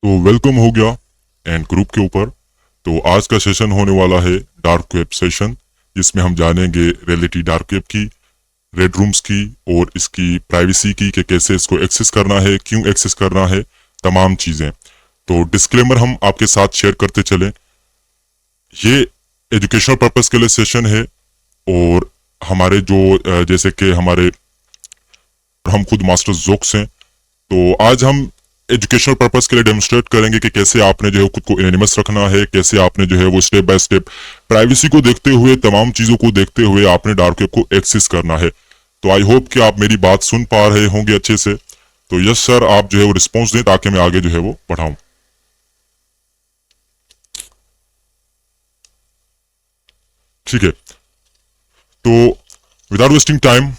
तो वेलकम हो गया एंड ग्रुप के ऊपर। तो आज का सेशन होने वाला है डार्क वेब सेशन, जिसमें हम जानेंगे रियलिटी डार्क वेब की, रेड रूम्स की और इसकी प्राइवेसी की, कि कैसे इसको एक्सेस करना है, क्यों एक्सेस करना है, तमाम चीज़ें। तो डिस्क्लेमर हम आपके साथ शेयर करते चले। ये एजुकेशनल पर्पस के लिए सेशन है और हमारे जो जैसे कि हमारे हम खुद मास्टर जोक्स हैं, तो आज हम एजुकेशनल पर्पस के लिए डेमोन्स्ट्रेट करेंगे कि कैसे आपने जो है खुद को एनिमस रखना है, कैसे आपने जो है वो स्टेप बाय स्टेप प्राइवेसी को देखते हुए, तमाम चीज़ों को देखते हुए आपने डार्क वेब को एक्सेस करना है। तो आई होप कि आप मेरी बात सुन पा रहे होंगे अच्छे से। तो यस सर, आप जो है वो रिस्पॉन्स दें ताकि मैं आगे जो है वो बढ़ाऊं। ठीक है, तो without wasting time,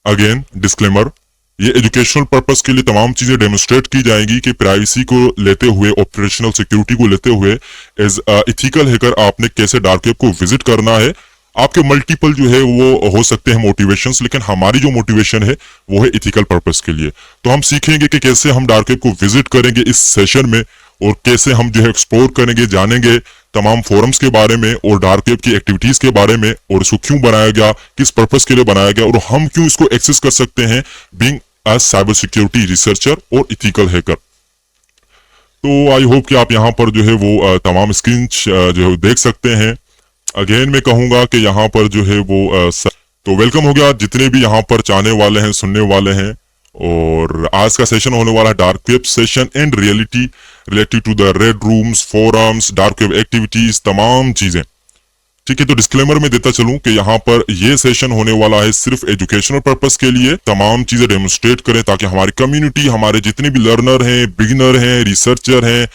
again disclaimer, ये एजुकेशनल पर्पस के लिए तमाम चीजें डेमोन्स्ट्रेट की जाएंगी कि प्राइवेसी को लेते हुए, ऑपरेशनल सिक्योरिटी को लेते हुए, एज इथिकल हैकर आपने कैसे डार्क वेब को विजिट करना है। आपके मल्टीपल जो है वो हो सकते हैं मोटिवेशंस, लेकिन हमारी जो मोटिवेशन है वो है इथिकल पर्पस के लिए। तो हम सीखेंगे कि कैसे हम डार्क वेब को विजिट करेंगे इस सेशन में, और कैसे हम जो है एक्सप्लोर करेंगे, जानेंगे तमाम फोरम्स के बारे में और डार्क वेब की एक्टिविटीज के बारे में, और इसको क्यों बनाया गया, किस पर्पस के लिए बनाया गया, और हम क्यों इसको एक्सेस कर सकते हैं being as cyber security researcher और इथिकल हैकर। तो आई होप कि आप यहाँ पर जो है वो तमाम स्क्रीन जो है देख सकते हैं। अगेन मैं कहूंगा कि यहाँ पर जो है वो तो वेलकम हो गया जितने भी यहाँ पर चाहने वाले हैं, सुनने वाले हैं। और आज का सेशन होने वाला है dark web session and reality related to the red rooms, forums, dark web activities, तमाम चीजें। ठीक है, तो डिस्क्लेमर में देता चलूं कि यहाँ पर ये सेशन होने वाला है सिर्फ एजुकेशनल पर्पस के लिए, तमाम चीजें डेमोन्स्ट्रेट करें ताकि हमारी कम्युनिटी, हमारे जितने भी लर्नर हैं, बिगिनर हैं, रिसर्चर हैं,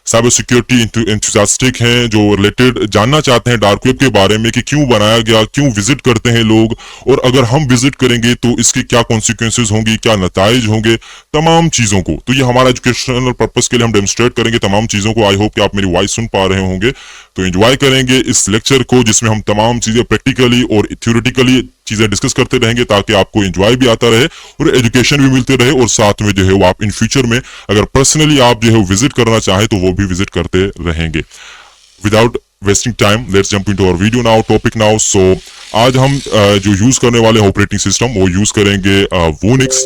साइबर सिक्योरिटी एंथुसियास्टिक हैं, जो रिलेटेड जानना चाहते हैं डार्क वेब के बारे में कि क्यों बनाया गया, क्यों विजिट करते हैं लोग, और अगर हम विजिट करेंगे तो इसके क्या कॉन्सिक्वेंसेज होंगी, क्या नताइज होंगे, तमाम चीजों को। तो ये हमारा एजुकेशनल पर्पस के लिए हम डेमोन्स्ट्रेट करेंगे तमाम चीजों को। आई होप कि आप मेरी वॉइस सुन पा रहे होंगे। तो एंजॉय करेंगे इस लेक्चर को, जिसमें हम तमाम चीजें प्रैक्टिकली और थ्योरेटिकली चीजें डिस्कस करते रहेंगे, ताकि आपको एंजॉय भी आता रहे और एजुकेशन भी मिलते रहे, और साथ में जो है वो आप इन फ्यूचर में अगर पर्सनली आप जो है विजिट करना चाहें तो वो भी विजिट करते रहेंगे। Without wasting time, let's jump into our video now, topic now. So आज हम जो यूज करने वाले ऑपरेटिंग सिस्टम वो यूज करेंगे वोनिक्स।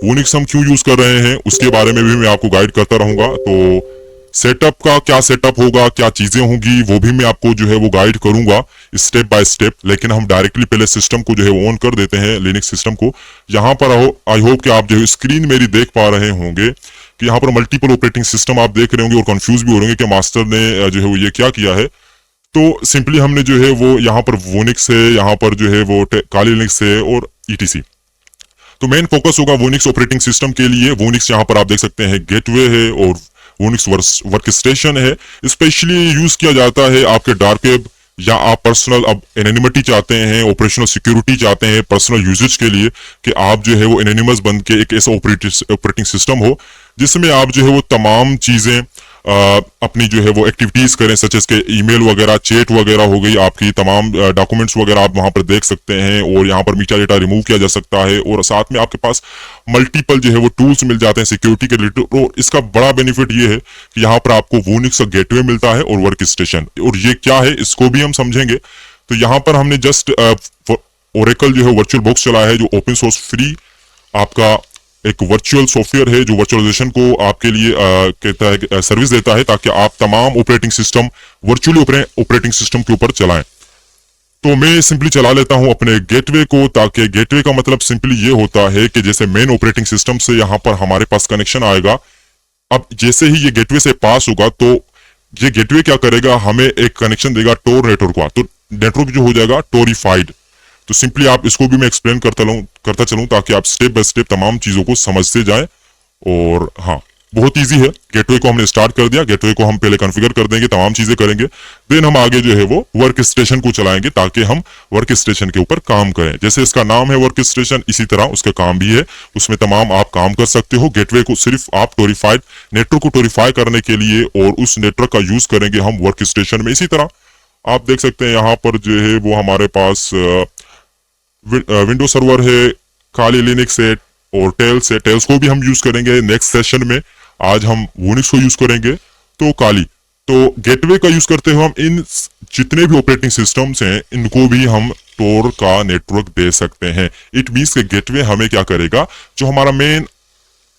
वोनिक्स हम क्यों यूज कर रहे हैं उसके बारे में भी मैं आपको गाइड करता रहूंगा। तो सेटअप का क्या सेटअप होगा, क्या चीजें होंगी, वो भी मैं आपको जो है वो गाइड करूंगा स्टेप बाय स्टेप। लेकिन हम डायरेक्टली पहले सिस्टम को जो है वो ऑन कर देते हैं, लिनक्स सिस्टम को। यहाँ पर आई होप कि आप जो है स्क्रीन मेरी देख पा रहे होंगे कि यहाँ पर मल्टीपल ऑपरेटिंग सिस्टम आप देख रहे होंगे और कंफ्यूज भी हो रहे होंगे कि मास्टर ने जो है वो ये क्या किया है। तो सिंपली हमने जो है वो यहाँ पर वोनिक्स है, यहाँ पर जो है वो काली लिनक्स है और ईटीसी। तो मेन फोकस होगा वोनिक्स ऑपरेटिंग सिस्टम के लिए। वोनिक्स यहाँ पर आप देख सकते हैं गेटवे है और वोनिक्स वर्क स्टेशन है। स्पेशली यूज किया जाता है आपके डार्क वेब, या आप पर्सनल अब एनोनिमिटी चाहते हैं, ऑपरेशनल सिक्योरिटी चाहते हैं पर्सनल यूजेज के लिए, कि आप जो है वो एनोनिमस बन के एक ऐसा ऑपरेटिंग सिस्टम हो जिसमें आप जो है वो तमाम चीजें अपनी जो है वो एक्टिविटीज करें, सच एस के ईमेल वगैरह, चैट वगैरह हो गई, आपकी तमाम डॉक्यूमेंट्स वगैरह आप वहां पर देख सकते हैं, और यहाँ पर मीटा डेटा रिमूव किया जा सकता है, और साथ में आपके पास मल्टीपल जो है वो टूल्स मिल जाते हैं सिक्योरिटी के रिलेटेड। और इसका बड़ा बेनिफिट ये है कि यहाँ पर आपको वोनिक्स का गेटवे मिलता है और वर्क स्टेशन, और ये क्या है इसको भी हम समझेंगे। तो यहाँ पर हमने जस्ट ओरेकल जो है वर्चुअल बॉक्स चलाया है, जो ओपन सोर्स फ्री आपका एक वर्चुअल सॉफ्टवेयर है, जो वर्चुअलाइजेशन को आपके लिए कहता है, सर्विस देता है, ताकि आप तमाम operating system virtually operating system के ऊपर चलाएं। तो मैं सिंपली चला लेता हूं अपने गेटवे को, ताकि गेटवे का मतलब सिंपली ये होता है कि जैसे मेन ऑपरेटिंग सिस्टम से यहाँ पर हमारे पास कनेक्शन आएगा। अब जैसे ही ये गेटवे से पास होगा तो ये गेटवे क्या करेगा, हमें एक कनेक्शन देगा टोर नेटवर्क का। तो नेटवर्क जो हो जाएगा टोरिफाइड। तो सिंपली आप इसको भी मैं एक्सप्लेन करता चलूं ताकि आप स्टेप बाय स्टेप तमाम चीजों को समझते जाएं। और हाँ, बहुत इजी है। गेटवे को हमने स्टार्ट कर दिया, गेटवे को हम पहले कॉन्फ़िगर कर देंगे, तमाम चीजें करेंगे, देन हम आगे जो है वो वर्क स्टेशन को चलाएंगे, ताकि हम वर्क स्टेशन के ऊपर काम करें। जैसे इसका नाम है वर्क स्टेशन, इसी तरह उसका काम भी है, उसमें तमाम आप काम कर सकते हो। गेटवे को सिर्फ आप टोरिफाइड नेटवर्क को टोरिफाई करने के लिए, और उस नेटवर्क का यूज करेंगे हम वर्क स्टेशन में। इसी तरह आप देख सकते हैं यहाँ पर जो है वो हमारे पास विंडो सर्वर है, काली लिनक्स है और टेल्स है। टेल्स को भी हम यूज करेंगे नेक्स्ट सेशन में। आज हम वोनिक्स को यूज करेंगे तो काली। तो गेटवे का यूज करते हुए हम इन जितने भी ऑपरेटिंग सिस्टम्स हैं इनको भी हम टोर का नेटवर्क दे सकते हैं। इट मीन्स के गेटवे हमें क्या करेगा, जो हमारा मेन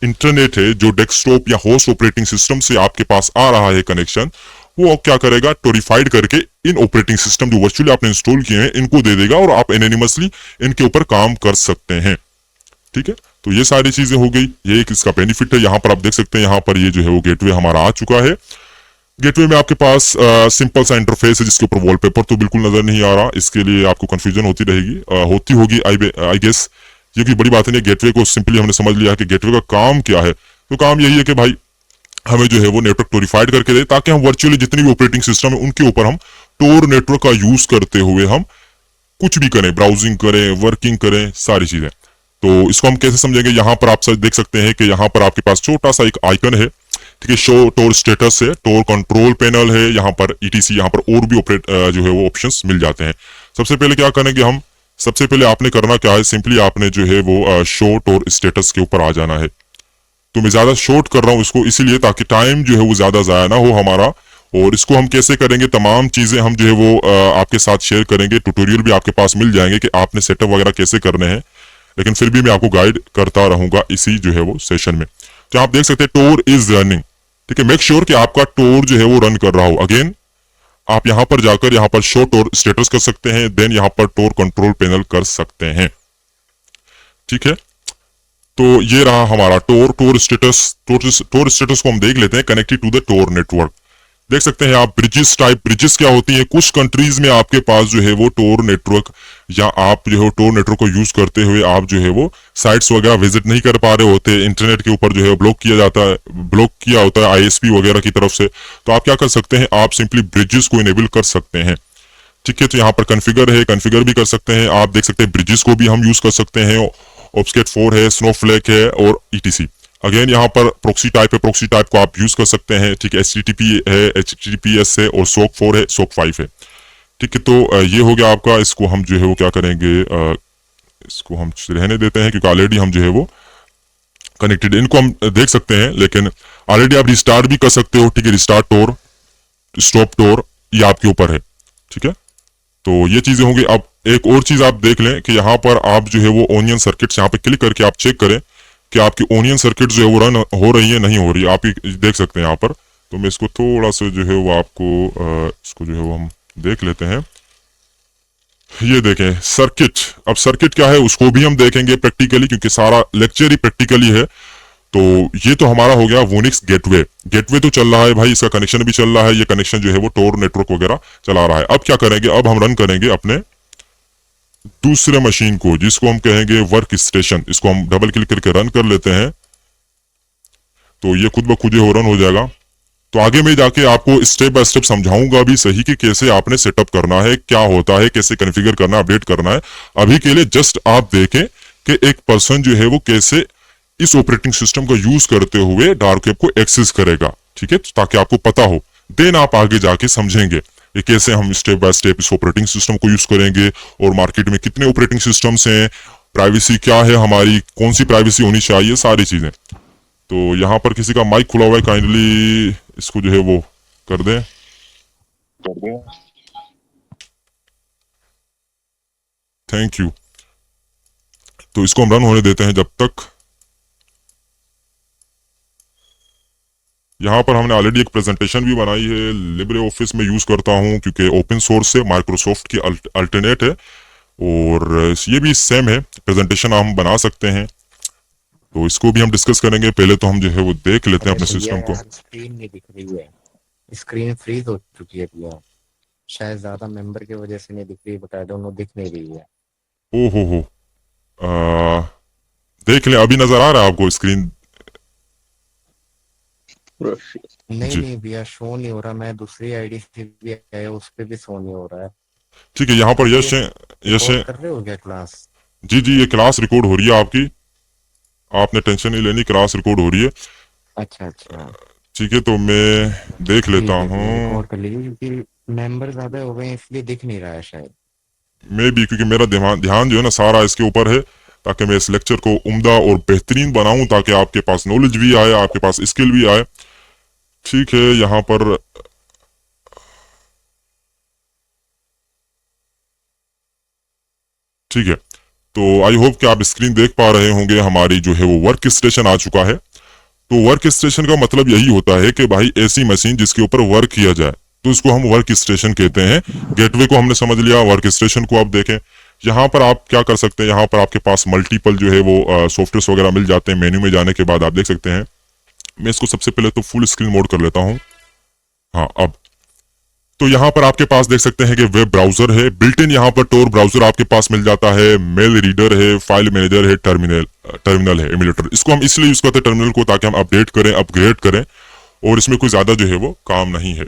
इंटरनेट है, जो डेस्कटॉप या होस्ट ऑपरेटिंग सिस्टम से आपके पास आ रहा है कनेक्शन, वो क्या करेगा, टोरिफाइड करके इन ऑपरेटिंग सिस्टम जो वर्चुअली आपने इंस्टॉल किए हैं इनको दे देगा और आप एनोनिमसली इनके ऊपर काम कर सकते हैं। ठीक है, तो ये सारी चीजें हो गई, ये एक इसका बेनिफिट है। यहाँ पर आप देख सकते हैं, यहाँ पर ये जो है वो गेटवे हमारा आ चुका है। गेटवे में आपके पास सिंपल सा इंटरफेस है जिसके ऊपर वॉलपेपर तो बिल्कुल नजर नहीं आ रहा, इसके लिए आपको कंफ्यूजन होती रहेगी, होती होगी आई गेस। ये कोई बड़ी बात नहीं है, गेटवे को सिंपली हमने समझ लिया है कि गेटवे का काम क्या है। तो काम यही है कि भाई हमें जो है वो नेटवर्क टोरिफाइड करके दे, ताकि हम वर्चुअली जितनी भी ऑपरेटिंग सिस्टम है उनके ऊपर हम टोर नेटवर्क का यूज करते हुए हम कुछ भी करें, ब्राउजिंग करें, वर्किंग करें, सारी चीजें। तो इसको हम कैसे समझेंगे, यहाँ पर आप सब देख सकते हैं कि यहाँ पर आपके पास छोटा सा एक आइकन है, ठीक है, शो टोर स्टेटस है, टोर कंट्रोल पैनल है, यहाँ पर ईटीसी, यहाँ पर और भी ऑपरेट जो है वो ऑप्शंस मिल जाते हैं। सबसे पहले क्या करेंगे हम, सबसे पहले आपने करना क्या है, सिंपली आपने जो है वो शो टोर स्टेटस के ऊपर आ जाना है। तो मैं ज्यादा शॉर्ट कर रहा हूँ इसको इसीलिए ताकि टाइम जो है वो ज्यादा जाया ना हो हमारा। और इसको हम कैसे करेंगे, तमाम चीजें हम जो है वो आपके साथ शेयर करेंगे, ट्यूटोरियल भी आपके पास मिल जाएंगे कि आपने सेटअप वगैरह कैसे करने हैं, लेकिन फिर भी मैं आपको गाइड करता रहूंगा इसी जो है वो सेशन में। तो आप देख सकते हैं टोर इज रनिंग, ठीक है, मेक श्योर कि आपका टोर जो है वो रन कर रहा हो। अगेन आप यहां पर जाकर यहाँ पर शो टोर स्टेटस कर सकते हैं, देन यहाँ पर टोर कंट्रोल पैनल कर सकते हैं। ठीक है, तो ये रहा हमारा टोर स्टेटस। टोर स्टेटस को हम देख लेते हैं, connected to the Tor network. देख सकते हैं आप ब्रिजेस टाइप, ब्रिजेस क्या होती है, कुछ कंट्रीज में आपके पास जो है वो टोर नेटवर्क या आप जो है टोर नेटवर्क को यूज करते हुए आप जो है वो साइट्स वगैरह विजिट नहीं कर पा रहे होते, इंटरनेट के ऊपर जो है ब्लॉक किया जाता है, ब्लॉक किया होता है आईएसपी वगैरह की तरफ से। तो आप क्या कर सकते हैं, आप सिंपली ब्रिजेस को इनेबल कर सकते हैं। ठीक है, तो यहाँ पर कन्फिगर है, कन्फिगर भी कर सकते हैं। आप देख सकते हैं ब्रिजेस को भी हम यूज कर सकते हैं, ऑब्सकेट 4 है, स्नोफ्लेक है और ईटीसी। अगेन यहाँ पर प्रोक्सी टाइप है, प्रोक्सी टाइप को आप यूज कर सकते हैं। ठीक है, HTTP है, HTTPS है और SOC 4 है, SOC 5 है। ठीक है, तो ये हो गया आपका। इसको हम जो है वो क्या करेंगे, इसको हम रहने देते हैं क्योंकि ऑलरेडी हम जो है वो कनेक्टेड, इनको हम देख सकते हैं, लेकिन ऑलरेडी आप रिस्टार्ट भी कर सकते हो। ठीक है, रिस्टार्ट टोर, स्टॉप टोर, ये आपके ऊपर है। ठीक है, तो ये चीजें होंगी। अब एक और चीज आप देख लें कि यहाँ पर आप जो है वो ओनियन सर्किट्स, यहाँ पे क्लिक करके आप चेक करें कि आपकी ओनियन सर्किट जो है वो रन हो रही है नहीं हो रही है, आप देख सकते हैं यहाँ पर। तो मैं इसको थोड़ा सा जो है वो आपको इसको जो है वो हम देख लेते हैं। ये देखें सर्किट, अब सर्किट क्या है उसको भी हम देखेंगे प्रैक्टिकली, क्योंकि सारा लेक्चर ही प्रैक्टिकली है। तो ये तो हमारा हो गया वोनिक्स गेटवे। गेटवे तो चल रहा है भाई, इसका कनेक्शन भी चल रहा है, ये कनेक्शन जो है वो टोर नेटवर्क वगैरह चला रहा है। अब क्या करेंगे, अब हम रन करेंगे अपने दूसरे मशीन को, जिसको हम कहेंगे वर्क स्टेशन। इसको हम डबल क्लिक करके रन कर लेते हैं, तो ये खुद ब खुद हो रन हो जाएगा। तो आगे में जाके आपको स्टेप बाय स्टेप समझाऊंगा भी सही कि कैसे आपने सेटअप करना है, क्या होता है, कैसे कॉन्फ़िगर करना है, अपडेट करना है। अभी के लिए जस्ट आप देखें कि एक पर्सन जो है वो कैसे इस ऑपरेटिंग सिस्टम का यूज करते हुए डार्क वेब को एक्सेस करेगा। ठीक है, ताकि आपको पता हो, देन आप आगे जाके समझेंगे कि कैसे हम स्टेप बाय स्टेप इस ऑपरेटिंग सिस्टम को यूज करेंगे और मार्केट में कितने ऑपरेटिंग सिस्टम्स हैं, प्राइवेसी क्या है हमारी, कौन सी प्राइवेसी होनी चाहिए, सारी चीजें। तो यहाँ पर किसी का माइक खुला हुआ है, काइंडली इसको जो है वो कर दें। Thank you. तो इसको हम रन होने देते हैं जब तक। यहाँ पर हमने ऑलरेडी एक प्रेजेंटेशन भी बनाई है, लिब्रे ऑफिस में यूज करता हूँ क्योंकि ओपन सोर्स से माइक्रोसॉफ्ट की अल्टरनेट है, और ये भी सेम है, प्रेजेंटेशन हम बना सकते हैं। तो इसको भी हम डिस्कस करेंगे। पहले तो हम जो है वो देख लेते हैं अपने सिस्टम को। स्क्रीन नहीं दिख रही है, स्क्रीन फ्रीज हो चुकी है भैया, शायद ज्यादा मेंबर की वजह से नहीं दिख रही, बट आई डोंट नो दिख नहीं रही है। ओ हो, देख लें, अभी नजर आ रहा है आपको स्क्रीन? नहीं जी नहीं भैया, शो नहीं हो रहा, मैं दूसरी आईडी से भी आया, उस पे भी शो नहीं हो रहा है। ठीक है, यहाँ पर आप ये यश है, यश है। रिकॉर्ड कर रहे हो क्या क्लास? जी जी, ये क्लास रिकॉर्ड हो रही है आपकी, आपने टेंशन नहीं लेनी, क्लास रिकॉर्ड हो रही है। अच्छा अच्छा, ठीक है, तो मैं देख ठीक लेता है हूँ। भैया, रिकॉर्ड कर लीजिए क्योंकि मेंबर ज्यादा हो गए हैं, इसलिए दिख नहीं रहा है शायद। मैं भी, क्योंकि मेरा ध्यान ध्यान जो है ना सारा इसके ऊपर है, ताकि मैं इस लेक्चर को उम्दा और बेहतरीन बनाऊं, ताकि आपके पास नॉलेज भी आए, आपके पास स्किल भी आए। ठीक है, यहाँ पर ठीक है, तो आई होप कि आप स्क्रीन देख पा रहे होंगे। हमारी जो है वो वर्क स्टेशन आ चुका है। तो वर्क स्टेशन का मतलब यही होता है कि भाई ऐसी मशीन जिसके ऊपर वर्क किया जाए, तो इसको हम वर्क स्टेशन कहते हैं। गेटवे को हमने समझ लिया, वर्क स्टेशन को आप देखें। यहाँ पर आप क्या कर सकते हैं, यहाँ पर आपके पास मल्टीपल जो है वो सॉफ्टवेयर वगैरह मिल जाते हैं। मेन्यू में जाने के बाद आप देख सकते हैं। मैं इसको सबसे पहले तो फुल स्क्रीन मोड कर लेता हूँ। हाँ, अब तो यहाँ पर आपके पास देख सकते हैं कि वेब ब्राउजर है, बिल्ट इन यहाँ पर टोर ब्राउजर आपके पास मिल जाता है, मेल रीडर है, फाइल मैनेजर है, टर्मिनल है, एमुलेटर। इसको हम इसलिए यूज करते हैं टर्मिनल को, ताकि हम अपडेट करें, अपग्रेड करें, और इसमें कोई ज्यादा जो है वो काम नहीं है।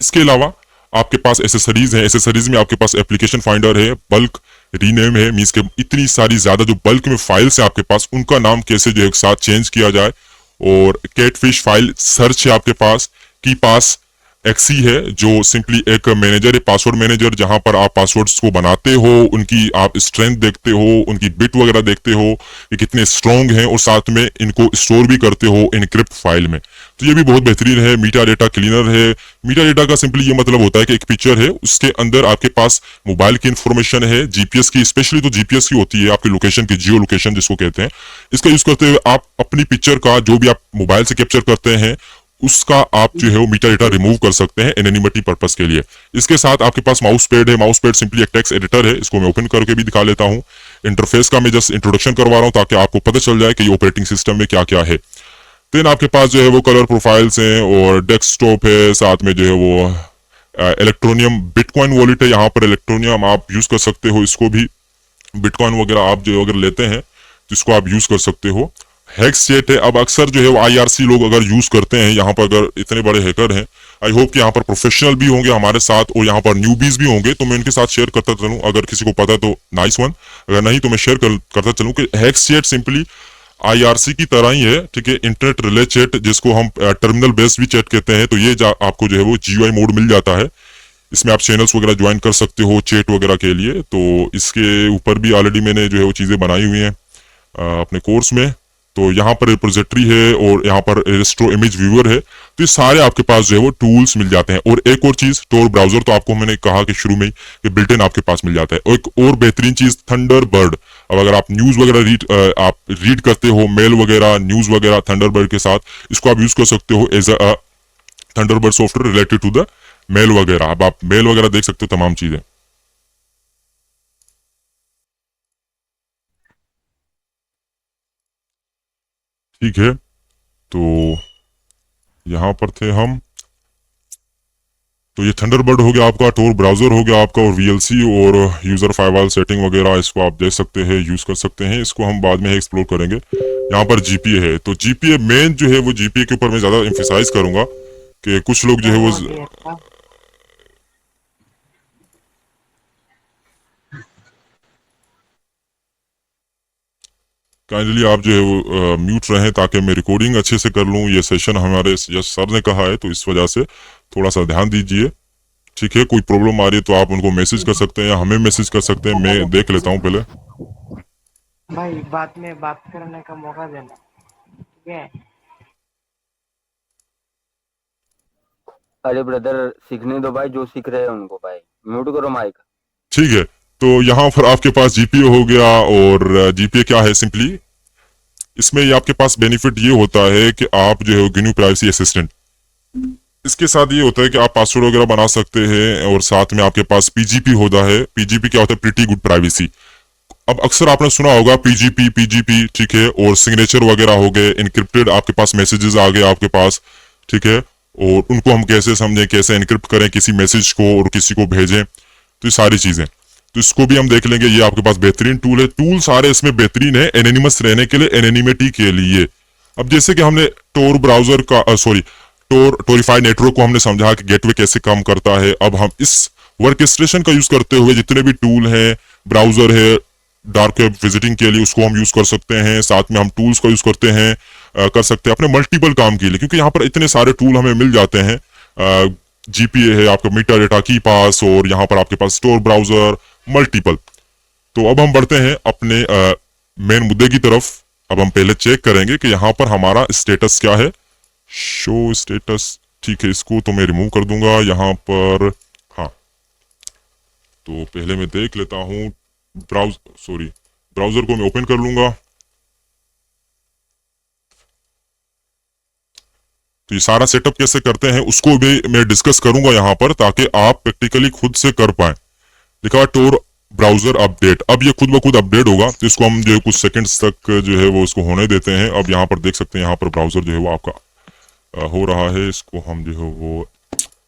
इसके अलावा आपके पास एसेसरीज है। एसेसरीज में आपके पास एप्लीकेशन फाइंडर है, बल्क रीनेम है, मीन्स के इतनी सारी ज्यादा जो बल्क में फाइल्स है आपके पास, उनका नाम कैसे जो है एक साथ चेंज किया जाए। और कैटफिश फाइल सर्च है आपके पास। की पास एक्सी है, जो सिंपली एक मैनेजर है, पासवर्ड मैनेजर, जहां पर आप पासवर्ड्स को बनाते हो, उनकी आप स्ट्रेंथ देखते हो, उनकी बिट वगैरह देखते हो ये कितने स्ट्रॉन्ग हैं, और साथ में इनको स्टोर भी करते हो इनक्रिप्ट फाइल में। तो ये भी बहुत बेहतरीन है। मीटा डेटा क्लीनर है। मीटा डेटा का सिंपली ये मतलब होता है कि एक पिक्चर है, उसके अंदर आपके पास मोबाइल की इंफॉर्मेशन है, जीपीएस की, स्पेशली तो जीपीएस की होती है, आपकी लोकेशन की, जियो लोकेशन जिसको कहते हैं। इसका यूज करते हुए आप अपनी पिक्चर का जो भी आप मोबाइल से कैप्चर करते हैं, उसका आप जो है वो मीटा डेटा रिमूव कर सकते हैं एनोनिमिटी पर्पस के लिए। इसके साथ आपके पास माउस पैड है। माउस पैड सिंपली एक टेक्स्ट एडिटर है। इसको मैं ओपन करके भी दिखा लेता हूँ। इंटरफेस का मैं जस्ट इंट्रोडक्शन करवा रहा हूँ, ताकि आपको पता चल जाए कि ये ऑपरेटिंग सिस्टम में क्या क्या है। देन आपके पास जो है वो कलर प्रोफाइल्स हैं, और डेस्कटॉप है, साथ में जो है वो इलेक्ट्रोनियम बिटकॉइन वॉलेट है। यहाँ पर इलेक्ट्रोनियम आप यूज कर सकते हो, इसको भी बिटकॉइन वगैरह आप जो अगर लेते हैं तो इसको आप यूज कर सकते हो। हैक्स चैट है। अब अक्सर जो है वो आईआरसी लोग अगर यूज करते हैं, यहाँ पर अगर इतने बड़े हैकर हैं, आई होप कि यहाँ पर प्रोफेशनल भी होंगे हमारे साथ, और यहाँ पर न्यूबीज भी होंगे, तो मैं उनके साथ शेयर करता चलूँ। अगर किसी को पता तो नाइस वन, अगर नहीं तो मैं शेयर करता चलूँ कि हैक्स चैट सिंपली आईआरसी की तरह ही है। ठीक है, इंटरनेट रिले चैट, जिसको हम टर्मिनल बेस्ड भी चैट कहते हैं। तो ये आपको जो है वो जीयूआई मोड मिल जाता है। इसमें आप चैनल्स वगैरह ज्वाइन कर सकते हो चैट वगैरह के लिए। तो इसके ऊपर भी ऑलरेडी मैंने जो है वो चीज़ें बनाई हुई हैं अपने कोर्स में। तो यहाँ पर रिपोजिटरी है, और यहाँ पर रेस्ट्रो इमेज व्यूअर है। तो ये सारे आपके पास जो है वो टूल्स मिल जाते हैं। और एक और चीज, टोर ब्राउजर तो आपको मैंने कहा कि शुरू में ही कि बिल्ट इन आपके पास मिल जाता है। और एक और बेहतरीन चीज, थंडरबर्ड। अब अगर आप न्यूज वगैरह आप रीड करते हो, मेल वगैरह, न्यूज वगैरह, थंडरबर्ड के साथ इसको आप यूज कर सकते हो as a Thunderbird software related to the mail वगैरह। अब आप मेल वगैरह देख सकते हो, तमाम चीजें। ठीक है, तो यहाँ पर थे हम। तो ये थंडरबर्ड हो गया आपका, टोर ब्राउजर हो गया आपका, और वीएलसी और यूजर फायरवॉल सेटिंग वगैरह, इसको आप देख सकते हैं, यूज कर सकते हैं। इसको हम बाद में एक्सप्लोर करेंगे। यहाँ पर जीपीए है। तो जीपीए मेन जो है वो जीपीए के ऊपर मैं ज्यादा एम्फेसाइज करूंगा कि कुछ लोग जो है वो काइंडली आप जो है वो म्यूट रहें, ताकि मैं रिकॉर्डिंग अच्छे से कर लूँ। ये सेशन हमारे यश सर ने कहा है, तो इस वजह से थोड़ा सा ध्यान दीजिए। ठीक है, कोई प्रॉब्लम आ रही है तो आप उनको मैसेज कर सकते हैं, या हमें मैसेज कर सकते हैं। मैं देख लेता हूँ पहले। भाई बाद में बात करने का मौका देना, ठीक है? अरे ब्रदर, सीखने दो भाई, जो सीख रहे हैं उनको। भाई म्यूट करो माइक। ठीक है, तो यहाँ पर आपके पास जीपीए हो गया। और जीपीए क्या है सिंपली, इसमें ये आपके पास बेनिफिट ये होता है कि आप जो है GNU प्राइवेसी असिस्टेंट, इसके साथ ये होता है कि आप पासवर्ड वगैरह बना सकते हैं, और साथ में आपके पास पीजीपी होता है। पीजीपी क्या होता है, प्रीटी गुड प्राइवेसी। अब अक्सर आपने सुना होगा पीजीपी पीजीपी, ठीक है, और सिग्नेचर वगैरह हो गए, इनक्रिप्टेड आपके पास मैसेजेस आ गए आपके पास। ठीक है, और उनको हम कैसे समझें, कैसे इनक्रिप्ट करें किसी मैसेज को और किसी को भेजें, तो ये सारी चीजें, तो इसको भी हम देख लेंगे। ये आपके पास बेहतरीन टूल है। टूल सारे इसमें बेहतरीन है एनोनिमस रहने के लिए, एनोनिमिटी के लिए। अब जैसे कि हमने टोर ब्राउजर का टोरीफाई नेटवर्क को हमने समझा कि गेटवे कैसे काम करता है। अब हम इस वर्कस्टेशन का यूज करते हुए जितने भी टूल हैं, ब्राउजर है डार्क वेब विजिटिंग के लिए, उसको हम यूज कर सकते हैं। साथ में हम टूल्स का यूज करते हैं, कर सकते हैं अपने मल्टीपल काम के लिए, क्योंकि यहाँ पर इतने सारे टूल हमें मिल जाते हैं। जीपीए है आपका, मीटा डेटा की पास, और यहाँ पर आपके पास स्टोर ब्राउजर, मल्टीपल। तो अब हम बढ़ते हैं अपने मेन मुद्दे की तरफ अब हम पहले चेक करेंगे कि यहाँ पर हमारा स्टेटस क्या है। शो स्टेटस, ठीक है, इसको तो मैं रिमूव कर दूंगा यहाँ पर। हाँ, तो पहले मैं देख लेता हूँ, ब्राउजर को मैं ओपन कर लूंगा। तो ये सारा सेटअप कैसे करते हैं उसको भी मैं डिस्कस करूंगा यहाँ पर, ताकि आप प्रैक्टिकली खुद से कर पाए। लिखा हुआ टोर ब्राउजर अपडेट, अब ये खुद ब खुद अपडेट होगा, तो इसको हम जो है कुछ सेकंड्स तक जो है वो इसको होने देते हैं। अब यहाँ पर देख सकते हैं, यहाँ पर ब्राउजर जो है वो आपका हो रहा है। इसको हम जो है वो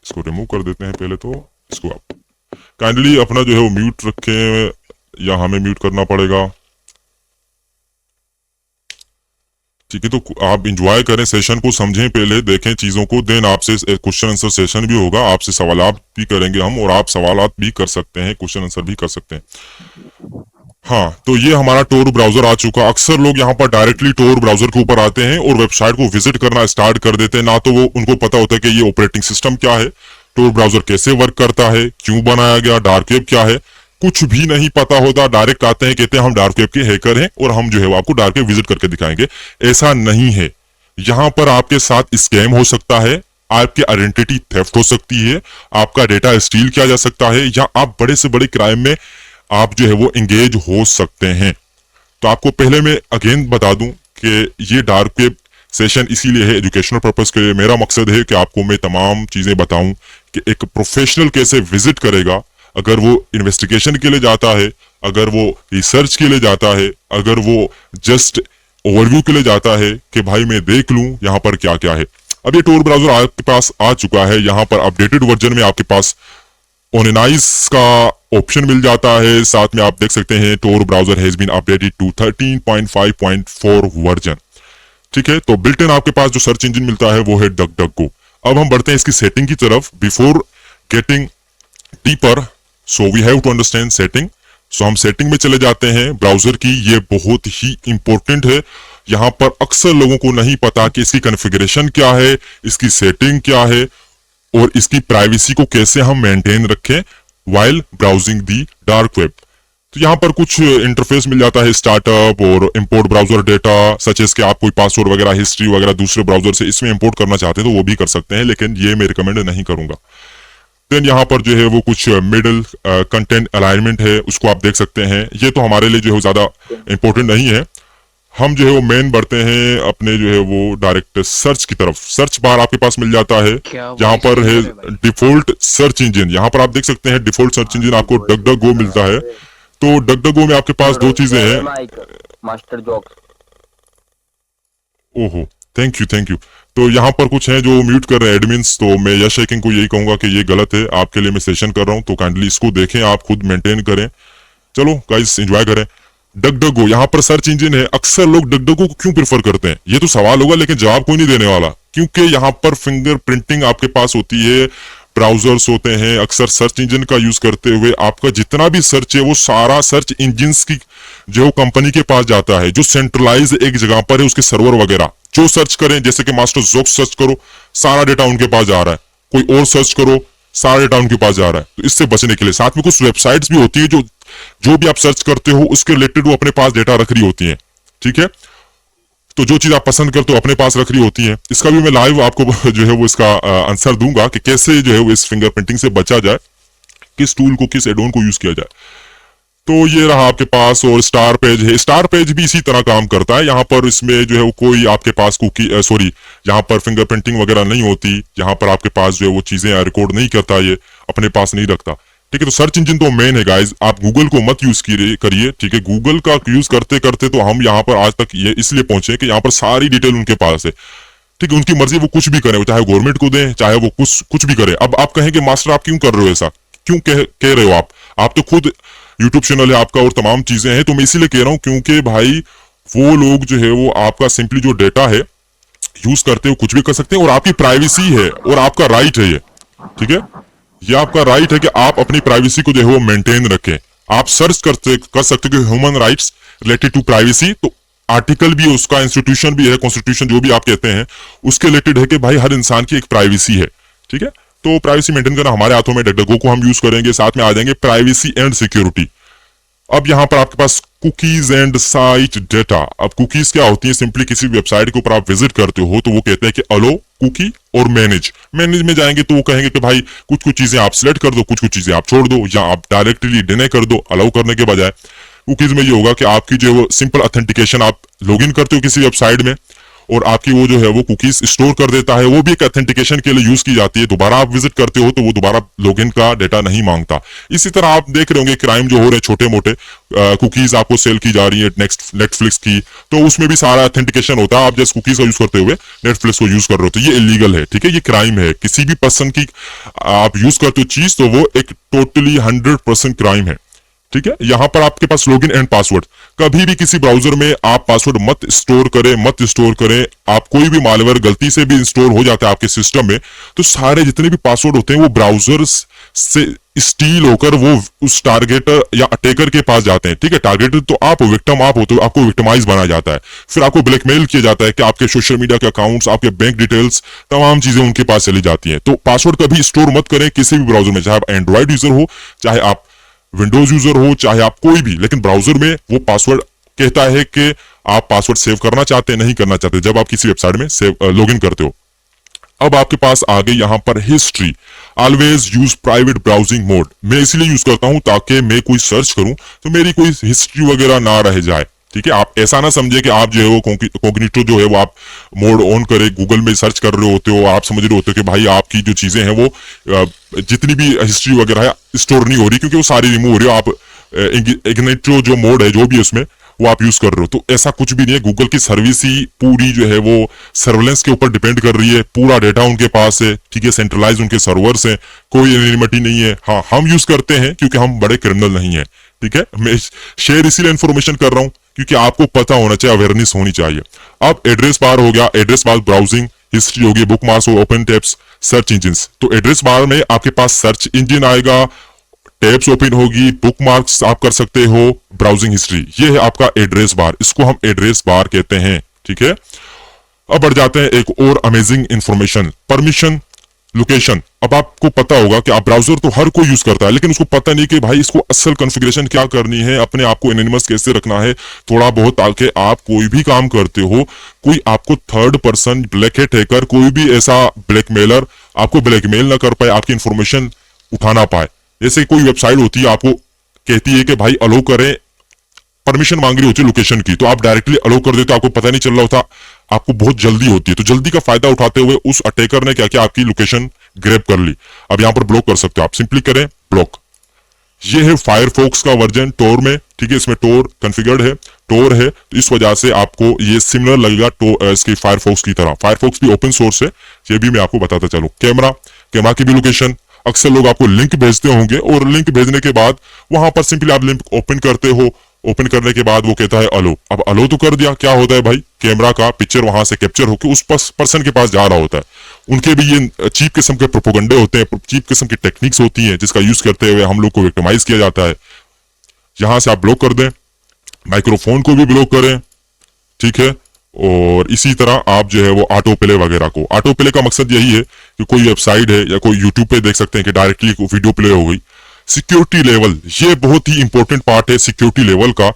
इसको रिमूव कर देते हैं पहले। तो इसको आप काइंडली अपना जो है वो म्यूट रखें, या हमें म्यूट करना पड़ेगा, ठीक है। तो आप इंजॉय करें सेशन को, समझें, पहले देखें चीजों को, देन आपसे क्वेश्चन आंसर सेशन भी होगा, आपसे सवालात भी करेंगे हम, और आप सवालात भी कर सकते हैं, क्वेश्चन आंसर भी कर सकते हैं। हाँ, तो ये हमारा टोर ब्राउजर आ चुका। अक्सर लोग यहाँ पर डायरेक्टली टोर ब्राउजर के ऊपर आते हैं और वेबसाइट को विजिट करना स्टार्ट कर देते हैं, ना तो वो उनको पता होता है कि ये ऑपरेटिंग सिस्टम क्या है, टोर ब्राउजर कैसे वर्क करता है, क्यों बनाया गया, डार्क वेब क्या है, कुछ भी नहीं पता होता। डायरेक्ट आते हैं, कहते हैं हम डार्क वेब के हैकर हैं और हम जो है वो आपको डार्क वेब विजिट करके दिखाएंगे। ऐसा नहीं है। यहाँ पर आपके साथ स्कैम हो सकता है, आपकी आइडेंटिटी थेफ्ट हो सकती है, आपका डेटा स्टील किया जा सकता है, या आप बड़े से बड़े क्राइम में आप जो है वो एंगेज हो सकते हैं। तो आपको पहले मैं अगेन बता दूं कि ये डार्क वेब सेशन इसीलिए है, एजुकेशनल पर्पस के लिए। मेरा मकसद है कि आपको मैं तमाम चीजें बताऊं कि एक प्रोफेशनल कैसे विजिट करेगा, अगर वो इन्वेस्टिगेशन के लिए जाता है, अगर वो रिसर्च के लिए जाता है, अगर वो जस्ट ओवरव्यू के लिए जाता है कि भाई मैं देख लूं यहाँ पर क्या क्या है। अब ये टोर ब्राउजर आपके पास आ चुका है। यहाँ पर अपडेटेड वर्जन में आपके पास ओनेनाइज का ऑप्शन मिल जाता है। साथ में आप देख सकते हैं Tor browser has been updated to 13.5.4 version, ठीक है। तो बिल्ट इन आपके पास जो सर्च इंजन मिलता है वो है डकडकगो। अब हम बढ़ते हैं इसकी सेटिंग की तरफ। Before getting deeper, so we have to understand setting. सो हम सेटिंग में चले जाते हैं ब्राउजर की। ये बहुत ही इंपॉर्टेंट है। यहाँ पर अक्सर लोगों को नहीं पता कि इसकी कॉन्फ़िगरेशन क्या है, इसकी सेटिंग क्या है, और इसकी प्राइवेसी को कैसे हम मेंटेन रखें while browsing the Dark web. तो यहाँ पर कुछ इंटरफेस मिल जाता है, स्टार्टअप और import browser data, such as कि आप कोई पासवर्ड वगैरह, हिस्ट्री वगैरह दूसरे ब्राउजर से इसमें इंपोर्ट करना चाहते हैं तो वो भी कर सकते हैं, लेकिन ये मैं रिकमेंड नहीं करूंगा। देन यहाँ पर जो है वो कुछ मिडल कंटेंट अलाइनमेंट है, उसको आप देख सकते हैं। ये तो हमारे लिए जो है ज्यादा इंपॉर्टेंट नहीं है। हम जो है वो मेन बढ़ते हैं अपने जो है वो डायरेक्ट सर्च की तरफ। सर्च बार आपके पास मिल जाता है, यहाँ पर है डिफॉल्ट सर्च इंजन। यहाँ पर आप देख सकते हैं डिफॉल्ट सर्च इंजन आपको डकडकगो मिलता है। तो डकडकगो में आपके पास दो चीजें हैं। मास्टर जॉक, ओहो, थैंक यू। तो यहाँ पर कुछ है जो म्यूट कर रहे हैं एडमिन्स, तो मैं यश हैकिंग को यही कहूंगा कि ये गलत है। आपके लिए मैं सेशन कर रहा हूँ, तो काइंडली इसको देखें, आप खुद मेंटेन करें। चलो गाइस, एंजॉय करें। डकडकगो यहाँ पर सर्च इंजन है। अक्सर लोग डकडकगो को क्यों प्रेफर करते हैं, ये तो सवाल होगा, लेकिन जवाब कोई नहीं देने वाला, क्योंकि यहाँ पर फिंगर प्रिंटिंग आपके पास होती है, ब्राउजर्स होते हैं। अक्सर सर्च इंजन का यूज करते हुए आपका जितना भी सर्च है वो सारा सर्च इंजन की जो कंपनी के पास जाता है, जो सेंट्रलाइज एक जगह पर है, उसके सर्वर वगैरह। जो सर्च करें, जैसे कि मास्टर जोक सर्च करो, सारा डेटा उनके पास जा रहा है। कोई और सर्च करो, सारा डेटा उनके पास जा रहा है। तो इससे बचने के लिए साथ में कुछ वेबसाइट्स भी होती है जो भी आप सर्च करते हो उसके रिलेटेड वो अपने पास डेटा रख रही होती है, ठीक है। तो जो चीज आप पसंद करते हो अपने पास रख रही होती है। इसका भी मैं लाइव आपको जो है वो इसका आंसर दूंगा कि कैसे जो है वो इस फिंगरप्रिंटिंग से बचा जाए, किस टूल को, किस एडोन को यूज किया जाए। तो ये रहा आपके पास। और स्टार पेज है, स्टार पेज भी इसी तरह काम करता है। यहाँ पर इसमें जो है वो कोई आपके पास कुकी यहाँ पर फिंगरप्रिंटिंग वगैरह नहीं होती। यहाँ पर आपके पास जो है वो चीजें रिकॉर्ड नहीं करता, ये अपने पास नहीं रखता, ठीक है। तो सर्च इंजन तो मेन है गाइज, आप गूगल को मत यूज करिए, ठीक है। गूगल का यूज करते करते तो हम यहाँ पर आज तक ये इसलिए पहुंचे कि यहाँ पर सारी डिटेल उनके पास है, ठीक है। उनकी मर्जी, वो कुछ भी करें, चाहे गवर्नमेंट को दें, चाहे वो कुछ भी करे। अब आप कहें कि मास्टर आप क्यों कर रहे हो ऐसा, क्यों कह रहे हो आप तो खुद यूट्यूब चैनल है आपका और तमाम चीजें हैं। तो मैं इसीलिए कह रहा हूं क्योंकि भाई वो लोग जो है वो आपका सिंपली जो डेटा है यूज करते हो, कुछ भी कर सकते हैं, और आपकी प्राइवेसी है और आपका राइट है ये, ठीक है। ये आपका राइट है कि आप अपनी प्राइवेसी को जो है वो मेंटेन रखें। आप सर्च कर सकते हो human rights related to privacy, तो आर्टिकल भी उसका, इंस्टीट्यूशन भी है, कॉन्स्टिट्यूशन जो भी आप कहते हैं उसके रिलेटेड है कि भाई हर इंसान की एक प्राइवेसी है, ठीक है। तो प्राइवेसी मेंटेन करना हमारे हाथों में। डकडकगो को हम यूज करेंगे। साथ में आ जाएंगे प्राइवेसी एंड सिक्योरिटी। अब यहाँ पर आपके पास कुकीज एंड साइट डेटा। अब कुकीज क्या होती है, सिंपली किसी वेबसाइट के ऊपर आप विजिट करते हो तो वो कहते हैं कि अलो कुकी और मैनेज में जाएंगे तो वो कहेंगे कि भाई कुछ कुछ चीजें आप सिलेक्ट कर दो, कुछ कुछ चीजें आप छोड़ दो, या आप डायरेक्टली डिनाई कर दो अलाउ करने के बजाय। कुकीज में ये होगा कि आपकी जो है वो सिंपल ऑथेंटिकेशन, आप लॉगिन करते हो किसी वेबसाइट में और आपकी वो जो है वो कुकीज स्टोर कर देता है, वो भी एक ऑथेंटिकेशन के लिए यूज की जाती है। दोबारा आप विजिट करते हो तो वो दोबारा लॉगिन का डेटा नहीं मांगता। इसी तरह आप देख रहे होंगे क्राइम जो हो रहे हैं छोटे मोटे, कुकीज आपको सेल की जा रही है नेटफ्लिक्स की, तो उसमें भी सारा ऑथेंटिकेशन होता है। आप जस्ट कुकीज का यूज करते हुए नेटफ्लिक्स को यूज कर रहे हो तो ये इलीगल है, ठीक है, ये क्राइम है। किसी भी पर्सन की आप यूज करते हो चीज तो वो एक टोटली 100% क्राइम है, ठीक है। यहां पर आपके पास लॉगिन एंड पासवर्ड, कभी भी किसी ब्राउजर में आप पासवर्ड मत स्टोर करें। आप कोई भी मालवेयर गलती से भी इंस्टॉल हो जाता है आपके सिस्टम में तो सारे जितने भी पासवर्ड होते हैं वो ब्राउजर से स्टील होकर वो उस टारगेटर या अटैकर के पास जाते हैं, ठीक है। टारगेटर तो आप हो, विक्टिम आप हो, तो आपको विक्टिमाइज बनाया जाता है, फिर आपको ब्लैकमेल किया जाता है कि आपके सोशल मीडिया के अकाउंट्स, आपके बैंक डिटेल्स, तमाम चीजें उनके पास चली जाती हैं। तो पासवर्ड कभी स्टोर मत करें किसी भी ब्राउजर में, चाहे आप एंड्रॉइड यूजर हो, चाहे आप विंडोज यूजर हो, चाहे आप कोई भी, लेकिन ब्राउजर में वो पासवर्ड कहता है कि आप पासवर्ड सेव करना चाहते हैं नहीं करना चाहते जब आप किसी वेबसाइट में सेव लॉगिन करते हो। अब आपके पास आ गई यहां पर history. Always use private browsing mode. मैं इसलिए यूज करता हूं ताकि मैं कोई सर्च करूं तो मेरी कोई हिस्ट्री वगैरह ना रह जाए, ठीक है। आप ऐसा ना समझे कि आप जो है वो कोग्निटो जो है वो आप मोड ऑन करे गूगल में सर्च कर रहे होते हो, आप समझ रहे होते हो कि भाई आपकी जो चीजें हैं वो जितनी भी हिस्ट्री वगैरह है स्टोर नहीं हो रही क्योंकि वो सारी रिमूव हो रही है। आप इग्निटो जो मोड है जो भी उसमें वो आप यूज कर रहे हो, तो ऐसा कुछ भी नहीं है। गूगल की सर्विस ही पूरी जो है वो सर्वेलेंस के ऊपर डिपेंड कर रही है, पूरा डेटा उनके पास है, ठीक है, सेंट्रलाइज उनके सर्वर्स हैं, कोई एनिमिटी नहीं है। हाँ, हम यूज करते हैं क्योंकि हम बड़े क्रिमिनल नहीं है, ठीक है। मैं शेयर इसीलिए इन्फॉर्मेशन कर रहा हूं क्योंकि आपको पता होना चाहिए, अवेयरनेस होनी चाहिए। अब एड्रेस बार हो गया, एड्रेस बार ब्राउजिंग हिस्ट्री होगी, बुक मार्क्स हो, ओपन टैब्स, सर्च इंजिन। तो एड्रेस बार में आपके पास सर्च इंजिन आएगा, टैब्स ओपन होगी, बुक मार्क्स आप कर सकते हो, ब्राउजिंग हिस्ट्री, ये है आपका एड्रेस बार, इसको हम एड्रेस बार कहते हैं, ठीक है। अब बढ़ जाते हैं एक और अमेजिंग इंफॉर्मेशन, परमिशन लोकेशन। अब आपको पता होगा कि आप ब्राउजर तो हर कोई यूज करता है लेकिन उसको पता नहीं कि भाई इसको असल कॉन्फ़िगरेशन क्या करनी है, अपने आप को एनोनिमस कैसे रखना है थोड़ा बहुत, ताकि आप कोई भी काम करते हो कोई आपको third person black hat hacker, कोई भी ऐसा ब्लैकमेलर आपको ब्लैकमेल ना कर पाए, आपकी इंफॉर्मेशन उठा ना पाए। जैसे कोई वेबसाइट होती है आपको कहती है कि भाई अलो करें, परमिशन मांग रही होती है लोकेशन की, तो आप डायरेक्टली अलो कर देते हो, आपको पता नहीं चल रहा होता, आपको बहुत जल्दी होती है। तो जल्दी का फायदा उठाते हुए उस अटैकर ने क्या किया, आपकी लोकेशन ग्रैब कर ली। अब यहां पर ब्लॉक कर सकते हो आप, सिंपली करें ब्लॉक। ये है फायरफॉक्स का वर्जन टोर में, ठीक है, इसमें टोर कॉन्फ़िगर्ड है, टोर है, तो इस वजह से आपको ये सिमिलर लगेगा इसकी फायरफॉक्स की तरह। फायरफॉक्स भी ओपन सोर्स है, ये भी मैं आपको बताता चलूं। कैमरा की भी लोकेशन, अक्सर लोग आपको लिंक भेजते होंगे और लिंक भेजने के बाद वहां पर सिंपली आप लिंक ओपन करते हो, ओपन करने के बाद वो कहता है अलो। अब अलो तो कर दिया, क्या होता है भाई, कैमरा का पिक्चर वहां से कैप्चर होकर उस पर्सन के पास जा रहा होता है। उनके भी ये चीप किस्म के प्रोपोगंडे होते हैं, चीप किस्म की टेक्निक्स होती हैं जिसका यूज करते हुए हम लोग को विक्टिमाइज किया जाता है। यहां से आप ब्लॉक कर दें, माइक्रोफोन को भी ब्लॉक करें, ठीक है। और इसी तरह आप जो है वो ऑटो प्ले वगैरह को, ऑटो प्ले का मकसद यही है कि कोई वेबसाइट है या कोई यूट्यूब पे देख सकते हैं कि डायरेक्टली वीडियो प्ले हो गई। सिक्योरिटी लेवल, ये बहुत ही इंपॉर्टेंट पार्ट है सिक्योरिटी लेवल का।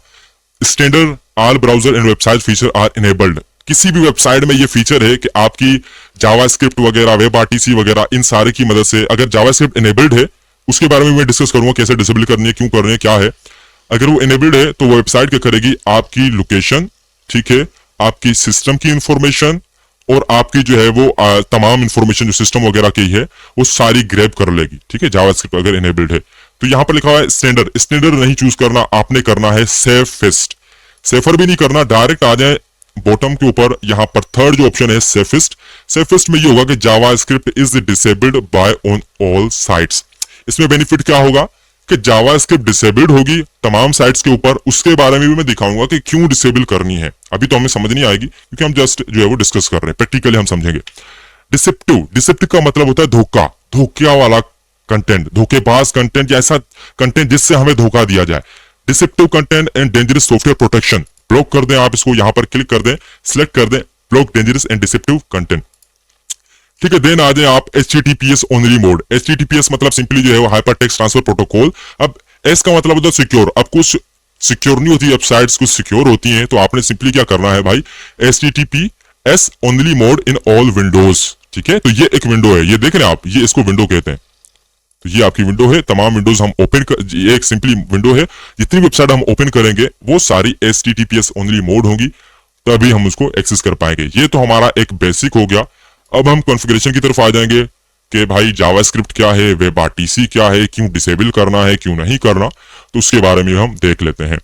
Standard all browser and website feature are enabled. किसी भी वेबसाइट में ये फीचर है कि आपकी जावास्क्रिप्ट वगैरह, वेब आरटीसी वगैरह, इन सारे की मदद से, अगर जावास्क्रिप्ट इनेबल्ड है उसके बारे में मैं डिस्कस करूंगा कैसे डिसेबल करनी है, क्यों करनी है, क्या है। अगर वो इनेबल्ड है तो वो वेबसाइट क्या करेगी, आपकी लोकेशन, ठीक है, आपकी सिस्टम की इंफॉर्मेशन और आपकी जो है वो तमाम इंफॉर्मेशन जो सिस्टम वगैरह की है वो सारी ग्रैब कर लेगी, ठीक है, जावास्क्रिप्ट अगर इनेबल्ड है। तो यहां पर लिखा हुआ है स्टैंडर्ड नहीं चूज करना, आपने करना है सेफेस्ट। सेफर भी नहीं करना, डायरेक्ट आ जाए बॉटम के ऊपर, यहां पर थर्ड जो ऑप्शन है सेफेस्ट में ये होगा कि JavaScript is disabled by on all sites. इसमें बेनिफिट क्या होगा कि जावास्क्रिप्ट डिसेबल्ड होगी तमाम साइट्स के ऊपर, उसके बारे में भी मैं दिखाऊंगा कि क्यों डिसेबल करनी है। अभी तो हमें समझ नहीं आएगी क्योंकि हम जस्ट जो है वो डिस्कस कर रहे हैं, प्रैक्टिकली हम समझेंगे। डिसेप्टिव का मतलब होता है धोखा वाला कंटेंट, धोखेबाज कंटेंट या ऐसा कंटेंट जिससे हमें धोखा दिया जाए। Deceptive content and dangerous software protection, block कर दें आप इसको, यहां पर क्लिक कर दें, सिलेक्ट कर दें block dangerous and deceptive content, ठीक है। देन आ जाए आप HTTPS ओनली मोड। HTTPS मतलब सिंपली जो है वो हाइपर टेक्स्ट ट्रांसफर प्रोटोकॉल। अब एस का मतलब होता है सिक्योर। अब कुछ सिक्योर नहीं होती, वेबसाइट्स कुछ सिक्योर होती हैं, तो आपने सिंपली क्या करना है भाई, HTTPS only mode in all Windows, ठीक है। तो ये एक विंडो है, ये देख रहे हैं आप, ये इसको विंडो कहते हैं। तो ये आपकी विंडो है, तमाम विंडोज हम ओपन कर, ये एक सिंपली विंडो है, जितनी वेबसाइट हम ओपन करेंगे वो सारी HTTPS ओनली मोड होंगी, तभी हम उसको एक्सेस कर पाएंगे। ये तो हमारा एक बेसिक हो गया। अब हम कॉन्फ़िगरेशन की तरफ आ जाएंगे कि भाई जावास्क्रिप्ट क्या है, WebRTC क्या है, क्यों डिसेबल करना है, क्यों नहीं करना, तो उसके बारे में हम देख लेते हैं।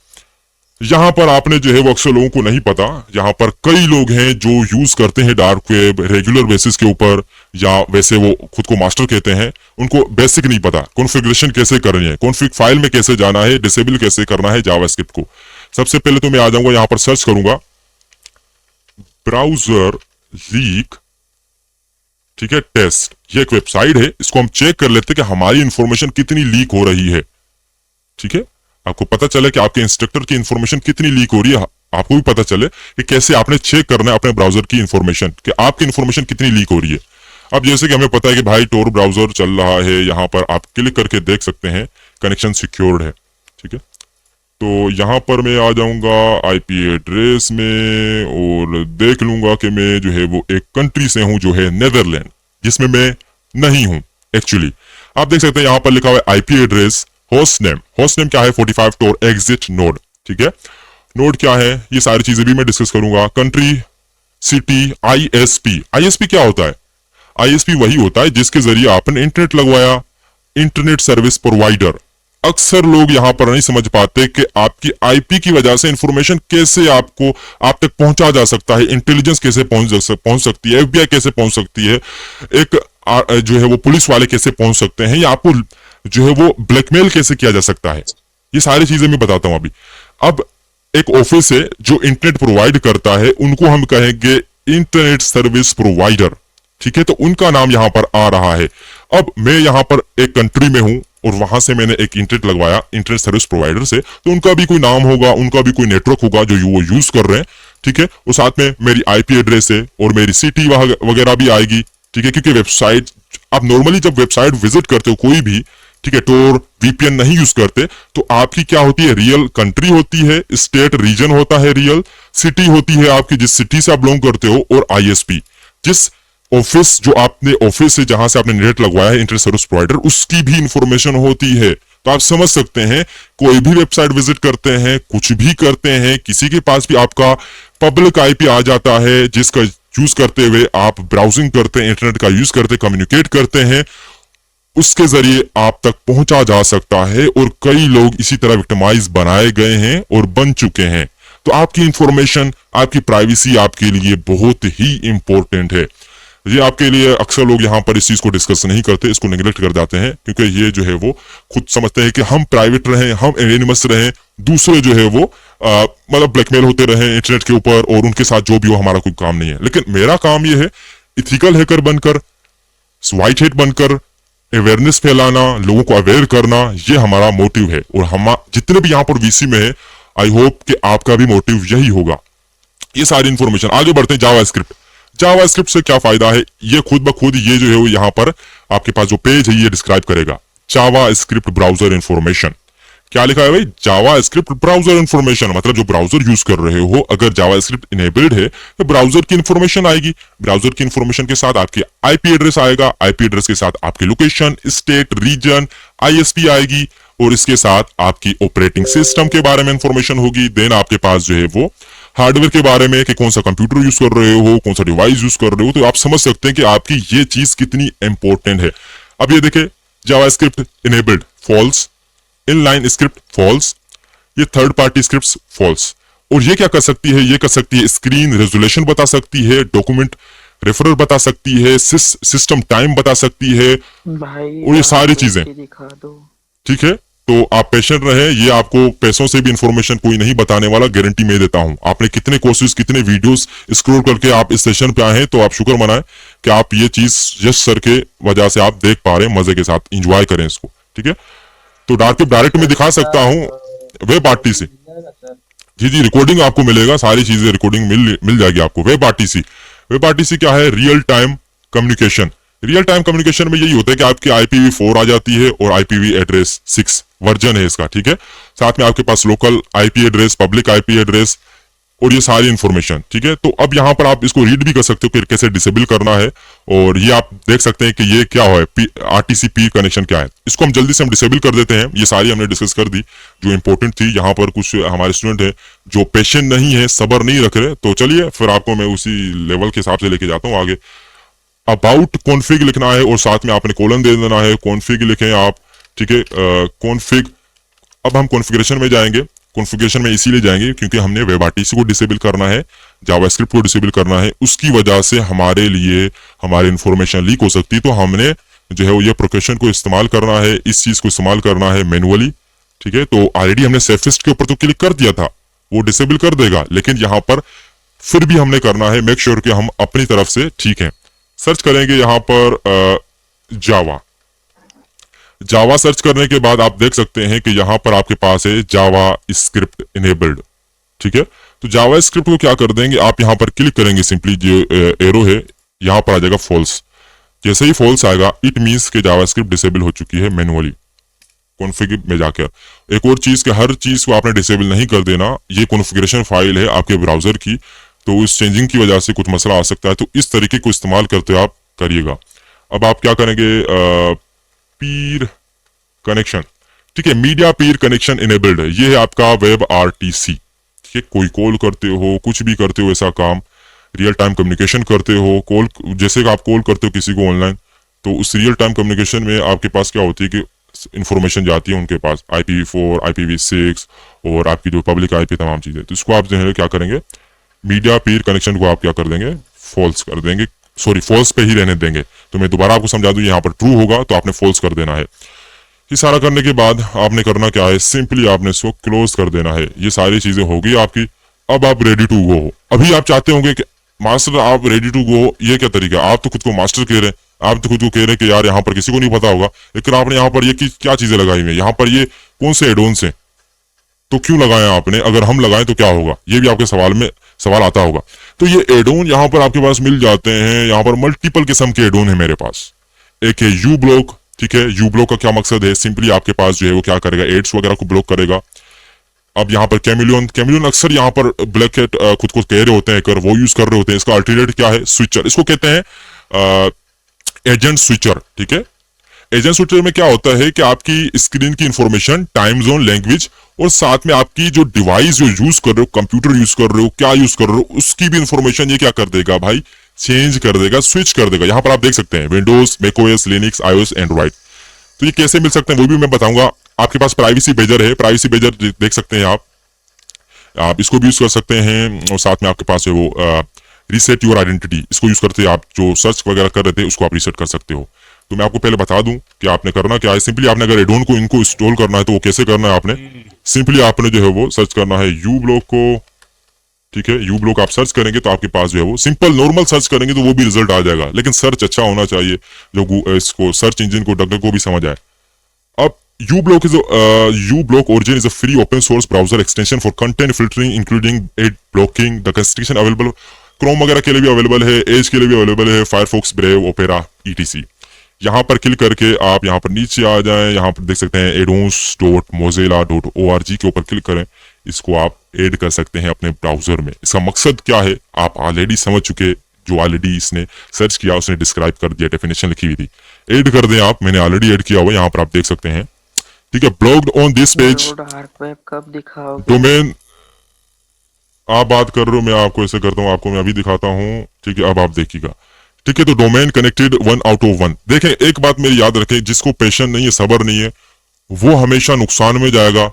यहाँ पर आपने जो है वो अक्सर लोगों को नहीं पता, यहाँ पर कई लोग हैं जो यूज करते हैं डार्क वेब रेगुलर बेसिस के ऊपर, या वैसे वो खुद को मास्टर कहते हैं, उनको बेसिक नहीं पता कॉन्फ़िगरेशन कैसे करनी है, कॉन्फ़िग फाइल में कैसे जाना है, डिसेबल कैसे करना है जावास्क्रिप्ट को। सबसे पहले तो मैं आ जाऊंगा यहाँ पर, सर्च करूंगा ब्राउजर लीक, ठीक है, टेस्ट। ये एक वेबसाइट है, इसको हम चेक कर लेते हैं कि हमारी इंफॉर्मेशन कितनी लीक हो रही है, ठीक है। आपको पता चले कि आपके इंस्ट्रक्टर की इंफॉर्मेशन कितनी लीक हो रही है, आपको भी पता चले कि कैसे आपने चेक करना है अपने ब्राउजर की इंफॉर्मेशन, कि आपकी इंफॉर्मेशन कितनी लीक हो रही है। अब जैसे कि हमें पता है कि भाई टोर ब्राउजर चल रहा है, यहाँ पर आप क्लिक करके देख सकते हैं कनेक्शन सिक्योर्ड है, ठीक है। तो यहाँ पर मैं आ जाऊंगा IP एड्रेस में और देख लूंगा कि मैं जो है वो एक कंट्री से हूं जो है नेदरलैंड, जिसमें मैं नहीं हूं एक्चुअली। आप देख सकते हैं यहाँ पर लिखा हुआ है IP एड्रेस, होस्ट नेम क्या है 45 टोर एग्जिट नोड, ठीक है। नोड क्या है, ये सारी चीजें भी मैं डिस्कस करूंगा। कंट्री, सिटी, ISP क्या होता है, ISP वही होता है जिसके जरिए आपने इंटरनेट लगवाया, इंटरनेट सर्विस प्रोवाइडर। अक्सर लोग यहाँ पर नहीं समझ पाते कि आपकी IP की वजह से इंफॉर्मेशन कैसे आपको आप तक पहुंचा जा सकता है, इंटेलिजेंस कैसे पहुंच सकती है, FBI कैसे पहुंच सकती है, एक जो है वो पुलिस वाले कैसे पहुंच सकते हैं, या आपको जो है वो ब्लैकमेल कैसे किया जा सकता है। ये सारी चीजें मैं बताता हूं अभी। अब एक ऑफिस है जो इंटरनेट प्रोवाइड करता है, उनको हम कहेंगे इंटरनेट सर्विस प्रोवाइडर, ठीक है। तो उनका नाम यहां पर आ रहा है। अब मैं यहां पर एक कंट्री में हूं और वहां से मैंने एक इंटरनेट लगवाया इंटरनेट सर्विस प्रोवाइडर से, तो उनका भी कोई नाम होगा, उनका भी कोई नेटवर्क होगा जो वो यूज कर रहे हैं, ठीक है। और साथ में मेरी IP एड्रेस है और मेरी सिटी वगैरह भी आएगी, ठीक है। क्योंकि वेबसाइट, आप नॉर्मली जब वेबसाइट विजिट करते हो कोई भी, ठीक है, टोर VPN नहीं यूज करते, तो आपकी क्या होती है, रियल कंट्री होती है, स्टेट रीजन होता है, रियल सिटी होती है आपकी जिस सिटी से आप बिलोंग करते हो, और ISP जिस ऑफिस जो आपने ऑफिस से जहां से आपने नेट लगवाया है इंटरनेट सर्विस प्रोवाइडर, उसकी भी इंफॉर्मेशन होती है। तो आप समझ सकते हैं, कोई भी वेबसाइट विजिट करते हैं, कुछ भी करते हैं, किसी के पास भी आपका पब्लिक IP आ जाता है जिसका यूज करते हुए आप ब्राउजिंग करते हैं, इंटरनेट का यूज करते, कम्युनिकेट करते हैं, उसके जरिए आप तक पहुंचा जा सकता है। और कई लोग इसी तरह विक्टिमाइज बनाए गए हैं और बन चुके हैं। तो आपकी इंफॉर्मेशन, आपकी प्राइवेसी आपके लिए बहुत ही इंपॉर्टेंट है। ये आपके लिए अक्सर लोग यहाँ पर इस चीज को डिस्कस नहीं करते, इसको नेग्लेक्ट कर जाते हैं, क्योंकि ये जो है वो खुद समझते हैं कि हम प्राइवेट रहें, हम एनिमस रहें, दूसरे जो है वो मतलब ब्लैकमेल होते रहें इंटरनेट के ऊपर, और उनके साथ जो भी हो, हमारा कोई काम नहीं है। लेकिन मेरा काम ये है इथिकल हैकर बनकर, व्हाइट हेट बनकर अवेयरनेस फैलाना, लोगों को अवेयर करना, ये हमारा मोटिव है। और हम जितने भी यहाँ पर VC में है, आई होप कि आपका भी मोटिव यही होगा। ये सारी इंफॉर्मेशन, आगे बढ़ते हैं। जावास्क्रिप्ट से क्या फायदा है, ये खुद ब खुद ये जो है वो यहाँ पर आपके पास जो पेज है ये डिस्क्राइब करेगा। जावास्क्रिप्ट ब्राउजर इंफॉर्मेशन, क्या लिखा है भाई, जावास्क्रिप्ट ब्राउजर इंफॉर्मेशन, मतलब जो ब्राउजर यूज कर रहे हो, अगर जावास्क्रिप्ट इनेबल्ड है तो ब्राउजर की इंफॉर्मेशन आएगी। ब्राउजर की इंफॉर्मेशन के साथ आपकी IP एड्रेस आएगा, IP एड्रेस के साथ आपकी लोकेशन, स्टेट, रीजन, ISP आएगी, और इसके साथ आपकी ऑपरेटिंग सिस्टम के बारे में इंफॉर्मेशन होगी। देन आपके पास जो है वो हार्डवेयर के बारे में कि कौन सा कंप्यूटर यूज कर रहे हो, कौन सा डिवाइस यूज कर रहे हो। तो आप समझ सकते हैं कि आपकी ये चीज कितनी इंपॉर्टेंट है। अब ये देखें, JavaScript enabled false, inline script false, ये थर्ड पार्टी स्क्रिप्ट फॉल्स। और ये क्या कर सकती है, ये कर सकती है स्क्रीन रेजोल्यूशन बता सकती है, डॉक्यूमेंट रेफरर बता सकती है, सिस्टम टाइम बता सकती है, भाई और ये सारी चीजें, दिखा दो। ठीक है। तो आप पेशेंट रहे, ये आपको पैसों से भी इंफॉर्मेशन कोई नहीं बताने वाला, गारंटी मैं देता हूं। आपने कितने कोर्सेज, कितने वीडियोस स्क्रॉल करके आप इस सेशन पे आए हैं, तो आप शुक्र मनाएं कि आप ये चीज यश सर के वजह से आप देख पा रहे हैं, मजे के साथ इंजॉय करें इसको, ठीक है। तो डायरेक्ट में दिखा सकता हूं WebRTC, जी रिकॉर्डिंग आपको मिलेगा, सारी चीजें रिकॉर्डिंग मिल जाएगी आपको। WebRTC क्या है, real time communication, real time communication में यही होता है कि आपकी IPv4 आ जाती है और IPv एड्रेस 6 वर्जन है इसका, ठीक है। साथ में आपके पास local IP address, public IP address और ये सारी इंफॉर्मेशन, ठीक है। तो अब यहाँ पर आप इसको रीड भी कर सकते हो कि कैसे डिसेबल करना है, और ये आप देख सकते हैं कि ये क्या है, RTC पीर कनेक्शन क्या है। इसको हम जल्दी से हम डिसेबल कर देते हैं। ये सारी हमने डिस्कस कर दी जो इंपॉर्टेंट थी। यहाँ पर कुछ हमारे स्टूडेंट है जो पेशेंट नहीं है, सबर नहीं रख रहे, तो चलिए फिर आपको मैं उसी लेवल के हिसाब से लेके जाता हूँ आगे। अबाउट कॉन्फिग लिखना है और साथ में आपने कोलन दे देना है, कॉन्फिग लिखें आप, ठीक है। कॉन्फिग, अब हम कॉन्फ़िगरेशन में जाएंगे। कॉन्फ़िगरेशन में इसीलिए जाएंगे क्योंकि हमने वेब RTC को डिसेबल करना है, जावास्क्रिप्ट को डिसेबल करना है, उसकी वजह से हमारे लिए हमारी इंफॉर्मेशन लीक हो सकती है। तो हमने जो है वो ये प्रोकेशन को इस्तेमाल करना है, इस चीज को इस्तेमाल करना है मैनुअली, ठीक है। तो ऑलरेडी हमने सेफेस्ट के ऊपर तो क्लिक कर दिया था, वो डिसेबल कर देगा, लेकिन यहाँ पर फिर भी हमने करना है मेक श्योर कि हम अपनी तरफ से ठीक है। सर्च करेंगे यहाँ पर जावा सर्च करने के बाद आप देख सकते हैं कि यहाँ पर आपके पास है जावा स्क्रिप्ट इनेबल्ड, ठीक है। तो जावा स्क्रिप्ट को क्या कर देंगे, आप यहाँ पर क्लिक करेंगे, सिंपली जो एरो है यहाँ पर आ जाएगा फॉल्स। जैसे ही फॉल्स आएगा इट मीन्स कि जावा स्क्रिप्ट डिसेबल हो चुकी है मैनुअली कॉन्फ़िग में जाकर। एक और चीज कि हर चीज को आपने डिसेबल नहीं कर देना, ये कॉन्फ़िगरेशन फाइल है आपके ब्राउजर की, तो उस चेंजिंग की वजह से कुछ मसला आ सकता है, तो इस तरीके को इस्तेमाल करते हुए आप करिएगा। अब आप क्या करेंगे, पीर कनेक्शन, ठीक है, मीडिया पीर कनेक्शन इनेबल्ड है, ये है आपका वेब RTC, ठीक है। कोई कॉल करते हो, कुछ भी करते हो, ऐसा काम रियल टाइम कम्युनिकेशन करते हो, कॉल जैसे कि आप कॉल करते हो किसी को ऑनलाइन, तो उस रियल टाइम कम्युनिकेशन में आपके पास क्या होती है कि इंफॉर्मेशन जाती है उनके पास, IPv4, IPv6 और आपकी जो पब्लिक IP तमाम चीजें। तो इसको आप जो है क्या करेंगे, मीडिया पीर कनेक्शन को आप क्या कर देंगे, फॉल्स कर देंगे, सॉरी फॉल्स पे ही रहने देंगे। तो मैं दोबारा आपको समझा दूं, यहाँ पर ट्रू होगा तो आपने फॉल्स कर देना है। ये सारा करने के बाद आपने करना क्या है, सिंपली आपने इसको क्लोज कर देना है। ये सारी चीजें होगी आपकी। अब आप रेडी टू गो हो। अभी आप चाहते होंगे कि मास्टर आप रेडी टू गो, ये क्या तरीका, आप तो खुद को मास्टर कह रहे हैं, आप तो खुद को कह रहे हैं कि यार यहाँ पर किसी को नहीं पता होगा, लेकिन आपने यहाँ पर ये क्या चीजें लगाई हुई है, यहाँ पर ये कौन से एडोन्स हैं, तो क्यों लगाया आपने, अगर हम लगाएं तो क्या होगा, ये भी आपके सवाल आता होगा। तो ये एडोन यहाँ पर आपके पास मिल जाते हैं। यहाँ पर मल्टीपल किस्म के एडोन है मेरे पास। एक है यू ब्लॉक, ठीक है। यू ब्लॉक का क्या मकसद है, सिंपली आपके पास जो है वो क्या करेगा, एड्स वगैरह को ब्लॉक करेगा। अब यहाँ पर कैमिलियन अक्सर यहाँ पर ब्लैक हैट खुद को कह रहे होते हैं, कर वो यूज कर रहे होते हैं। इसका अल्टरनेट क्या है, स्विचर, इसको कहते हैं एजेंट स्विचर, ठीक है। एजेंट स्विचर में क्या होता है कि आपकी स्क्रीन की इंफॉर्मेशन, टाइम जोन, लैंग्वेज और साथ में आपकी जो डिवाइस जो यूज कर रहे हो, कंप्यूटर यूज कर रहे हो, क्या यूज कर रहे हो, उसकी भी इंफॉर्मेशन ये क्या कर देगा भाई, चेंज कर देगा, स्विच कर देगा। यहाँ पर आप देख सकते हैं Windows, macOS, Linux, iOS, Android. तो ये कैसे मिल सकते हैं वो भी मैं बताऊंगा। आपके पास प्राइवेसी बेजर है, प्राइवेसी बेजर देख सकते हैं आप इसको भी यूज कर सकते हैं। और साथ में आपके पास है वो रीसेट योर आइडेंटिटी, इसको यूज करते आप जो सर्च वगैरह कर रहे थे उसको आप रीसेट कर सकते हो। तो मैं आपको पहले बता दूं कि आपने करना क्या है। सिंपली आपने अगर एडोन को इनको इंस्टॉल करना है तो वो कैसे करना है, आपने सिंपली आपने जो है वो सर्च करना है यू ब्लॉक को, ठीक है। यू ब्लॉक आप सर्च करेंगे तो आपके पास जो है वो सिंपल नॉर्मल सर्च करेंगे तो वो भी रिजल्ट आ जाएगा, लेकिन सर्च अच्छा होना चाहिए जो इसको सर्च इंजन को डॉक्टर को भी समझ आए। अब uBlock Origin is a free open source browser extension for content filtering including ad blocking. The construction available Chrome वगैरह के लिए भी अवेलेबल है, एज के लिए भी अवेलेबल है, फायरफॉक्स, ब्रेव, ओपेरा, ETC। यहाँ पर क्लिक करके आप यहाँ पर नीचे आ जाएं, यहाँ पर देख सकते हैं addons.mozilla.org के ऊपर क्लिक करें, इसको आप ऐड कर सकते हैं अपने ब्राउजर में। इसका मकसद क्या है आप ऑलरेडी समझ चुके, जो ऑलरेडी इसने सर्च किया उसने डिस्क्राइब कर दिया, डेफिनेशन लिखी हुई थी। ऐड कर दें आप, मैंने ऑलरेडी ऐड किया हुआ यहाँ पर आप देख सकते हैं, ठीक है। ब्लॉग्ड ऑन दिस पेज कब दिखाओगे? डोमेन आप बात कर रहे हो, मैं आपको ऐसे करता हूँ, आपको मैं अभी दिखाता हूँ, ठीक है। अब आप देखिएगा, ठीक है। तो डोमेन कनेक्टेड 1 out of 1। देखें एक बात मेरी याद रखें, जिसको पेशेंस नहीं है, सबर नहीं है, वो हमेशा नुकसान में जाएगा,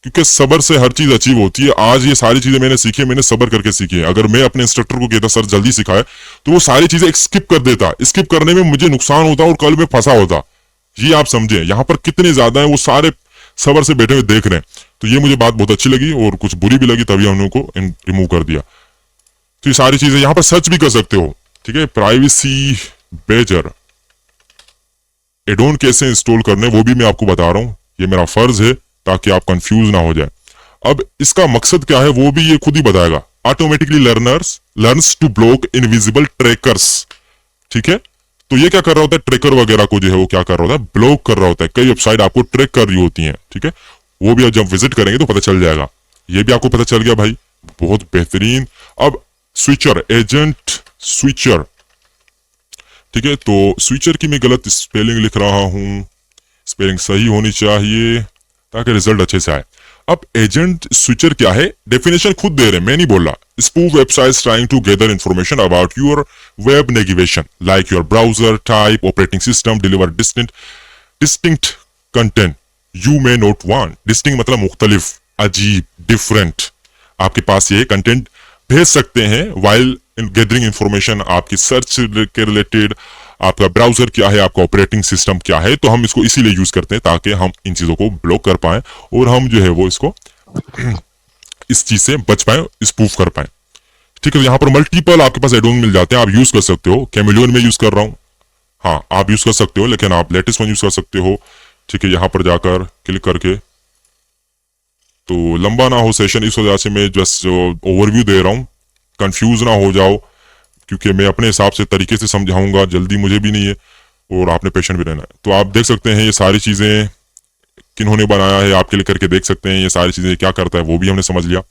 क्योंकि सबर से हर चीज अचीव होती है। आज ये सारी चीजें मैंने सीखी है, मैंने सबर करके सीखी है। अगर मैं अपने इंस्ट्रक्टर को कहता सर जल्दी सिखाए तो वो सारी चीजें स्किप कर देता, स्किप करने में मुझे नुकसान होता और कल में फंसा होता। ये आप समझे यहाँ पर कितने ज्यादा है, वो सारे सबर से बैठे हुए देख रहे हैं। तो ये मुझे बात बहुत अच्छी लगी और कुछ बुरी भी लगी, तभी हमने उनको रिमूव कर दिया। तो ये सारी चीजें यहाँ पर सर्च भी कर सकते हो, ठीक है। प्राइवेसी बेजर एडोन कैसे इंस्टॉल करने वो भी मैं आपको बता रहा हूं, ये मेरा फर्ज है ताकि आप कंफ्यूज ना हो जाए। अब इसका मकसद क्या है वो भी ये खुद ही बताएगा। Automatically learns to block invisible trackers, ठीक है। तो ये क्या कर रहा होता है, ट्रैकर वगैरह को जो है वो क्या कर रहा होता है, ब्लॉक कर रहा होता है। कई वेबसाइट आपको ट्रैक कर रही होती हैं, ठीक है, वो भी जब विजिट करेंगे तो पता चल जाएगा। ये भी आपको पता चल गया भाई, बहुत बेहतरीन। अब स्विचर, एजेंट स्विचर, ठीक है, तो स्विचर की मैं गलत स्पेलिंग लिख रहा हूं, स्पेलिंग सही होनी चाहिए ताकि रिजल्ट अच्छे से आए। अब एजेंट स्विचर क्या है, डेफिनेशन खुद दे रहे हैं, मैं नहीं बोल रहा। Spoof websites trying to gather information about your web navigation like your browser type, operating system, deliver distinct content you may not want. Distinct मतलब मुख्तलिफ, अजीब, डिफरेंट। आपके पास ये कंटेंट भेज सकते हैं वाइल गैदरिंग इंफॉर्मेशन आपकी सर्च के रिलेटेड, आपका ब्राउजर क्या है, आपका ऑपरेटिंग सिस्टम क्या है। तो हम इसको इसीलिए यूज करते हैं ताकि हम इन चीजों को ब्लॉक कर पाए और हम जो है वो इसको इस चीज से बच पाए, स्पूफ कर पाए, ठीक है। यहाँ पर मल्टीपल आपके पास एडोन मिल जाते हैं, आप यूज कर सकते हो। कैमिलियन में यूज कर रहा हूँ, हाँ आप यूज कर सकते हो, लेकिन आप लेटेस्ट वन यूज कर सकते हो, ठीक है। यहाँ पर जाकर क्लिक करके, तो लंबा ना हो सेशन, इस वजह से मैं जस्ट ओवरव्यू दे रहा हूँ, कंफ्यूज ना हो जाओ, क्योंकि मैं अपने हिसाब से तरीके से समझाऊंगा, जल्दी मुझे भी नहीं है और आपने पेशेंट भी रहना है। तो आप देख सकते हैं ये सारी चीजें किन्होंने बनाया है, आप क्लिक करके देख सकते हैं ये सारी चीजें क्या करता है, वो भी हमने समझ लिया।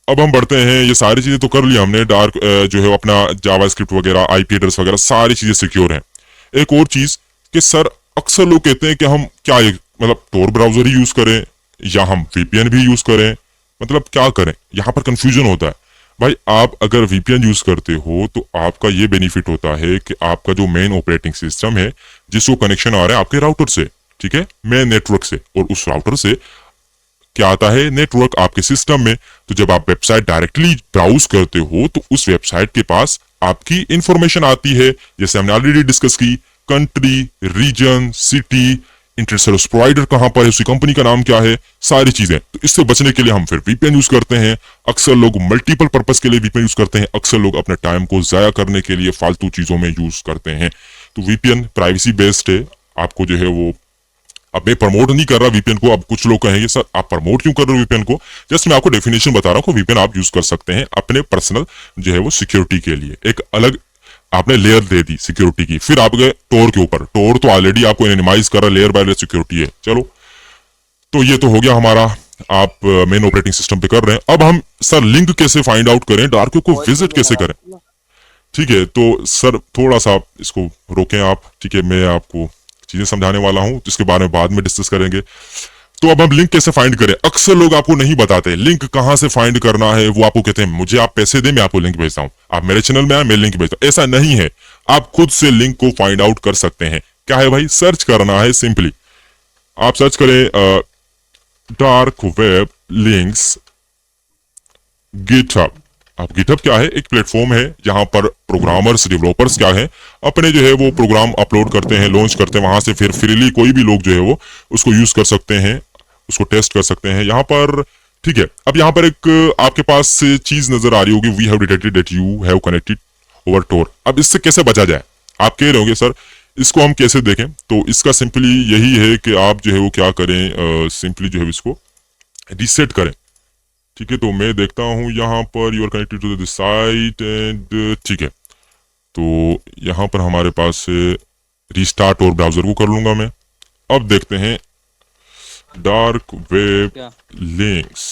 अब हम बढ़ते हैं, ये सारी चीजें तो कर लिया हमने, डार्क जो है अपना जावास्क्रिप्ट वगैरह, आईपी एड्रेस वगैरह सारी चीजें सिक्योर हैं। एक और चीज कि सर अक्सर लोग कहते हैं कि हम क्या मतलब टोर ब्राउजर ही यूज करें या हम वीपीएन भी यूज करें, मतलब क्या करें, यहाँ पर कंफ्यूजन होता है। भाई आप अगर वीपीएन यूज करते हो तो आपका ये बेनिफिट होता है कि आपका जो मेन ऑपरेटिंग सिस्टम है जिसको कनेक्शन आ रहा है आपके राउटर से, ठीक है, मेन नेटवर्क से, और उस राउटर से क्या आता है, नेटवर्क आपके सिस्टम में। तो जब आप वेबसाइट डायरेक्टली ब्राउज करते हो तो उस वेबसाइट के पास आपकी इंफॉर्मेशन आती है, जैसे हमने ऑलरेडी डिस्कस की, country, region, city, internet service provider कहां पर है, उसकी कंपनी का नाम क्या है, सारी चीजें। तो इससे बचने के लिए हम फिर वीपीएन यूज करते हैं। अक्सर लोग मल्टीपल पर्पस के लिए वीपीएन यूज करते हैं, अक्सर लोग अपने टाइम को जाया करने के लिए फालतू चीजों में यूज करते हैं। तो वीपीएन प्राइवेसी बेस्ड है, आपको जो है वो, अब मैं प्रमोट नहीं कर रहा वीपीएन को। अब कुछ लोग कहेंगे सर आप प्रमोट क्यों कर रहे हो वीपीएन को, जस्ट मैं आपको डेफिनेशन बता रहा हूँ कि वीपीएन आप यूज कर सकते हैं अपने पर्सनल जो है वो सिक्योरिटी के लिए। एक अलग आपने लेयर दे दी सिक्योरिटी की, फिर आप गए टोर के ऊपर, टोर तो ऑलरेडी आपको एनिमाइज कर रहा, लेयर बाय लेयर सिक्योरिटी है। चलो तो ये तो हो गया हमारा, आप मेन ऑपरेटिंग सिस्टम पे कर रहे हैं। अब हम सर लिंक कैसे फाइंड आउट करें, डार्क को विजिट कैसे करें, ठीक है। तो सर थोड़ा सा इसको रोकें आप, ठीक है, मैं आपको चीजें समझाने वाला हूं, जिसके बारे में बाद में डिस्कस करेंगे। तो अब हम लिंक कैसे फाइंड करें, अक्सर लोग आपको नहीं बताते लिंक कहां से फाइंड करना है। वो आपको कहते हैं मुझे आप पैसे दें मैं आपको लिंक भेजता हूं, आप मेरे चैनल में आए मैं लिंक भेजता हूं। ऐसा नहीं है, आप खुद से लिंक को फाइंड आउट कर सकते हैं। क्या है भाई, सर्च करना है सिंपली, आप सर्च करें डार्क वेब लिंक्स गिटहब। अब गिटहब क्या है, एक प्लेटफॉर्म है जहां पर प्रोग्रामर्स, डेवलपर्स क्या है, अपने जो है वो प्रोग्राम अपलोड करते हैं, लॉन्च करते हैं, वहां से फिर फ्रीली कोई भी लोग जो है वो उसको यूज कर सकते हैं, उसको टेस्ट कर सकते हैं यहाँ पर, ठीक है। अब यहाँ पर एक आपके पास चीज नजर आ रही होगी, we have detected that you have connected over Tor. अब इससे कैसे बचा जाए, आप कह रहे होंगे सर इसको हम कैसे देखें। तो इसका सिंपली यही है कि आप जो है वो क्या करें, सिंपली जो है इसको रीसेट करें, ठीक है। तो मैं देखता हूं यहाँ पर you are connected to this site and, ठीक है। तो यहाँ पर हमारे पास रीस्टार्ट और ब्राउजर को कर लूंगा मैं। अब देखते हैं डार्क वेब लिंक्स,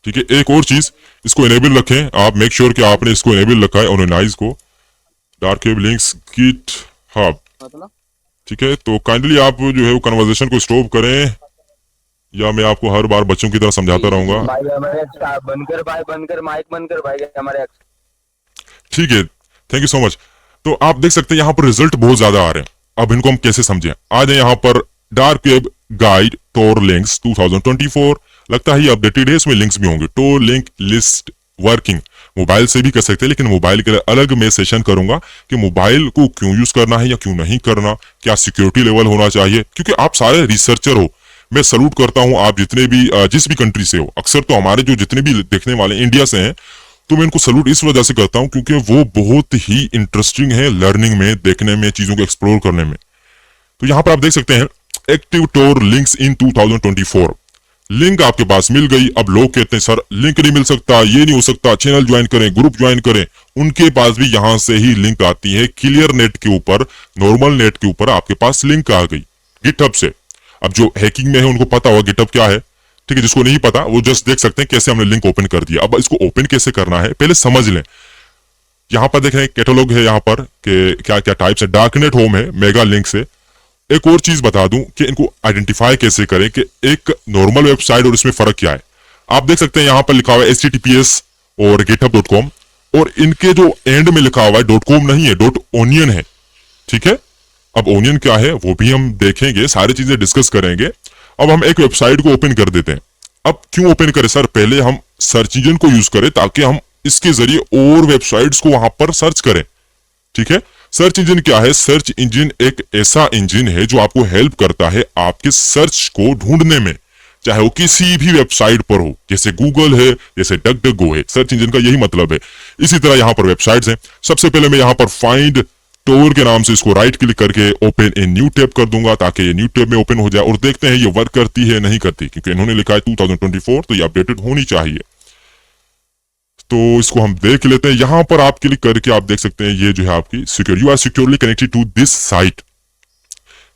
ठीक है। एक और चीज, इसको इनेबल रखें आप, मेक श्योर कि आपने इसको इनेबल रखा है ऑर्गेनाइज को, डार्क वेब लिंक्स गिटहब, ठीक है। तो काइंडली आप जो है वो कन्वर्सेशन को स्टॉप करें, या मैं आपको हर बार बच्चों की तरह समझाता रहूंगा। भाई हमारे बनकर भाई, बनकर माइक बनकर भाई हमारे, ठीक है, थैंक यू सो मच। तो आप देख सकते हैं यहाँ पर रिजल्ट बहुत ज्यादा आ रहे हैं। अब इनको हम कैसे समझें, आ जाए यहाँ पर डार्क वेब गाइड टोर लिंक्स 2024, लगता है ये अपडेटेड है, इसमें लिंक्स भी होंगे। टोर लिंक लिस्ट वर्किंग, मोबाइल से भी कर सकते हैं, लेकिन मोबाइल के लिए अलग मैं सेशन करूंगा कि मोबाइल को क्यों यूज करना है या क्यों नहीं करना, क्या सिक्योरिटी लेवल होना चाहिए, क्योंकि आप सारे रिसर्चर हो। मैं सलूट करता हूं आप जितने भी जिस भी कंट्री से हो, अक्सर तो हमारे जो जितने भी देखने वाले इंडिया से हैं, तो मैं इनको सलूट इस वजह से करता हूं क्योंकि वो बहुत ही इंटरेस्टिंग है लर्निंग में, देखने में, चीजों को एक्सप्लोर करने में। तो यहाँ पर आप देख सकते हैं active Tor links in 2024, link आपके पास मिल गई। अब लोग कहते हैं सर लिंक नहीं मिल सकता, ये नहीं हो सकता, चैनल ज्वाइन करें, ग्रुप ज्वाइन करें, उनके पास भी यहां से ही लिंक आती है। क्लियर नेट के ऊपर, नॉर्मल नेट के ऊपर आपके पास लिंक आ गई गिटहब से। अब जो हैकिंग में है उनको पता होगा गिटहब क्या है, ठीक है। जिसको नहीं पता वो जस्ट देख सकते हैं कैसे हमने लिंक ओपन कर दिया। अब इसको ओपन कैसे करना है पहले समझ लें। यहाँ पर देखें कैटलॉग है यहाँ पर कि क्या क्या टाइप्स है। डार्कनेट होम है मेगा लिंक से। एक और चीज बता दूं कि इनको आइडेंटिफाई कैसे करें कि एक नॉर्मल वेबसाइट और इसमें फर्क क्या है। आप देख सकते हैं यहाँ पर लिखा हुआ है https और github.com, और इनके जो एंड में लिखा हुआ है .com नहीं है, .onion है, ठीक है। अब ओनियन क्या है वो भी हम देखेंगे, सारी चीजें डिस्कस करेंगे। अब हम एक वेबसाइट को ओपन कर देते हैं। अब क्यों ओपन करें सर, पहले हम सर्च इंजन को यूज करें ताकि हम इसके जरिए और वेबसाइट्स को वहां पर सर्च करें, ठीक है। सर्च इंजन क्या है? सर्च इंजन एक ऐसा इंजन है जो आपको हेल्प करता है आपके सर्च को ढूंढने में, चाहे वो किसी भी वेबसाइट पर हो, जैसे गूगल है, जैसे डक है। सर्च इंजन का यही मतलब है। इसी तरह यहां पर वेबसाइट्स हैं। सबसे पहले मैं यहां पर फाइंड टोर के नाम से इसको राइट क्लिक करके ओपन ए न्यू टैब कर दूंगा ताकि ये न्यू टैब में ओपन हो जाए, और देखते हैं ये वर्क करती है नहीं करती, क्योंकि इन्होंने लिखा है 2024 तो ये अपडेटेड होनी चाहिए। तो इसको हम देख लेते हैं। यहां पर आप क्लिक करके आप देख सकते हैं ये जो है आपकी secure, you are securely connected to this site,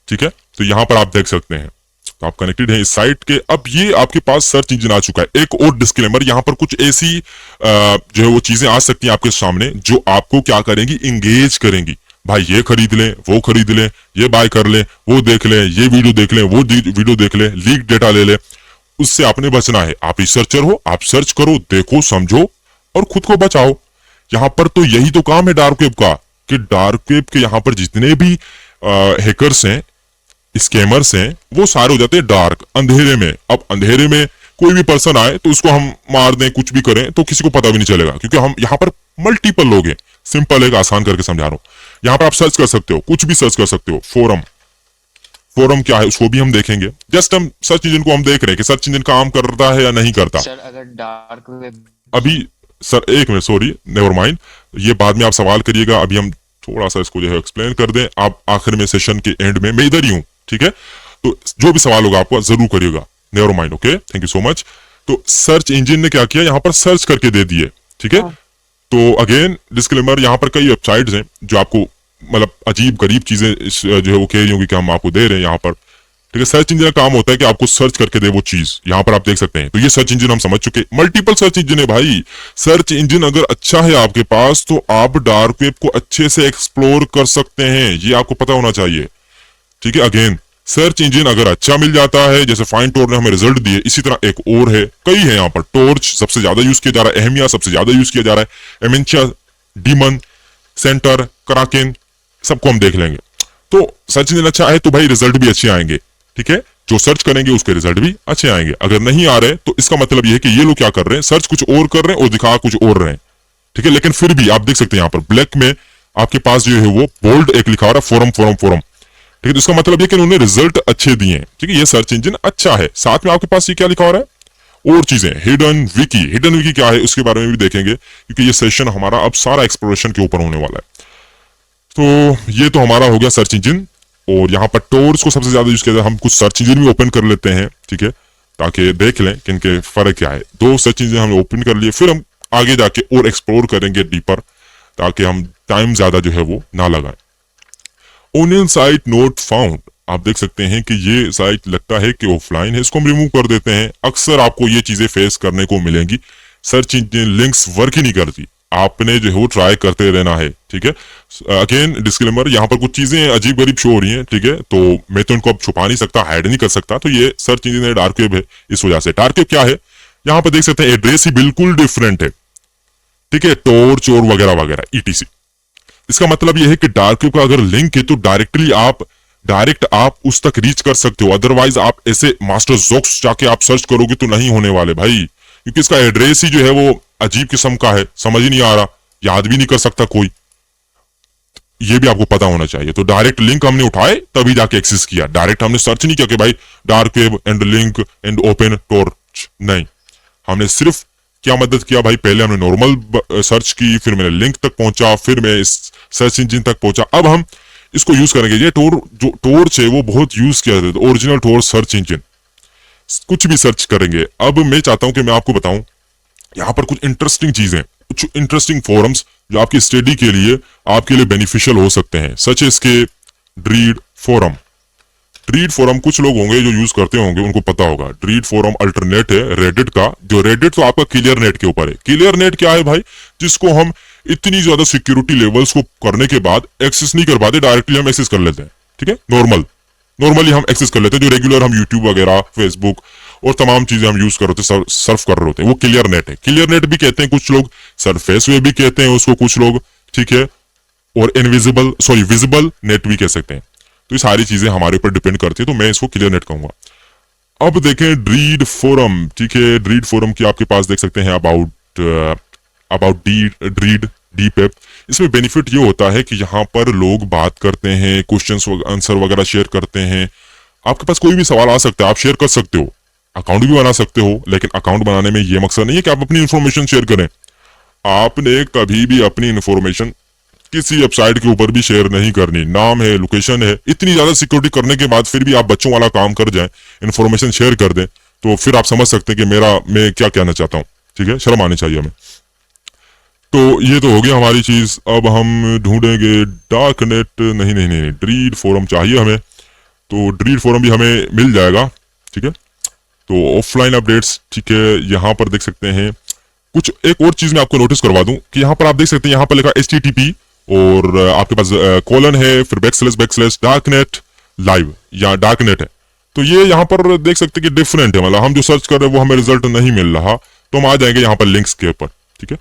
ठीक है। तो यहां पर आप देख सकते हैं तो आप कनेक्टेड हैं इस साइट के। अब ये आपके पास सर्च इंजन आ चुका है। एक और डिस्क्लेमर, यहां पर कुछ ऐसी जो है वो चीजें आ सकती हैं आपके सामने जो आपको क्या करेंगी, इंगेज करेंगी। भाई ये खरीद लें, वो खरीद लें, ये बाय कर लें, वो देख लें, ये वीडियो देख लें, वो वीडियो देख लें, लीक डेटा ले लें। उससे आपने बचना है। आप रिसर्चर हो, आप सर्च करो, देखो, समझो और खुद को बचाओ। यहां पर तो यही तो काम है डार्क वेब का, कि डार्क वेब के यहां पर जितने भी हैकर्स हैं, स्कैमर्स हैं, वो सारे हो जाते हैं डार्क, अंधेरे में। अब अंधेरे में कोई भी पर्सन आए तो उसको हम मार दें, कुछ भी करें तो किसी को पता भी नहीं चलेगा, क्योंकि हम यहाँ पर मल्टीपल लोग हैं। सिंपल एक आसान करके समझा रहा हूं। यहाँ पर आप सर्च कर सकते हो, कुछ भी सर्च कर सकते हो। फोरम क्या है उसको भी हम देखेंगे। जस्ट हम सर्च इंजन को हम देख रहे हैं कि सर्च इंजन काम करता है या नहीं करता। सर अगर डार्क वेब अभी सर एक मिनट, सॉरी, नेवर माइंड, ये बाद में आप सवाल करिएगा। अभी हम थोड़ा सा इसको जो है एक्सप्लेन कर दें। आप आखिर में सेशन के एंड में, मैं इधर ही हूं, ठीक है। तो जो भी सवाल होगा आपको जरूर करिएगा, never mind, okay, thank you so much. तो सर्च इंजन ने क्या किया, यहाँ पर सर्च करके दे दिए, ठीक है। तो अगेन डिस्क्लेमर, यहाँ पर कई वेबसाइट्स हैं जो आपको मतलब अजीब गरीब चीजें जो है वो कह रही होंगी कि हम आपको दे रहे हैं यहाँ पर, ठीक है। सर्च इंजन का काम होता है कि आपको सर्च करके दे वो चीज। यहाँ पर आप देख सकते हैं, तो ये सर्च इंजन हम समझ चुके। मल्टीपल सर्च इंजन है भाई। सर्च इंजन अगर अच्छा है आपके पास तो आप डार्क वेब को अच्छे से एक्सप्लोर कर सकते हैं, ये आपको पता होना चाहिए, ठीक है। अगेन सर्च इंजन अगर अच्छा मिल जाता है, जैसे फाइंड टोर ने हमें रिजल्ट दिए, इसी तरह एक और है, कई है यहाँ पर। टॉर्च सबसे ज्यादा यूज किया जा रहा है, एहमिया सबसे ज्यादा यूज किया जा रहा है, एमेंशिया, डीमन, सेंटर, कराकेन, सबको हम देख लेंगे। तो सर्च इंजन अच्छा है तो भाई रिजल्ट भी अच्छे आएंगे, ठीक है। जो सर्च करेंगे उसके रिजल्ट भी अच्छे आएंगे। अगर नहीं आ रहे तो इसका मतलब यह है कि ये लोग क्या कर रहे हैं, सर्च कुछ और कर रहे हैं और दिखा कुछ और रहे हैं, ठीक है। लेकिन फिर भी आप देख सकते हैं यहाँ पर ब्लैक में आपके पास जो है वो बोल्ड एक लिखा हो रहा है, फोरम, ठीक है। तो इसका मतलब ये कि उन्होंने रिजल्ट अच्छे दिए हैं, ठीक है। ये सर्च इंजन अच्छा है। साथ में आपके पास ये क्या लिखा हो रहा है, और चीजें, हिडन विकी क्या है उसके बारे में भी देखेंगे, क्योंकि ये सेशन हमारा अब सारा एक्सप्लोरेशन के ऊपर होने वाला है। तो ये तो हमारा हो गया सर्च इंजन, और यहाँ पर टोर्स को सबसे ज्यादा यूज किया जाए। हम कुछ सर्च इंजन भी ओपन कर लेते हैं, ठीक है, ताकि देख लें कि इनके फर्क क्या है। 2 सर्च इंजन हमने ओपन कर लिए, फिर हम आगे जाके और एक्सप्लोर करेंगे डीपर, ताकि हम टाइम ज्यादा जो है वो ना लगाएं। ओनियन साइट नोट फाउंड, आप देख सकते हैं कि ये साइट लगता है कि ऑफलाइन है, इसको हम रिमूव कर देते हैं। अक्सर आपको ये चीजें फेस करने को मिलेंगी, सर्च इंजन लिंक्स वर्क ही नहीं करती, आपने जो है वो ट्राई करते रहना है, ठीक है। अगेन डिस्क्लेमर, यहाँ पर कुछ चीजें अजीब गरीब शो हो रही हैं, ठीक है, तो मैं तो इनको अब छुपा नहीं सकता, हाइड नहीं कर सकता। तो ये सर्च इंजन है, डार्क वेब है, इस वजह से। डार्क वेब क्या है, यहाँ पर देख सकते हैं एड्रेस ही बिल्कुल डिफरेंट है, ठीक है, टॉर्च और वगैरह वगैरह ETC। इसका मतलब यह है कि डार्क वेब का अगर लिंक है तो डायरेक्ट आप उस तक रीच कर सकते हो। अदरवाइज आप ऐसे मास्टर जोक्स जाके आप सर्च करोगे तो नहीं होने वाले भाई, क्योंकि इसका एड्रेस ही जो है वो अजीब किस्म का है, समझ ही नहीं आ रहा, याद भी नहीं कर सकता कोई, ये भी आपको पता होना चाहिए। तो डायरेक्ट लिंक हमने उठाए तभी जाके एक्सेस किया, डायरेक्ट हमने सर्च नहीं किया कि भाई dark web and link and open torch, नहीं। हमने सिर्फ क्या मदद किया भाई, पहले हमने नॉर्मल सर्च की, फिर मैंने लिंक तक पहुंचा, फिर मैं इस सर्च इंजन तक पहुंचा। अब हम इसको यूज करेंगे। ये जो टॉर्च है वो बहुत यूज किया जाता है, ओरिजिनल टॉर्च सर्च इंजन, कुछ भी सर्च करेंगे। अब मैं चाहता हूं कि मैं आपको बताऊं यहाँ पर कुछ इंटरेस्टिंग चीजें, कुछ इंटरेस्टिंग फोरम्स जो आपकी स्टडी के लिए आपके लिए बेनिफिशियल हो सकते हैं, सच एस के ड्रीड फोरम। ड्रीड फोरम कुछ लोग होंगे जो यूज करते होंगे, उनको पता होगा। ड्रीड फोरम अल्टरनेट है रेडिट का, जो रेडिट तो आपका क्लियर नेट के ऊपर है। क्लियर नेट क्या है भाई? जिसको हम इतनी ज्यादा सिक्योरिटी लेवल्स को करने के बाद एक्सेस नहीं कर पाते, डायरेक्टली हम एक्सेस कर लेते हैं। ठीक है, नॉर्मली हम एक्सेस कर लेते हैं, जो रेगुलर हम यूट्यूब वगैरह, फेसबुक और तमाम चीजें हम यूज कर रहे होते, सर्फ कर रहे होते हैं, वो क्लियर नेट है। क्लियर नेट भी कहते हैं कुछ लोग, सरफेस वे भी कहते हैं उसको कुछ लोग, ठीक है, और विजिबल नेट भी कह सकते हैं। तो ये सारी चीजें हमारे ऊपर डिपेंड करती है, तो मैं इसको क्लियर नेट कहूंगा। अब देखें ड्रीड फोरम, ठीक है, ड्रीड फोरम की आपके पास देख सकते हैं अबाउट ड्रीड डीप ऐप। इसमें बेनिफिट ये होता है कि यहाँ पर लोग बात करते हैं, क्वेश्चंस आंसर वगैरह शेयर करते हैं। आपके पास कोई भी सवाल आ सकता है, आप शेयर कर सकते हो, अकाउंट भी बना सकते हो, लेकिन अकाउंट बनाने में ये मकसद नहीं है कि आप अपनी इंफॉर्मेशन शेयर करें। आपने कभी भी अपनी इंफॉर्मेशन किसी वेबसाइट के ऊपर भी शेयर नहीं करनी। नाम है, लोकेशन है, इतनी ज्यादा सिक्योरिटी करने के बाद फिर भी आप बच्चों वाला काम कर जाएं, इंफॉर्मेशन शेयर कर दें, तो फिर आप समझ सकते हैं कि मैं क्या कहना चाहता हूँ। ठीक है, शर्म आनी चाहिए हमें। तो ये तो हो गया हमारी चीज। अब हम ढूंढेंगे डार्क नेट, नहीं, ड्रीड फोरम चाहिए हमें, तो ड्रीड फोरम भी हमें मिल जाएगा। ठीक है, तो ऑफलाइन अपडेट्स, ठीक है, यहाँ पर देख सकते हैं कुछ। एक और चीज मैं आपको नोटिस करवा दूं कि यहाँ पर आप देख सकते हैं, यहाँ पर लिखा HTTP और आपके पास कॉलन है, फिर बैकस्लैश डार्क नेट लाइव या डार्क नेट है। तो ये यहाँ पर देख सकते हैं कि डिफरेंट है, मतलब हम जो सर्च कर रहे हैं वो हमें रिजल्ट नहीं मिल रहा, तो हम आ जाएंगे यहाँ पर लिंक्स के ऊपर। ठीक है,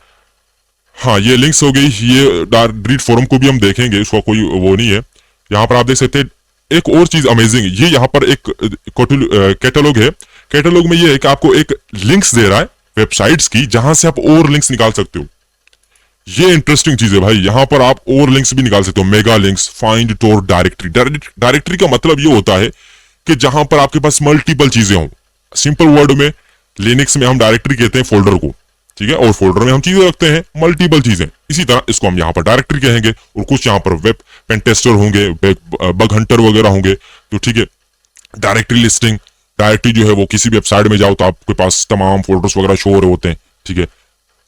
हाँ, ये लिंक्स हो गई। ये ड्रीड फोरम को भी हम देखेंगे, इसका कोई वो नहीं है। यहाँ पर आप देख सकते हैं एक और चीज अमेजिंग, ये यहाँ पर एक कैटलॉग है। कैटलॉग में ये है कि आपको एक लिंक्स दे रहा है वेबसाइट्स की, जहां से आप और लिंक्स निकाल सकते हो। ये इंटरेस्टिंग चीज है भाई, यहां पर आप और लिंक्स भी निकाल सकते हो, मेगा लिंक्स, फाइंड टोर डायरेक्टरी। डायरेक्टरी का मतलब ये होता है कि जहां पर आपके पास मल्टीपल चीजें हों। सिंपल वर्ड में, लिनक्स में हम डायरेक्टरी कहते हैं फोल्डर को, ठीक है, और फोल्डर में हम चीजें रखते हैं, मल्टीपल चीजें। इसी तरह इसको हम यहाँ पर डायरेक्टरी कहेंगे, और कुछ यहाँ पर वेब पेन टेस्टर होंगे, बग हंटर वगैरह होंगे, तो ठीक है। डायरेक्टरी लिस्टिंग, डायरेक्टरी जो है वो किसी भी वेबसाइट में जाओ तो आपके पास तमाम फोल्डर्स वगैरह शो हो रहे होते हैं, ठीक है,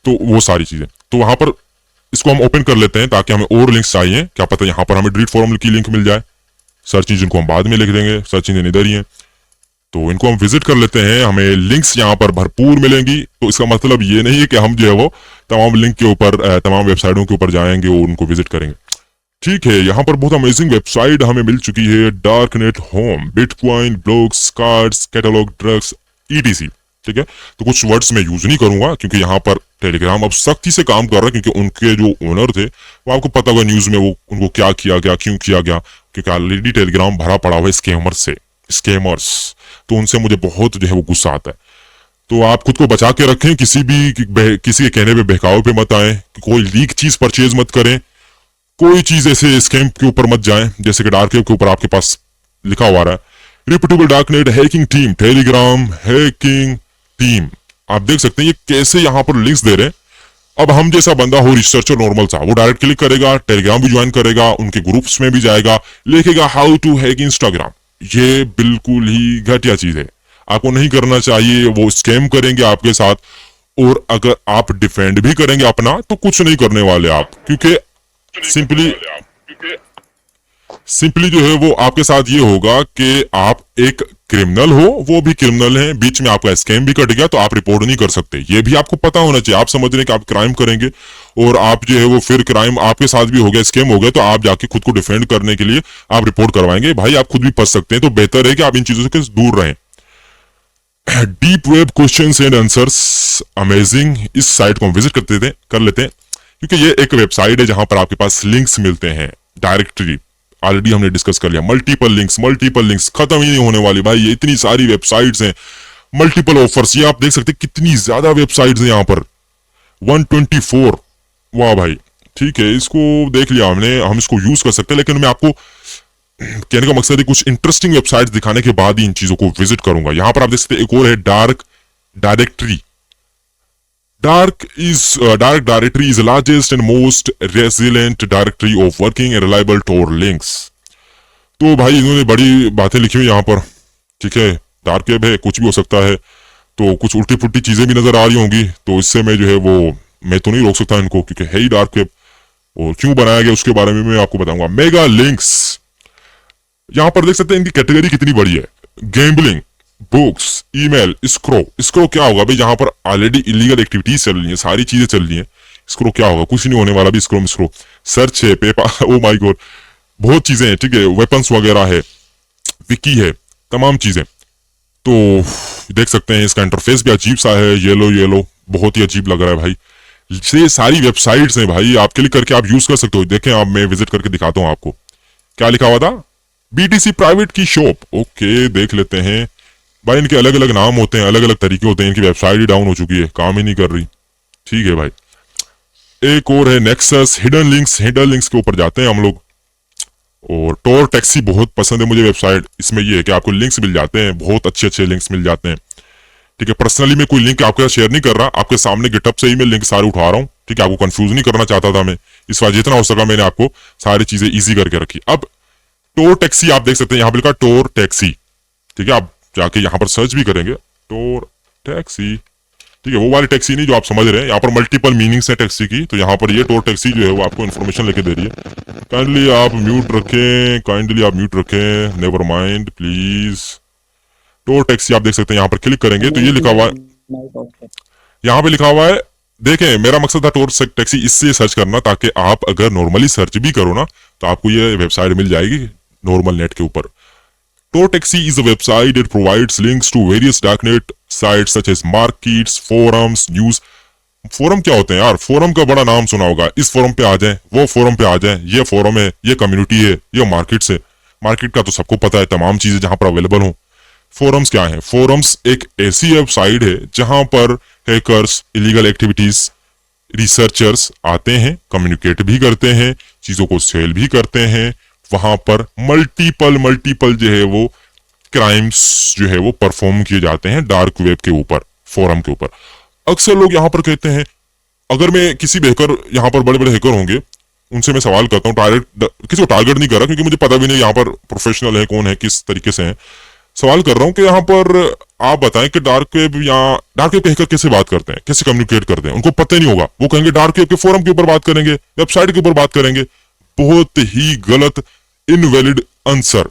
तो वो सारी चीजें। तो वहां पर इसको हम ओपन कर लेते हैं ताकि हमें और लिंक्स चाहिए, क्या पता यहाँ पर हमें ड्रीड फोरम की लिंक मिल जाए। सर्च इंजन को हम बाद में लिख देंगे, सर्च इंजन इधर ही है, तो इनको हम विजिट कर लेते हैं, हमें लिंक्स यहाँ पर भरपूर मिलेंगी। तो इसका मतलब ये नहीं है कि हम जो है वो तमाम लिंक के ऊपर, तमाम वेबसाइटों के ऊपर जाएंगे और उनको विजिट करेंगे। ठीक है, यहाँ पर बहुत अमेजिंग वेबसाइट हमें मिल चुकी है, dark net home, bitcoin, blogs, cards, catalogue, drugs, ETC। ठीक है, तो कुछ वर्ड्स मैं यूज नहीं करूंगा क्योंकि यहाँ पर टेलीग्राम अब सख्ती से काम कर रहा है, क्योंकि उनके जो ओनर थे वो आपको पता होगा न्यूज में वो उनको क्या किया गया, क्यों किया गया, क्योंकि ऑलरेडी टेलीग्राम भरा पड़ा हुआ है स्कैमर्स। तो उनसे मुझे बहुत जो है वो गुस्सा आता है। तो आप खुद को बचा के रखें, किसी के कहने पे बहकावे पे मत आए, कोई लीक चीज परचेज मत करें, कोई चीज ऐसे स्कैम के ऊपर मत जाएं, जैसे कि डार्क वेब के ऊपर आपके पास लिखा हुआ रहा है reputable darknet hacking team, Telegram hacking team. आप देख सकते हैं ये कैसे यहाँ पर लिंक्स दे रहे हैं। अब हम जैसा बंदा हो, रिसर्चर नॉर्मल सा, वो डायरेक्ट क्लिक करेगा, टेलीग्राम भी ज्वाइन करेगा, उनके ग्रुप्स में भी जाएगा, लिखेगा हाउ टू हैक इंस्टाग्राम। ये बिल्कुल ही घटिया चीज है, आपको नहीं करना चाहिए। वो स्कैम करेंगे आपके साथ, और अगर आप डिफेंड भी करेंगे अपना तो कुछ नहीं करने वाले आप, क्योंकि सिंपली जो है वो आपके साथ ये होगा कि आप एक क्रिमिनल हो, वो भी क्रिमिनल है, बीच में आपका स्कैम भी कट गया तो आप रिपोर्ट नहीं कर सकते। ये भी आपको पता होना चाहिए। आप समझ रहे हैं कि आप क्राइम करेंगे और आप जो है वो फिर क्राइम आपके साथ भी हो गया, स्कैम हो गया, तो आप जाके खुद को डिफेंड करने के लिए आप रिपोर्ट करवाएंगे, भाई आप खुद भी फंस सकते हैं। तो बेहतर है कि आप इन चीजों से दूर रहें। Deep web questions and answers, amazing. इस साइट को हम विजिट कर लेते हैं क्योंकि ये एक वेबसाइट है जहां पर आपके पास लिंक्स मिलते हैं। डायरेक्टरी ऑलरेडी हमने डिस्कस कर लिया, मल्टीपल लिंक्स खत्म ही नहीं होने वाली भाई, ये इतनी सारी वेबसाइट्स हैं, मल्टीपल ऑफर्स। ये आप देख सकते हैं कितनी ज्यादा वेबसाइट्स हैं यहाँ पर, 124। वाह भाई, ठीक है, इसको देख लिया हमने, हम इसको यूज कर सकते हैं, लेकिन मैं आपको कहने का मकसद है कुछ इंटरेस्टिंग वेबसाइट्स दिखाने के बाद ही इन चीजों को विजिट करूंगा। यहां पर आप देख सकते हैं एक और है dark directory. Dark directory is the largest and most resilient directory of working and reliable Tor links. तो भाई इन्होंने बड़ी बातें लिखी हुई यहाँ पर, ठीक है, डार्क वेब है, कुछ भी हो सकता है, तो कुछ उल्टी पुल्टी चीजें भी नजर आ रही होंगी, तो इससे मैं जो है वो मैं तो नहीं रोक सकता इनको, क्योंकि है ही डार्क वेब। और क्यों बनाया गया उसके बारे में मैं आपको बताऊंगा। मेगा लिंक्स, यहां पर देख सकते हैं इनकी कैटेगरी कितनी बड़ी है। Gambling, books, email, स्क्रो। स्क्रो क्या होगा भाई, जहां पर ऑलरेडी इलीगल एक्टिविटीज चल रही है, सारी चीजें चल रही है। स्क्रो क्या होगा, कुछ नहीं होने वाला भी स्क्रो में स्क्रो। सर्च है, पेपर, ओ माय गॉड, बहुत चीजें हैं, ठीक है, वेपन्स वगैरह है, विकी है, तमाम चीजें। तो देख सकते हैं इसका इंटरफेस भी अजीब सा है, येलो येलो, बहुत ही अजीब लग रहा है भाई। ये सारी वेबसाइट्स हैं भाई, आप क्लिक करके आप यूज कर सकते हो। देखें आप, मैं विजिट करके दिखाता हूं आपको क्या लिखा हुआ था। BTC प्राइवेट की शॉप, ओके देख लेते हैं भाई। इनके अलग अलग नाम होते हैं, अलग अलग तरीके होते हैं। इनकी वेबसाइट ही डाउन हो चुकी है, काम ही नहीं कर रही, ठीक है भाई। एक और है nexus, hidden links. Hidden links के ऊपर जाते हैं हम लोग। और टोर टैक्सी बहुत पसंद है मुझे वेबसाइट। इसमें ये है कि आपको लिंक्स मिल जाते हैं, बहुत अच्छे अच्छे लिंक्स मिल जाते हैं, ठीक है। पर्सनली मैं कोई लिंक आपके साथ शेयर नहीं कर रहा, आपके सामने गिटअप से ही मैं लिंक सारे उठा रहा हूँ, ठीक है। आपको कंफ्यूज नहीं करना चाहता था मैं, इस बार जितना हो सका मैंने आपको सारी चीजें इजी करके रखी। अब टोर टैक्सी आप देख सकते हैं, यहाँ पे लिखा टोर टैक्सी, ठीक है। आप जाके यहाँ पर सर्च भी करेंगे टोर टैक्सी, ठीक है। वो वाली टैक्सी नहीं जो आप समझ रहे हैं, यहाँ पर मल्टीपल मीनिंग्स है टैक्सी की। तो यहाँ पर ये टोर टैक्सी जो है वो आपको इन्फॉर्मेशन लेके दे रही है। काइंडली आप म्यूट रखें, काइंडली आप म्यूट रखें, never mind please. Tor taxi आप देख सकते हैं, यहाँ पर क्लिक करेंगे तो ये लिखा हुआ है, यहाँ पे लिखा हुआ है। देखें, मेरा मकसद था टोर टैक्सी इससे सर्च करना, ताकि आप अगर नॉर्मली सर्च भी करो ना तो आपको ये वेबसाइट मिल जाएगी नॉर्मल नेट के ऊपर। Tor taxi is a website that provides links to various darknet sites such as markets, forums, news। Forum क्या होते हैं यार, फोरम का बड़ा नाम सुना होगा। इस फोरम पे आ जाएं, वो फोरम पे आ जाएं, ये फोरम है, ये कम्युनिटी है, ये मार्केट्स है। मार्केट का तो सबको पता है, तमाम चीजें जहां पर अवेलेबल हो। फोरम्स क्या है, फोरम्स एक ऐसी वेबसाइट है जहां पर हैकर्स, इलीगल एक्टिविटीज, रिसर्चर्स आते हैं, कम्युनिकेट भी करते हैं, चीजों को सेल भी करते हैं। वहां पर मल्टीपल जो है वो क्राइम्स जो है वो परफॉर्म किए जाते हैं डार्क वेब के ऊपर, फोरम के ऊपर। अक्सर लोग यहाँ पर कहते हैं, अगर मैं किसी भी हैकर, यहाँ पर बड़े बड़े हैकर होंगे, उनसे मैं सवाल करता हूँ, डायरेक्ट किसी को टारगेट नहीं कर रहा क्योंकि मुझे पता भी नहीं यहाँ पर प्रोफेशनल है कौन है, किस तरीके से है। सवाल कर रहा हूँ कि यहाँ पर आप बताएं कि डार्क वेब के हैकर कैसे बात करते हैं, कैसे कम्युनिकेट करते हैं। उनको पता ही नहीं होगा, वो कहेंगे डार्क वेब के फोरम के ऊपर बात करेंगे, वेबसाइट के ऊपर बात करेंगे। बहुत ही गलत, इनवैलिड आंसर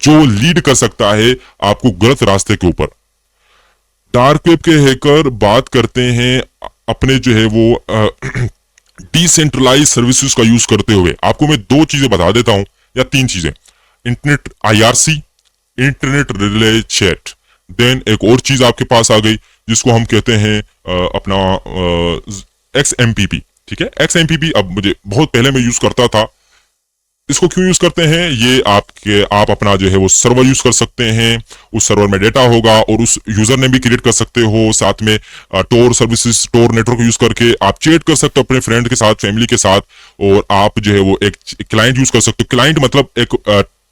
जो लीड कर सकता है आपको गलत रास्ते के ऊपर। डार्क वेब के हैकर बात करते हैं अपने जो है वो डिसेंट्रलाइज सर्विसेज का यूज करते हुए। आपको मैं दो चीजें बता देता हूं या तीन चीजें। Internet IRC, internet relay chat, then एक और चीज आपके पास आ गई जिसको हम कहते हैं अपना XMPP, ठीक है। XMPP अब मुझे बहुत पहले मैं यूज करता था। इसको क्यों यूज करते हैं, ये आप अपना जो है वो सर्वर यूज कर सकते हैं, उस सर्वर में डेटा होगा और उस यूजर ने भी क्रिएट कर सकते हो। साथ में टोर सर्विसेज, टोर नेटवर्क यूज करके आप चैट कर सकते हो अपने फ्रेंड के साथ, फैमिली के साथ। और आप जो है वो एक क्लाइंट यूज कर सकते हो। क्लाइंट मतलब एक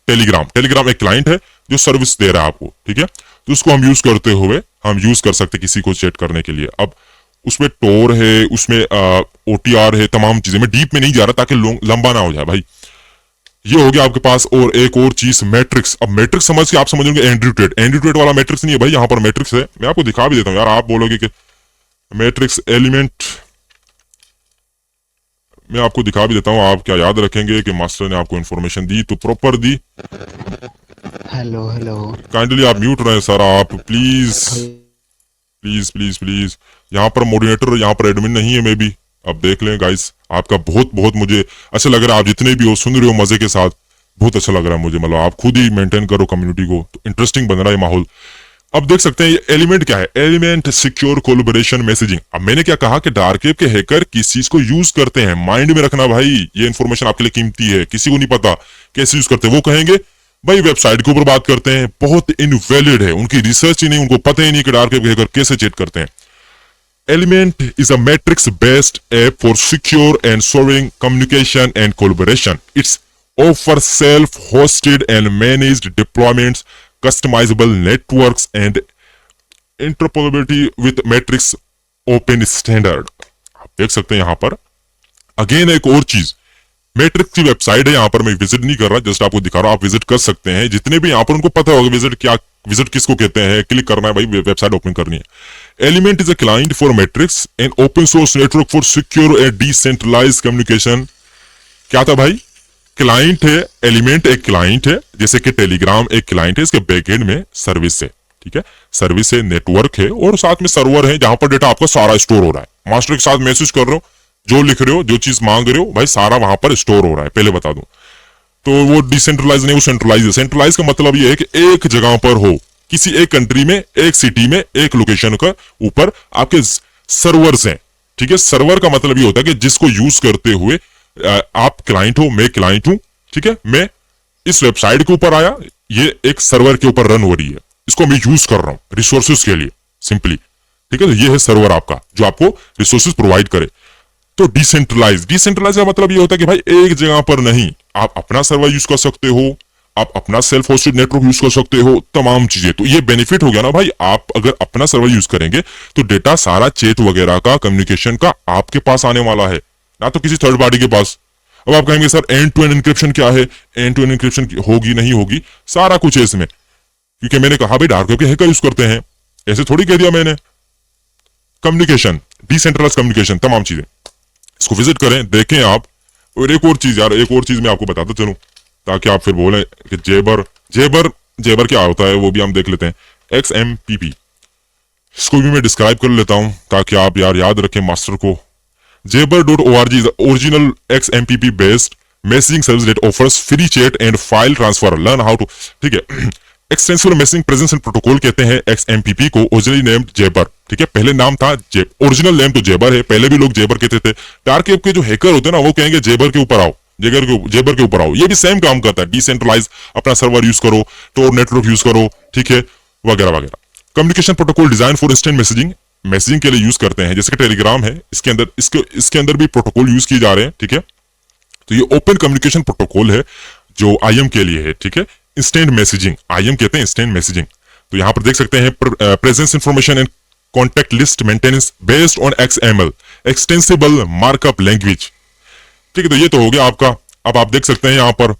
टेलीग्राम एक क्लाइंट है जो सर्विस दे रहा है आपको, ठीक है। तो उसको हम यूज करते हुए हम यूज कर सकते किसी को चैट करने के लिए। अब उसमें टोर है, उसमें OTR है, तमाम चीजें। मैं डीप में नहीं जा रहा ताकि लंबा ना हो जाए भाई। ये हो गया आपके पास। और एक और चीज मैट्रिक्स। अब मैट्रिक्स समझ के आप समझोगे एंड्रॉइड वाला मैट्रिक्स नहीं है भाई, यहाँ पर मैट्रिक्स है। मैं आपको दिखा भी देता हूँ यार, आप बोलोगे कि मैट्रिक्स एलिमेंट, मैं आपको दिखा भी देता हूँ। आप क्या याद रखेंगे कि मास्टर ने आपको इन्फॉर्मेशन दी तो प्रॉपर दी। हेलो हेलो, काइंडली आप म्यूट रहे सर, आप प्लीज प्लीज प्लीज प्लीज। यहाँ पर मॉडरेटर, यहाँ पर एडमिन नहीं है मे बी। अब देख लें गाइस, आपका बहुत मुझे अच्छा लग रहा है। आप जितने भी हो सुन रहे हो मजे के साथ, बहुत अच्छा लग रहा है मुझे। मतलब आप खुद ही मेंटेन करो कम्युनिटी को, तो इंटरेस्टिंग बन रहा है माहौल। अब देख सकते हैं ये एलिमेंट क्या है, एलिमेंट सिक्योर कोलैबोरेशन मैसेजिंग। अब मैंने क्या कहा कि डार्क वेब के हैकर किस चीज को यूज करते हैं, माइंड में रखना भाई, ये इन्फॉर्मेशन आपके लिए कीमती है। किसी को नहीं पता कैसे यूज करते हैं। वो कहेंगे भाई वेबसाइट के ऊपर बात करते हैं, बहुत इनवैलिड है, उनकी रिसर्च ही नहीं, उनको पता ही नहीं कि डार्क वेब के हैकर कैसे चेक करते हैं। Element is a matrix-based app for secure and soaring communication and collaboration. It offers self-hosted and managed deployments, customizable networks, and interoperability with Matrix Open Standard. आप देख सकते हैं यहाँ पर अगेन एक और चीज, मैट्रिक्स की वेबसाइट है। यहाँ पर मैं विजिट नहीं कर रहा, जस्ट आपको दिखा रहा हूँ। आप विजिट कर सकते हैं, जितने भी यहाँ पर उनको पता होगा विजिट किसको कहते हैं। क्लिक करना है भाई, वेबसाइट ओपन करनी है। Element is a client for Matrix, an open source network for secure and decentralized communication क्या था भाई, क्लाइंट है, एलिमेंट एक क्लाइंट है, जैसे कि टेलीग्राम एक क्लाइंट है, इसके बैकएंड में सर्विस है, ठीक है, सर्विस है, नेटवर्क है, और साथ में सर्वर है जहां पर डेटा आपका सारा स्टोर हो रहा है। मास्टर के साथ मैसेज कर रहे हो, जो लिख रहे हो, जो चीज मांग रहे हो भाई, सारा वहां पर स्टोर हो रहा है, पहले बता दूं। तो वो डिसेंट्रलाइज नहीं, वो सेंट्रलाइज है। सेंट्रलाइज का मतलब ये है कि एक जगह पर हो, किसी एक कंट्री में, एक सिटी में, एक लोकेशन का ऊपर आपके सर्वर्स हैं, ठीक है। सर्वर का मतलब ये होता है कि जिसको यूज करते हुए आप क्लाइंट हो, मैं क्लाइंट हूं, ठीक है, मैं इस वेबसाइट के ऊपर आया, ये एक सर्वर के ऊपर रन हो रही है, इसको मैं यूज कर रहा हूं रिसोर्सेज के लिए, सिंपली, ठीक है। तो ये है सर्वर आपका, जो आपको रिसोर्सेज प्रोवाइड करे। तो डिसेंट्रलाइज, डिसेंट्रलाइज का मतलब ये होता है कि भाई एक जगह पर नहीं, आप अपना सर्वर यूज कर सकते हो, आप अपना सेल्फ होस्टेड नेटवर्क यूज कर सकते हो, तमाम चीजें। तो ये बेनिफिट हो गया ना भाई, आप अगर अपना सर्वर यूज करेंगे तो डेटा सारा चैट वगैरह का, कम्युनिकेशन का आपके पास आने वाला है, ना तो किसी थर्ड पार्टी के पास। अब आप कहेंगे sir end to end encryption क्या है, एंड टू एंड इंक्रिप्शन होगी नहीं होगी, सारा कुछ है इसमें, क्योंकि मैंने कहा भाई डार्क वेब के हैकर यूज करते हैं, ऐसे थोड़ी कह दिया मैंने। कम्युनिकेशन, डिसेंट्रलाइज कम्युनिकेशन, तमाम चीजें, इसको विजिट करें, देखें आप। और एक और चीज यार, एक और चीज मैं आपको बताता चलूं, ताकि आप फिर बोले कि जेबर जेबर जेबर क्या होता है, वो भी हम देख लेते हैं। XMPP, इसको भी मैं डिस्क्राइब कर लेता हूं ताकि आप यार याद रखें मास्टर को। Jabber.org is the original XMPP based messaging service that offers free chat and file transfer. Learn how to, ठीक है। Extensive messaging presence and protocol कहते हैं XMPP को, ओरिजिनली नेम्ड जेबर, ठीक है। पहले नाम था ओरिजिनल नेम तो जेबर है, पहले भी लोग जेबर कहते थे। डार्क वेब के जो हैकर होते हैं ना, वो कहेंगे जेबर के ऊपर आओ, जेबर के ऊपर आओ। ये भी सेम काम करता है, डिसेंट्रलाइज, अपना सर्वर यूज करो, टोर नेटवर्क यूज करो, ठीक है, वगैरह वगैरह। Communication protocol design for instant messaging, messaging के लिए यूज करते हैं, जैसे कि टेलीग्राम है, इसके अंदर इसके अंदर भी प्रोटोकॉल यूज किए जा रहे हैं, ठीक है। तो ये ओपन कम्युनिकेशन प्रोटोकॉल है जो IM के लिए है, ठीक है। इंस्टेंट मैसेजिंग, IM कहते हैं इंस्टेंट मैसेजिंग। तो यहां पर देख सकते हैं presence information and contact list maintenance based on XML, extensible markup language, ठीक है। तो ये तो हो गया आपका। अब आप देख सकते हैं यहाँ पर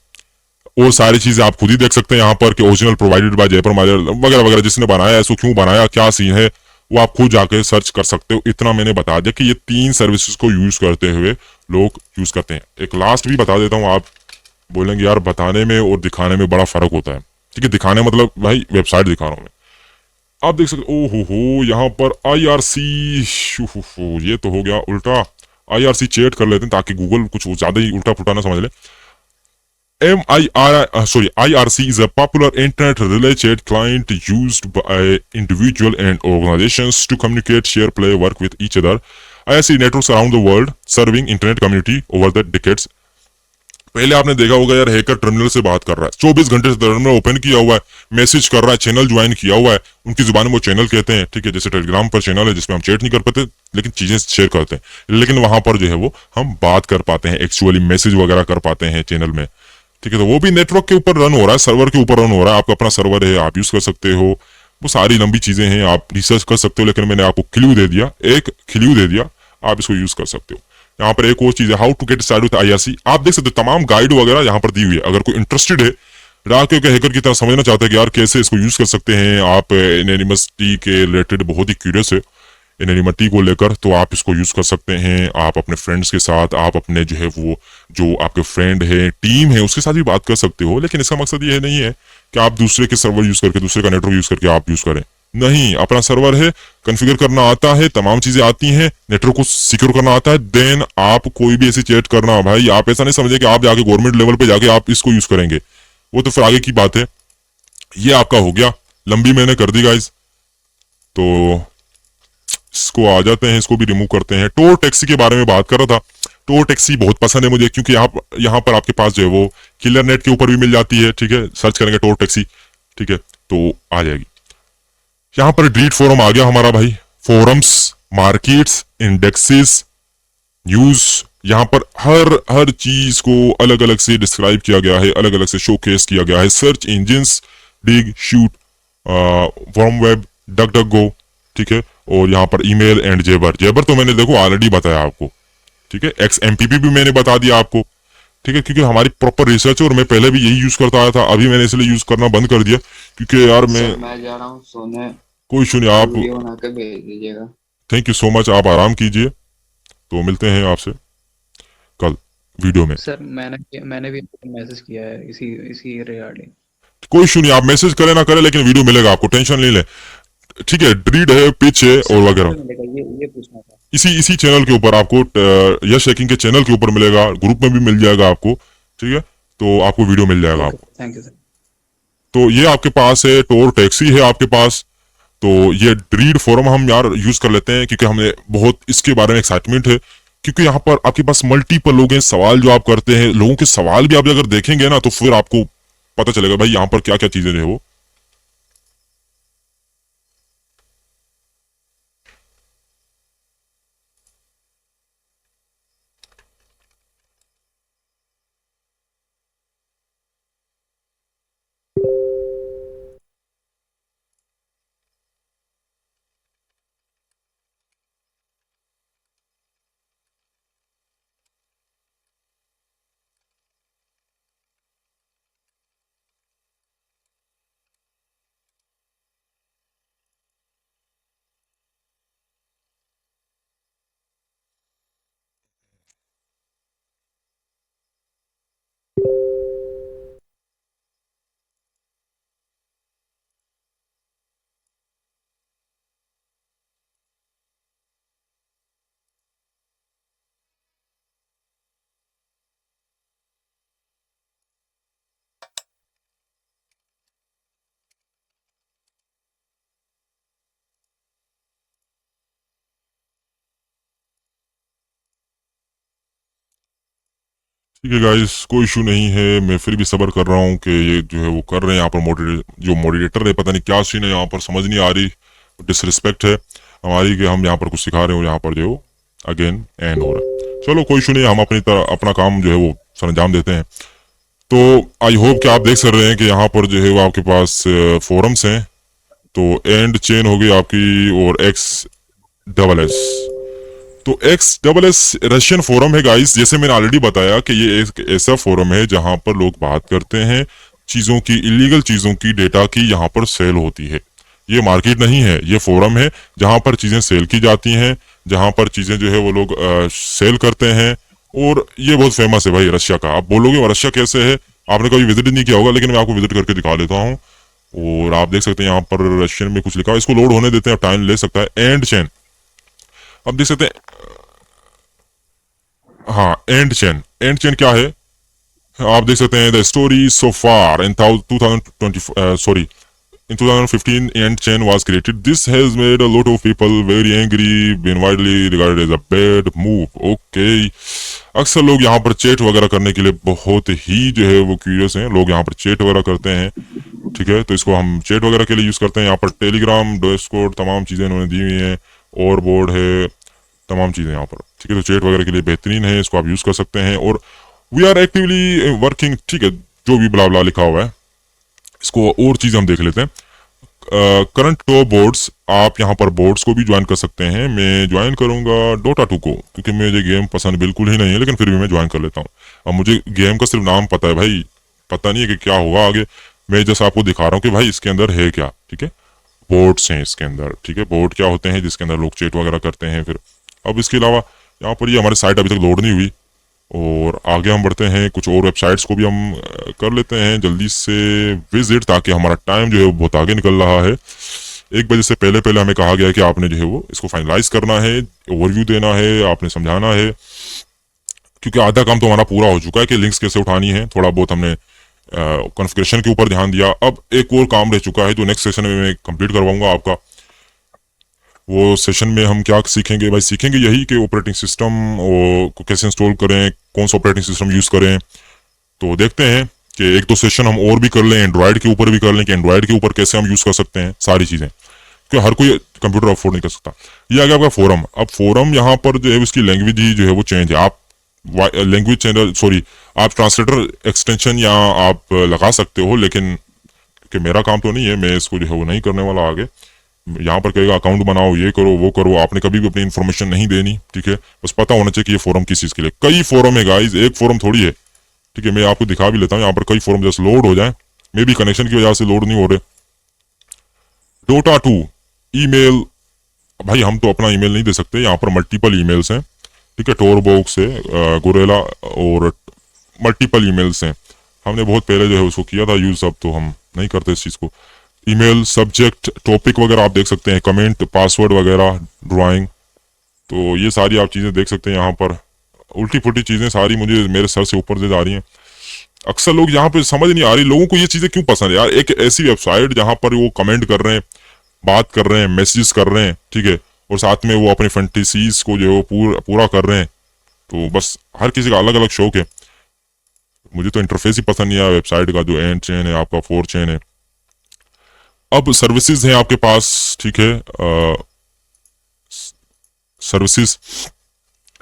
और सारी चीजें आप खुद ही देख सकते हैं यहाँ पर कि ओरिजिनल प्रोवाइडेड बाय जयपर वगैरह वगैरह, जिसने बनाया है, इसको क्यों बनाया, क्या सीन है, वो आप खुद जाके सर्च कर सकते हो। इतना मैंने बता दिया कि ये 3 सर्विसेज को यूज करते हुए लोग यूज करते हैं। एक लास्ट भी बता देता हूँ, आप बोलेंगे यार बताने में और दिखाने में बड़ा फर्क होता है, ठीक है। दिखाने मतलब भाई वेबसाइट दिखा रहा हूँ मैं, आप देख सकते ओ हो यहाँ पर IRC, ये तो हो गया उल्टा। IRC चेट कर लेते हैं ताकि गूगल कुछ ज्यादा ही उल्टा पुल्टा ना समझ ले। IRC is a popular internet relay chat client used by individual and organizations to communicate, share, play, work with each other. IRC networks around the world serving internet community over the decades. पहले आपने देखा होगा यार, hacker terminal से बात कर रहा है, 24 घंटे से टर्मिनल ओपन किया हुआ है, मैसेज कर रहा है, चैनल ज्वाइन किया हुआ है, उनकी जुबान में वो चैनल कहते हैं, ठीक है। जैसे टेलीग्राम पर चैनल है जिसमें हम चैट नहीं कर पाते लेकिन चीजें शेयर करते हैं, लेकिन वहां पर जो है वो हम बात कर पाते हैं, एक्चुअली मैसेज वगैरह कर पाते हैं चैनल में, ठीक है। तो वो भी नेटवर्क के ऊपर रन हो रहा है, सर्वर के ऊपर रन हो रहा है, आपका अपना सर्वर है, आप यूज कर सकते हो। वो सारी लंबी चीजें हैं, आप रिसर्च कर सकते हो, लेकिन मैंने आपको क्लू दे दिया, एक क्लू दे दिया, आप इसको यूज कर सकते हो। यहाँ पर एक और चीज है, how to get started with IRC, आप देख सकते हो तमाम गाइड वगैरह यहाँ पर दी हुई है। अगर कोई इंटरेस्टेड है, डार्क वेब के हैकर की तरह समझना चाहता है कि यार कैसे इसको यूज कर सकते हैं, आप एनोनिमसिटी के रिलेटेड बहुत ही क्यूरियस है एनोनिमिटी को लेकर, तो आप इसको यूज कर सकते हैं। आप अपने फ्रेंड्स के साथ, आप अपने जो है वो जो आपके फ्रेंड है, टीम है, उसके साथ भी बात कर सकते हो। लेकिन इसका मकसद ये नहीं है कि आप दूसरे के सर्वर यूज करके, दूसरे का नेटवर्क यूज करके आप यूज करें, नहीं। अपना सर्वर है, कॉन्फ़िगर करना आता है, तमाम चीजें आती हैं, नेटवर्क को सिक्योर करना आता है, देन आप कोई भी ऐसी चैट करना, भाई आप ऐसा नहीं समझे कि आप जाके गवर्नमेंट लेवल पे जाके आप इसको यूज करेंगे, वो तो फिर आगे की बात है। ये आपका हो गया, लंबी मैंने कर दी गाइज। तो इसको आ जाते हैं, इसको भी रिमूव करते हैं। टोर टैक्सी के बारे में बात कर रहा था। टोर टैक्सी बहुत पसंद है मुझे, क्योंकि यहाँ पर आपके पास जो है वो किलर नेट के ऊपर भी मिल जाती है, ठीक है। सर्च करेंगे टोर टैक्सी, ठीक है, तो आ जाएगी। यहाँ पर डिलीट फोरम आ गया हमारा भाई, फोरम्स, मार्केट्स, इंडेक्सेस, न्यूज, यहाँ पर हर चीज को अलग अलग से डिस्क्राइब किया गया है, अलग अलग से शोकेस किया गया है। Search engines, Digg, shoot, worm web, DuckDuckGo, ठीक है। और यहाँ पर ईमेल एंड जेबर तो मैंने देखो ऑलरेडी बताया आपको, ठीक है। XMPP भी मैंने बता दिया आपको, ठीक है, क्योंकि हमारी प्रॉपर रिसर्च है और मैं पहले भी यही यूज करता आया था। अभी मैंने इसलिए यूज करना बंद कर दिया क्योंकि यार मैं जा रहा हूँ सोने, कोई सुनिए आप, वीडियो बना के भेज दीजिएगा। थैंक यू सो मच, आप आराम कीजिए, तो मिलते हैं आपसे कल। वीडियो में। सर मैंने भी मैसेज किया है इसी इसी रिगार्डिंग। कोई इशू नहीं, आप मैसेज करें ना करें लेकिन वीडियो मिलेगा आपको, टेंशन नहीं ले। ठीक है, ड्रीड है, पिच है सर और कहाँ वगैरह। पे मिलेगा ये पूछना था। इसी इसी चैनल के ऊपर आपको यश हैकिंग के चैनल के ऊपर मिलेगा, ग्रुप में भी मिल जाएगा आपको। ठीक है, तो आपको वीडियो मिल जाएगा ओके, आपको। Thank you sir. तो ये आपके पास है, टोर टैक्सी है आपके पास। तो ये ड्रीड फोरम हम यार यूज कर लेते हैं क्योंकि हमें बहुत इसके बारे में एक्साइटमेंट है, क्योंकि यहाँ पर आपके पास मल्टीपल लोग हैं, सवाल जो आप करते हैं, लोगों के सवाल भी आप अगर देखेंगे ना तो फिर आपको पता चलेगा भाई यहाँ पर क्या क्या चीजें जो है वो। ठीक है गाइस, कोई इशू नहीं है, मैं फिर भी सब्र कर रहा हूँ कि ये जो है वो कर रहे हैं यहाँ पर जो मॉडरेटर है, पता नहीं क्या सीन है यहाँ पर, समझ नहीं आ रही। डिसरिस्पेक्ट है हमारी कि हम यहाँ पर कुछ सिखा रहे हो, यहाँ पर जो अगेन एंड हो रहा है। चलो कोई इशू नहीं, हम अपनी तरह अपना काम जो है वो सरंजाम देते हैं। तो आई होप कि आप देख सक रहे हैं कि यहाँ पर जो है वो आपके पास फोरम्स हैं। तो एंड चेन हो गई आपकी और XSS। तो XSS रशियन फोरम है गाइस, जैसे मैंने ऑलरेडी बताया कि ये एक ऐसा फोरम है जहां पर लोग बात करते हैं चीजों की, इलीगल चीजों की, डेटा की यहाँ पर सेल होती है। ये मार्केट नहीं है, ये फोरम है जहां पर चीजें सेल की जाती हैं, जहां पर चीजें जो है वो लोग सेल करते हैं। और ये बहुत फेमस है भाई रशिया का। आप बोलोगे रशिया कैसे है, आपने कभी विजिट नहीं किया होगा, लेकिन मैं आपको विजिट करके दिखा देता हूँ। और आप देख सकते हैं यहाँ पर रशियन में कुछ लिखा है, इसको लोड होने देते हैं, टाइम ले सकता है। एंड चेन अब देख सकते हैं, हाँ एंड चेन क्या है आप देख सकते हैं। The story so far in 2020 sorry in 2015 end chain was created. This has made a lot of people very angry, been widely regarded as a bad move. Okay, अक्सर लोग यहाँ पर चैट वगैरह करने के लिए बहुत ही जो है वो क्यूरियस हैं, लोग यहाँ पर चैट वगैरह करते हैं। ठीक है, तो इसको हम चैट वगैरह के लिए यूज करते हैं। यहाँ पर टेलीग्राम, डिस्कॉर्ड, तमाम चीजें इन्होंने दी हुई हैं, और बोर्ड है, तमाम चीजें यहाँ पर। ठीक है, तो चैट वगैरह के लिए बेहतरीन है, इसको आप यूज कर सकते हैं। और वी आर एक्टिवली वर्किंग, ठीक है, जो भी ब्ला ब्ला लिखा हुआ है, इसको और चीज हम देख लेते हैं। करंट टॉप बोर्ड्स, आप यहाँ पर बोर्ड्स को भी ज्वाइन कर सकते हैं। मैं ज्वाइन करूंगा Dota 2 को, क्योंकि मुझे गेम पसंद बिल्कुल ही नहीं है, लेकिन फिर भी मैं ज्वाइन कर लेता हूँ। अब मुझे गेम का सिर्फ नाम पता है भाई, पता नहीं है कि क्या होगा आगे। मैं जैसा आपको दिखा रहा हूँ कि भाई इसके अंदर है क्या। ठीक है, बोर्ड्स हैं इसके अंदर। ठीक है, बोर्ड क्या होते हैं जिसके अंदर लोग चैट वगैरह करते हैं। फिर अब इसके अलावा यहाँ पर ये हमारी साइट अभी तक लोड नहीं हुई, और आगे हम बढ़ते हैं, कुछ और वेबसाइट्स को भी हम कर लेते हैं जल्दी से विजिट, ताकि हमारा टाइम जो है वो बहुत आगे निकल रहा है। 1 बजे से पहले पहले हमें कहा गया है कि आपने जो है वो इसको फाइनलाइज करना है, ओवरव्यू देना है, आपने समझाना है, क्योंकि आधा काम तो हमारा पूरा हो चुका है कि लिंक्स कैसे उठानी है। थोड़ा बहुत हमने कॉन्फ़िगरेशन के ऊपर ध्यान दिया। अब एक और काम रह चुका है जो नेक्स्ट सेशन में मैं कंप्लीट करवाऊंगा आपका। वो सेशन में हम क्या सीखेंगे भाई, सीखेंगे यही कि ऑपरेटिंग सिस्टम को कैसे इंस्टॉल करें, कौन सा ऑपरेटिंग सिस्टम यूज करें। तो देखते हैं कि 1-2 सेशन हम और भी कर लें, एंड्रॉयड के ऊपर भी कर लें कि एंड्रॉयड के ऊपर कैसे हम यूज कर सकते हैं सारी चीजें, क्योंकि हर कोई कंप्यूटर अफोर्ड नहीं कर सकता। ये आ गया आपका फोरम। अब फोरम यहाँ पर जो है उसकी लैंग्वेज ही जो है वो चेंज है। आप लैंग्वेज चैनल सॉरी आप ट्रांसलेटर एक्सटेंशन यहाँ आप लगा सकते हो, लेकिन कि मेरा काम तो नहीं है, मैं इसको जो है वो नहीं करने वाला आगे। यहाँ पर कहेगा अकाउंट बनाओ, ये करो, वो करो, आपने कभी भी अपनी इन्फॉर्मेशन नहीं देनी। ठीक है, बस पता होना चाहिए कि ये फोरम किस चीज के लिए। कई फोरम है गाइस, एक फोरम थोड़ी है। ठीक है, मैं आपको दिखा भी लेता हूँ, यहाँ पर कई फोरम जैसे लोड हो जाए, मे भी कनेक्शन की वजह से लोड नहीं हो रहे। Dota 2 ईमेल, भाई हम तो अपना ईमेल नहीं दे सकते, यहाँ पर मल्टीपल ईमेल्स हैं। ठीक ठीक है, टोर बॉक्स है, गोरेला और मल्टीपल ईमेल्स हैं। हमने बहुत पहले जो है उसको किया था यूज, अब तो हम नहीं करते इस चीज़ को। ईमेल, सब्जेक्ट, टॉपिक वगैरह आप देख सकते हैं, कमेंट, पासवर्ड वगैरह, ड्राइंग, तो ये सारी आप चीज़ें देख सकते हैं यहाँ पर। उल्टी पुल्टी चीज़ें सारी मुझे मेरे सर से ऊपर से जा रही हैं। अक्सर लोग यहाँ पे समझ नहीं आ रही लोगों को ये चीज़ें क्यों पसंद है यार। एक ऐसी वेबसाइट जहाँ पर वो कमेंट कर रहे हैं, बात कर रहे हैं, मैसेजेस कर रहे हैं, ठीक है, और साथ में वो अपनी फैंटेसीज को जो है वो पूरा कर रहे हैं। तो बस हर किसी का अलग अलग शौक है। मुझे तो इंटरफेस ही पसंद नहीं आया वेबसाइट का, जो एंड चेन है आपका, 4 चेन है। अब सर्विसेज हैं आपके पास, ठीक है, सर्विसेज,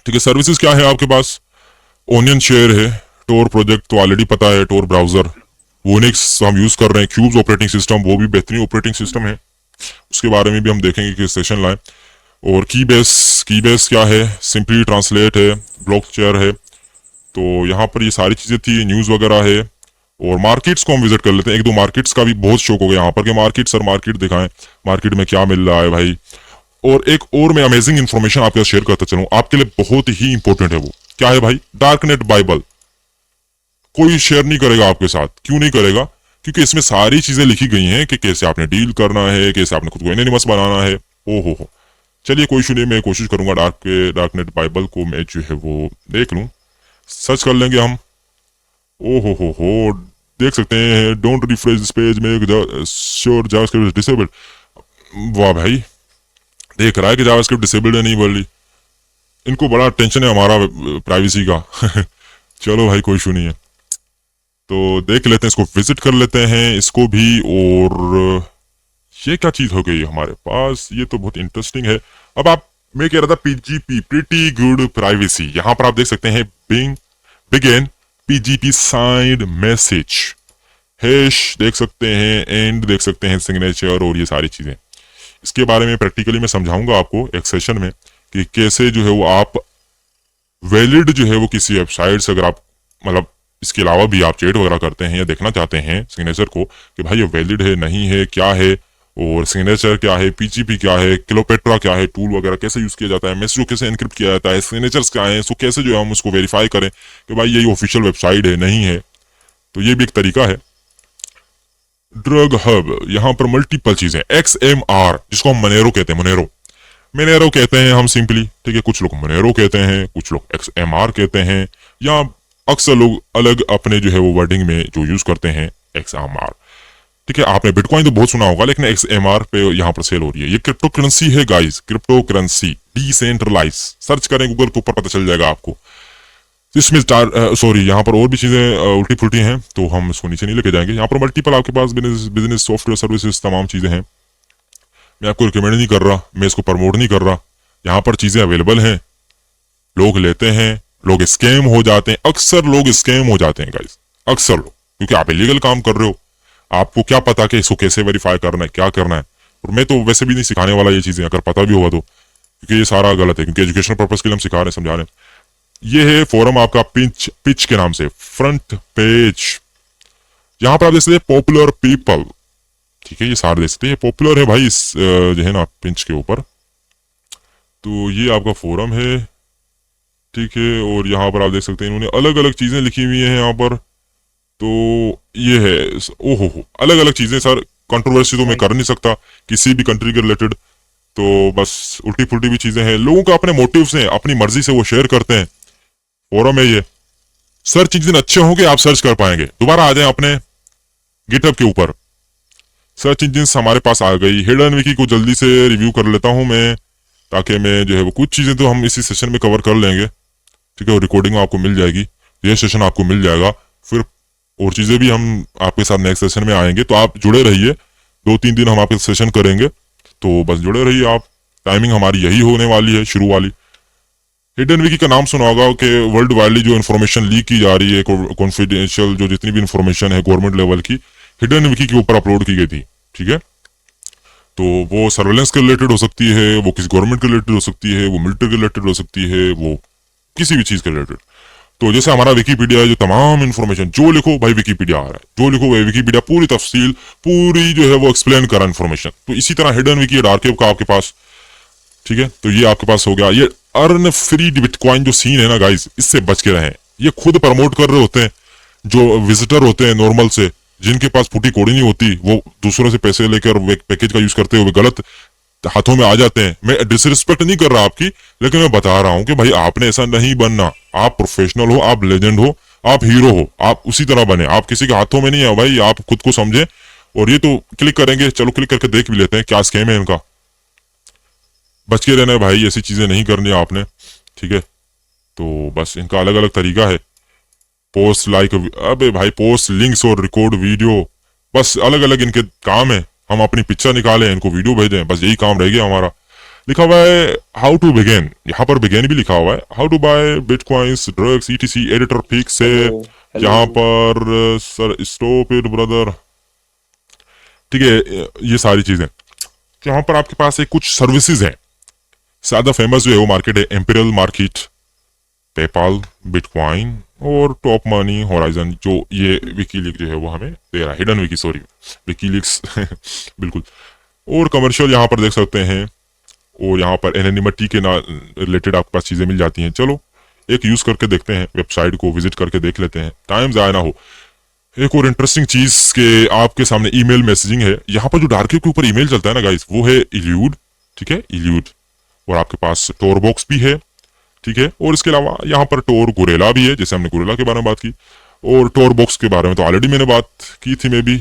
ठीक है, सर्विसेज क्या है आपके पास? ओनियन शेयर है, टोर प्रोजेक्ट तो ऑलरेडी पता है, टोर ब्राउजर, वोनिक्स हम यूज कर रहे हैं, क्यूब्स ऑपरेटिंग सिस्टम, वो भी बेहतरीन ऑपरेटिंग सिस्टम है, उसके बारे में भी हम देखेंगे कि सेशन लाए। और कीबेस क्या है? सिंपली ट्रांसलेट है, ब्लॉक चेयर है। तो यहाँ पर ये सारी चीजें थी, न्यूज वगैरह है। और मार्केट्स को हम विजिट कर लेते हैं। एक दो मार्केट्स का भी बहुत शौक हो गया यहाँ पर कि मार्केट दिखाएं, मार्केट में क्या मिल रहा है भाई। और एक और मैं अमेजिंग इन्फॉर्मेशन आपके साथ शेयर करता चलूं, आपके लिए बहुत ही इंपॉर्टेंट है। वो क्या है भाई? Darknet Bible. कोई शेयर नहीं करेगा आपके साथ। क्यों नहीं करेगा? क्योंकि इसमें सारी चीजें लिखी गई हैं कि कैसे आपने डील करना है, कैसे आपने खुद को एनोनिमस बनाना है। ओ हो, चलिए कोई इशू नहीं, मैं कोशिश करूंगा डार्कनेट बाइबल को मैं जो है वो देख लूं, सर्च कर लेंगे हम। ओ हो, देख सकते हैं, डोंट रिफ्रेश दिस पेज में श्योर जावास्क्रिप्ट डिसेबल्ड। वाह भाई, देख रहा है कि जावास्क्रिप्ट डिसेबल्ड है नहीं बोली। इनको बड़ा टेंशन है हमारा प्राइवेसी का। चलो भाई कोई इशू नहीं है, तो देख लेते हैं, इसको विजिट कर लेते हैं इसको भी। और ये क्या चीज हो गई हमारे पास? ये तो बहुत इंटरेस्टिंग है। अब आप, मैं कह रहा था पीजीपी, प्रीटी गुड प्राइवेसी, यहां पर आप देख सकते हैं begin PGP signed message, hash देख सकते हैं, एंड देख सकते हैं, सिग्नेचर, और ये सारी चीजें। इसके बारे में प्रैक्टिकली मैं समझाऊंगा आपको एक सेशन में कि कैसे जो है वो आप वैलिड जो है वो किसी वेबसाइट से, अगर आप मतलब इसके अलावा भी आप चैट वगैरह करते हैं या देखना चाहते हैं सिग्नेचर को कि भाई ये वैलिड है नहीं है, क्या है, और सिग्नेचर क्या है, पीजीपी क्या है, क्लोपेट्रा क्या है, टूल वगैरह कैसे यूज किया जाता है, मैसेज को कैसे एनक्रिप्ट किया जाता है, सिग्नेचर्स क्या है, सो कैसे जो है हम उसको वेरीफाई करें कि भाई ये ऑफिशियल वेबसाइट है नहीं है। तो ये भी एक तरीका है। ड्रग हब, यहाँ पर मल्टीपल चीजें, XMR जिसको हम मनेरो कहते हैं, मनेरो कहते हैं हम सिंपली, ठीक है, कुछ लोग मनेरो कहते हैं, कुछ लोग XMR कहते हैं, या अक्सर लोग अलग अपने जो है वो वर्डिंग में जो यूज करते हैं XMR, ठीक है। आपने बिटकॉइन तो बहुत सुना होगा, लेकिन XMR पे यहाँ पर सेल हो रही है। ये क्रिप्टो करेंसी है guys, cryptocurrency decentralize, search करें गूगल के ऊपर, पता चल जाएगा आपको। इसमें सॉरी, यहाँ पर और भी चीजें उल्टी फुल्टी हैं, तो हम इसको नीचे नहीं लेके जाएंगे। यहाँ पर मल्टीपल आपके पास बिजनेस सॉफ्टवेयर सर्विसेज तमाम चीजें हैं। मैं आपको रिकमेंड नहीं कर रहा, मैं इसको प्रमोट नहीं कर रहा। यहाँ पर चीजें अवेलेबल हैं, लोग लेते हैं, लोग स्कैम हो जाते हैं। अक्सर लोग स्कैम हो जाते हैं गाइस, अक्सर लोग, क्योंकि आप इलीगल काम कर रहे हो। आपको क्या पता कि इसको कैसे वेरीफाई करना है, क्या करना है। और मैं तो वैसे भी नहीं सिखाने वाला ये चीजें, अगर पता भी होगा तो, क्योंकि ये सारा गलत है, क्योंकि एजुकेशनल पर्पज के लिए हम सिखा रहे हैं, समझा रहे हैं। ये है फोरम आपका पिच के नाम से, फ्रंट पेज। यहाँ पर आप देख सकते हैं पॉपुलर पीपल, ठीक है, ये सारे देख सकते हैं, पॉपुलर है भाई इस जो है ना पिंच के ऊपर। तो ये आपका फोरम है, ठीक है। और यहाँ पर आप देख सकते हैं इन्होंने अलग अलग चीजें लिखी हुई हैं यहाँ पर। तो ये है, ओहो अलग अलग चीजें सर, कंट्रोवर्सी तो मैं कर नहीं सकता किसी भी कंट्री के रिलेटेड, तो बस उल्टी फुल्टी भी चीजें हैं। लोगों का अपने मोटिव्स हैं, अपनी मर्जी से वो शेयर करते हैं। फोरम है ये, सर्च इंजन अच्छे होंगे आप सर्च कर पाएंगे। दोबारा आ जाए अपने गिटहब के ऊपर, सर्च इंजन हमारे पास आ गई। हिडन विकी को जल्दी से रिव्यू कर लेता हूं मैं, ताकि मैं जो है वो कुछ चीजें तो हम इसी सेशन में कवर कर लेंगे, ठीक है। और रिकॉर्डिंग आपको मिल जाएगी, ये सेशन आपको मिल जाएगा, फिर और चीजें भी हम आपके साथ नेक्स्ट सेशन में आएंगे। तो आप जुड़े रहिए, 2-3 दिन हम आपके सेशन करेंगे, तो बस जुड़े रहिए आप। टाइमिंग हमारी यही होने वाली है, शुरू वाली। हिडन विकी का नाम सुना होगा कि वर्ल्ड वाइडली जो इन्फॉर्मेशन लीक की जा रही है, कॉन्फिडेंशियल जो जितनी भी इन्फॉर्मेशन है गवर्नमेंट लेवल की, हिडन विकी के ऊपर अपलोड की गई थी, ठीक है। तो वो सर्वेलेंस के रिलेटेड हो सकती है, वो किसी गवर्नमेंट के रिलेटेड हो सकती है, वो मिलिट्री के रिलेटेड हो सकती है, वो किसी भी चीज के रिलेटेड। तो जैसे हमारा विकीपीडिया है, जो तमाम इन्फॉर्मेशन जो लिखो भाई विकीपीडिया आ रहा है, जो लिखो भाई विकीपीडिया पूरी तफसील, पूरी जो है वो एक्सप्लेन करा इन्फॉर्मेशन। तो इसी तरह हिडन विकी डार्क वेब का आपके पास ठीक है, तो ये आपके पास हो गया। ये अर्न फ्री बिटकॉइन जो सीन है ना गाइस, इससे बच के रहें। ये खुद प्रमोट कर रहे होते हैं, जो विजिटर होते हैं नॉर्मल से, जिनके पास फूटी कोड़ी नहीं होती, वो दूसरों से पैसे लेकर पैकेज का यूज करते हुए गलत हाथों में आ जाते हैं। मैं डिसरिस्पेक्ट नहीं कर रहा आपकी, लेकिन मैं बता रहा हूं कि भाई आपने ऐसा नहीं बनना। आप प्रोफेशनल हो, आप लेजेंड हो, आप हीरो हो, आप उसी तरह बने। आप किसी के हाथों में नहीं है भाई, आप खुद को समझे। और ये तो क्लिक करेंगे, चलो क्लिक करके देख भी लेते हैं क्या स्कैम है इनका। बच के रहना है भाई, ऐसी चीजें नहीं करनी आपने, ठीक है। तो बस इनका अलग अलग तरीका है। पोस्ट लाइक, अबे भाई पोस्ट लिंक्स और रिकॉर्ड वीडियो, बस अलग अलग इनके काम है। हम अपनी पिक्चर निकालें, इनको वीडियो भेजें, बस यही काम रह गया हमारा। लिखा हुआ है हाउ टू बिगिन, यहाँ पर बिगिन भी लिखा हुआ है। How to buy bitcoins, drugs, ETC, editor fix है यहाँ पर। सर स्टॉप इट ब्रदर, ठीक है। ये सारी चीजें यहाँ पर आपके पास एक कुछ सर्विसेज हैं। ज्यादा फेमस जो है वो मार्केट है एम्पिरियल मार्केट, पेपाल, बिटकॉइन और टॉप मनी, होराइजन। जो ये विकीलीक्स जो है वो हमें दे रहा है, हिडन विकी, सॉरी विकीलीक्स बिल्कुल। और कमर्शियल यहाँ पर देख सकते हैं, और यहाँ पर एनोनिमिटी के रिलेटेड आपके पास चीजें मिल जाती हैं। चलो एक यूज करके देखते हैं, वेबसाइट को विजिट करके देख लेते हैं, टाइम जाया ना हो। एक और इंटरेस्टिंग चीज के आपके सामने ईमेल मैसेजिंग है। यहाँ पर जो डार्क वेब के ऊपर ईमेल चलता है ना गाइस, वो है इल्यूड, ठीक है, इल्यूड। और आपके पास टोर बॉक्स भी है, ठीक है। और इसके अलावा यहाँ पर टोर गोरेला भी है, जैसे हमने गोरेला के बारे में बात की। और टोर बॉक्स के बारे में तो ऑलरेडी मैंने बात की थी, मे भी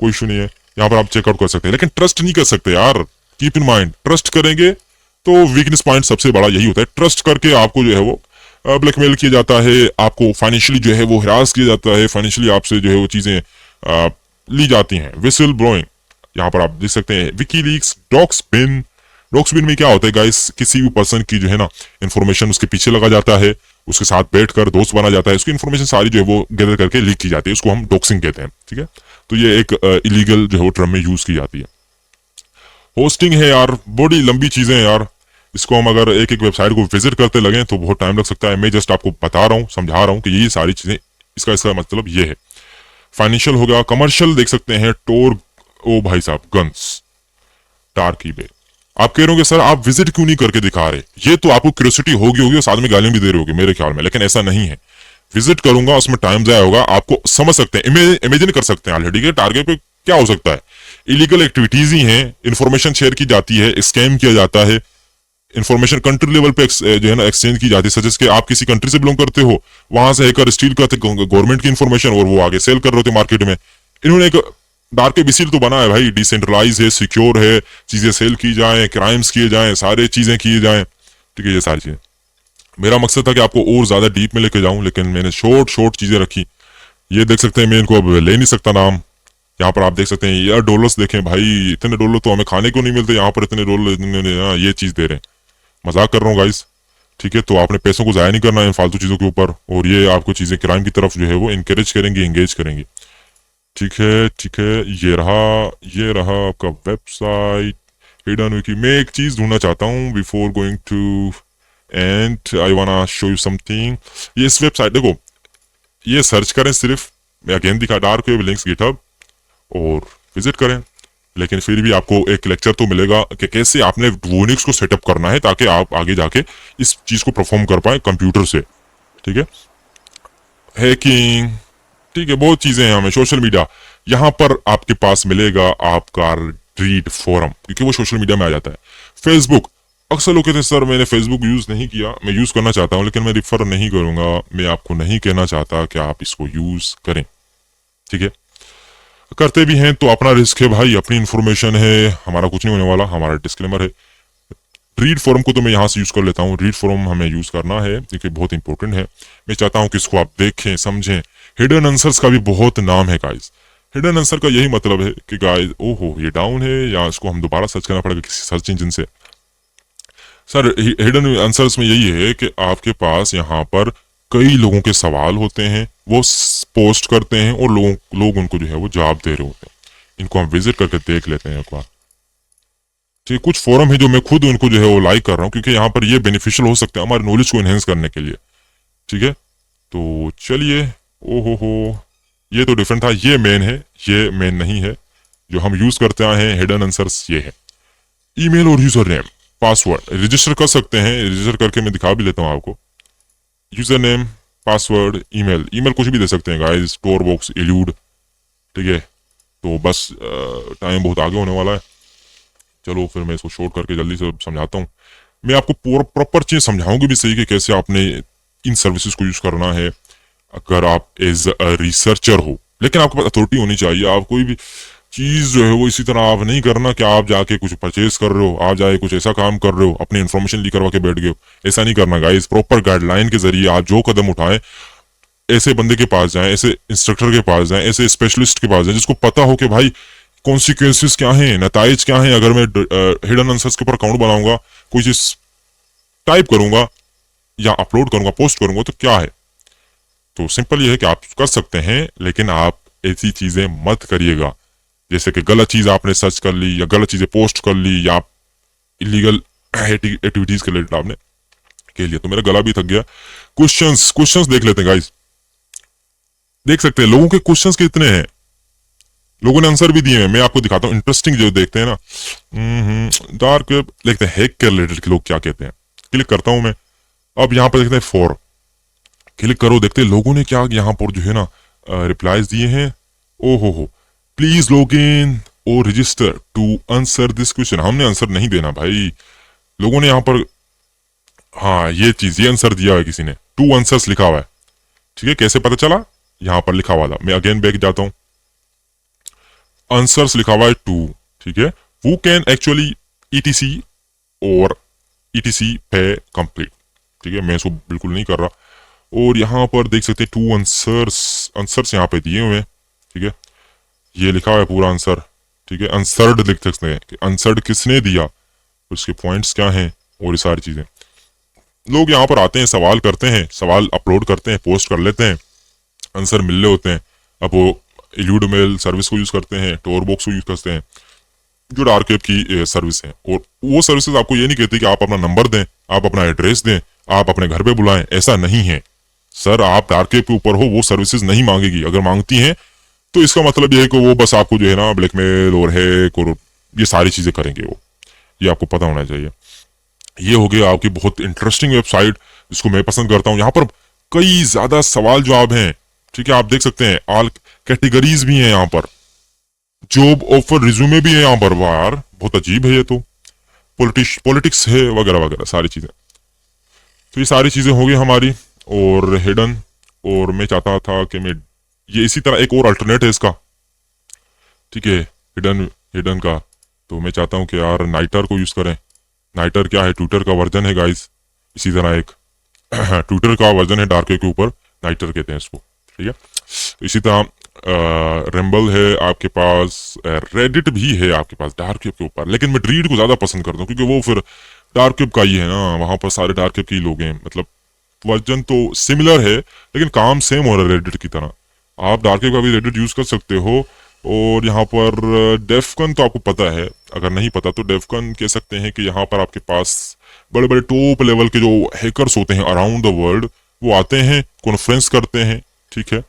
कोई इशू नहीं है। यहाँ पर आप चेकआउट कर सकते हैं, लेकिन ट्रस्ट नहीं कर सकते यार, कीप इन माइंड। ट्रस्ट करेंगे तो वीकनेस पॉइंट सबसे बड़ा यही होता है। ट्रस्ट करके आपको जो है वो ब्लैकमेल किया जाता है, आपको फाइनेंशियली जो है वो हिरास किया जाता है, फाइनेंशियली आपसे जो है वो चीजें ली जाती हैं। विसल ब्लोइंग, यहाँ पर आप देख सकते हैं विकीलीक्स, डॉक्सबिन। डॉक्सबिन में क्या होता है गाइस, किसी भी पर्सन की जो है ना इंफॉर्मेशन उसके पीछे लगा जाता है, उसके साथ बैठकर दोस्त बना जाता है, उसकी इन्फॉर्मेशन सारी जो है वो गैदर करके लीक की जाती है, उसको हम डॉक्सिंग कहते हैं, ठीक है। तो ये एक इलीगल जो है वो टर्म में यूज की जाती है। होस्टिंग है यार, बड़ी लंबी चीजें हैं यार, इसको हम अगर एक एक वेबसाइट को विजिट करते लगे तो बहुत टाइम लग सकता है। मैं जस्ट आपको बता रहा हूँ, समझा रहा हूँ कि ये सारी चीजें, इसका मतलब ये है। फाइनेंशियल हो गया, कमर्शियल देख सकते हैं, टोर, ओ भाई साहब, गन्स, डार्क ईबे। आप कह रहे हो सर आप विजिट क्यों नहीं करके दिखा रहे, ये तो आपको क्यूरियोसिटी होगी और साथ में गालियां भी दे रहे होगे मेरे ख्याल में, लेकिन ऐसा नहीं है। विजिट करूंगा, उसमें टाइम जाया होगा, आपको समझ सकते हैं, इमेजिन कर सकते हैं ऑलरेडी के टारगेट पे क्या हो सकता है। इलीगल एक्टिविटीज ही हैं, इंफॉर्मेशन शेयर की जाती है, स्कैम किया जाता है, इंफॉर्मेशन कंट्री लेवल पे जो है ना एक्सचेंज की जाती है। सजेस्ट कि आप किसी कंट्री से बिलोंग करते हो, वहां से हैकर स्टील करते गवर्नमेंट की इंफॉर्मेशन और वो आगे सेल कर रहे होते मार्केट में। इन्होंने एक डार्क वेब इसीलिए तो बना है भाई, डिसेंट्रलाइज है, सिक्योर है, चीजें सेल की जाए, क्राइम्स किए जाए, सारे चीजें किए जाए, ठीक है। ये सारी चीजें मेरा मकसद था कि आपको और ज्यादा डीप में लेके जाऊं, लेकिन मैंने शॉर्ट चीजें रखी। ये देख सकते हैं, मैं इनको अब ले नहीं सकता नाम। यहाँ पर आप देख सकते हैं यार, डॉलर्स देखें भाई, इतने डॉलर तो हमें खाने को नहीं मिलते, यहाँ पर इतने डॉलर ये चीज दे रहे हैं। मजाक कर रहा हूँ गाइस, ठीक है। तो आपने पैसों को जाया नहीं करना है फालतू चीजों के ऊपर, और ये आपको चीजें क्राइम की तरफ जो है वो इनकरेज करेंगी, एंगेज करेंगी, ठीक है, ठीक है। ये रहा आपका वेबसाइट हिडन विकी। मैं एक चीज ढूंढना चाहता हूँ before going to end I wanna show you something. ये इस वेबसाइट देखो, ये सर्च करें सिर्फ, मैं अगेन दिखा डार्क वेब लिंक्स गिटहब, और विजिट करें। लेकिन फिर भी आपको एक लेक्चर तो मिलेगा कि कैसे आपने वोनिक्स को सेटअप करना है ताकि आप आगे जाके इस चीज को परफॉर्म कर पाए कंप्यूटर से, ठीक है। हैकिंग, ठीक है, बहुत चीजें हैं हमें। सोशल मीडिया, यहाँ पर आपके पास मिलेगा आपका रीड फोरम, क्योंकि वो सोशल मीडिया में आ जाता है। फेसबुक, अक्सर लोग कहते हैं सर मैंने फेसबुक यूज नहीं किया, मैं यूज करना चाहता हूँ लेकिन मैं रिफर नहीं करूंगा। मैं आपको नहीं कहना चाहता कि आप इसको यूज करें, ठीक है। करते भी हैं तो अपना रिस्क है भाई, अपनी इंफॉर्मेशन है, हमारा कुछ नहीं होने वाला, हमारा डिस्क्लेमर है। रीड फोरम को तो मैं यहाँ से यूज कर लेता हूँ, रीड फोरम हमें यूज करना है क्योंकि बहुत इंपॉर्टेंट है। मैं चाहता हूँ कि इसको आप देखें, समझें। हिडन आंसर्स का भी बहुत नाम है गाइस। हिडन आंसर का यही मतलब है कि गाइस ओहो ये डाउन है, या इसको हम दोबारा सर्च करना पड़ेगा किसी सर्च इंजन से। सर हिडन आंसर्स में यही है कि आपके पास यहाँ पर कई लोगों के सवाल होते हैं, वो पोस्ट करते हैं और लोग उनको जो है वो जवाब दे रहे होते हैं। इनको हम विजिट करके देख लेते हैं एक बार, ठीक। कुछ फोरम है जो मैं खुद उनको जो है वो लाइक कर रहा हूँ, क्योंकि यहाँ पर ये बेनिफिशियल हो सकता है हमारे नॉलेज को एनहेंस करने के लिए, ठीक है। तो चलिए, ओहो ये तो डिफरेंट था, ये मेन है, ये मेन नहीं है। जो हम यूज करते हैं हिडन आंसर्स ये है। ईमेल और यूजर नेम, पासवर्ड रजिस्टर कर सकते हैं। रजिस्टर करके मैं दिखा भी लेता हूँ आपको। User name, password, email, email कुछ भी दे सकते हैं गाइस, टोर बॉक्स एल्यूड, ठीक है। तो बस टाइम बहुत आगे होने वाला है। चलो फिर मैं इसको शॉर्ट करके जल्दी से समझाता हूँ। मैं आपको प्रॉपर चीज समझाऊंगी भी सही कि कैसे आपने इन सर्विसेज को यूज करना है अगर आप एज अ रिसर्चर हो। लेकिन आपके पास अथॉरिटी होनी चाहिए। आप कोई भी चीज जो है वो इसी तरह आप नहीं करना कि आप जाके कुछ परचेज कर रहे हो, आप जाके कुछ ऐसा काम कर रहे हो, अपनी इन्फॉर्मेशन लीक करवा के बैठ गए हो। ऐसा नहीं करना गाइस। प्रॉपर गाइडलाइन के जरिए आप जो कदम उठाएं, ऐसे बंदे के पास जाएं, ऐसे इंस्ट्रक्टर के पास जाएं, ऐसे स्पेशलिस्ट के पास जाएं जिसको पता हो कि भाई कॉन्सिक्वेंसेस क्या हैं, नताइज क्या हैं अगर मैं हिडन आंसर्स के ऊपर अकाउंट बनाऊंगा, कोई चीज टाइप करूंगा या अपलोड करूंगा, पोस्ट करूंगा तो क्या है। तो सिंपल ये है कि आप कर सकते हैं, लेकिन आप ऐसी चीजें मत करिएगा जैसे कि गलत चीज आपने सर्च कर ली या गलत चीजें पोस्ट कर ली या इलीगल एक्टिविटीज के रिलेटेड आपने के लिए। तो मेरा गला भी थक गया। क्वेश्चंस देख लेते हैं गाइस। देख सकते हैं लोगों के क्वेश्चंस कितने हैं, लोगों ने आंसर भी दिए हैं। मैं आपको दिखाता हूँ इंटरेस्टिंग जो देखते हैं ना। डार्क वेब देखते हैं, हैक के रिलेटेड लोग क्या कहते हैं। क्लिक करता हूं मैं। अब यहाँ पर देखते हैं फॉर, क्लिक करो, देखते हैं लोगों ने क्या यहाँ पर जो है ना रिप्लाईज दिए हैं। ओ हो, प्लीज लॉग इन और register to answer this question. हमने आंसर नहीं देना भाई, लोगों ने यहाँ पर हाँ ये आंसर दिया है किसी ने। 2 आंसर्स लिखा हुआ है, ठीक है। कैसे पता चला, यहाँ पर लिखा हुआ था। मैं अगेन बैक जाता हूँ, आंसर्स लिखा हुआ है 2, ठीक है। हु कैन एक्चुअली ETC और ETC पे कंप्लीट, ठीक है। मैं इसको बिल्कुल नहीं कर रहा। और यहाँ पर देख सकते हैं 2 आंसर्स यहाँ पे दिए हुए हैं, ठीक है। ये लिखा हुआ है पूरा आंसर, ठीक है। आंसर्ड लिख सकते हैं कि आंसर्ड किसने दिया, उसके पॉइंट्स क्या हैं और ये सारी चीजें। लोग यहाँ पर आते हैं, सवाल करते हैं, सवाल अपलोड करते हैं, पोस्ट कर लेते हैं, आंसर मिल रहे होते हैं। अब वो इल्यूड मेल सर्विस को यूज करते हैं, टोर बॉक्स को यूज करते हैं, जो डार्क वेब की सर्विस है। और वो सर्विसेज आपको ये नहीं कहती कि आप अपना नंबर दें, आप अपना एड्रेस दें, आप अपने घर पे बुलाएं, ऐसा नहीं है सर। आप डार्क वेब के ऊपर हो, वो सर्विसेज नहीं मांगेगी। अगर मांगती हैं तो इसका मतलब ये है कि वो बस आपको जो है ना ब्लैकमेल और हैक और ये सारी चीजें करेंगे वो, ये आपको पता होना चाहिए। ये हो गया आपकी बहुत इंटरेस्टिंग वेबसाइट जिसको मैं पसंद करता हूँ। यहाँ पर कई ज्यादा सवाल जवाब हैं, ठीक है। आप देख सकते हैं ऑल कैटेगरीज भी हैं यहाँ पर, जॉब ऑफर रिज्यूमे भी है यहाँ पर। वाह यार बहुत अजीब है ये तो। पॉलिटिक्स है वगैरह वगैरह सारी चीजें। तो ये सारी चीजें हो गई हमारी। और हिडन, और मैं चाहता था कि मैं ये इसी तरह एक और अल्टरनेट है इसका, ठीक है, हिडन का। तो मैं चाहता हूँ कि यार नाइटर को यूज करें। नाइटर क्या है, ट्विटर का वर्जन है गाइस। इसी तरह एक ट्विटर का वर्जन है डार्क वेब के ऊपर, नाइटर कहते हैं इसको, ठीक है। तो इसी तरह रेम्बल है आपके पास, रेडिट भी है आपके पास डार्क वेब के ऊपर। लेकिन मैं रीड को ज्यादा पसंद करता हूँ क्योंकि वो फिर डार्क वेब का ही है ना, वहां पर सारे डार्क वेब के ही लोग हैं। मतलब वर्जन तो सिमिलर है लेकिन काम सेम हो रहा है रेडिट की तरह। आप डार्क वेब का भी रेडिट यूज कर सकते हो। और यहाँ पर डेफकन तो आपको पता है, अगर नहीं पता तो डेफकन कह सकते हैं कि यहाँ पर आपके पास बड़े बड़े टॉप लेवल के जो हैकर्स होते हैं अराउंड द वर्ल्ड, वो आते हैं, कॉन्फ्रेंस करते हैं, ठीक है,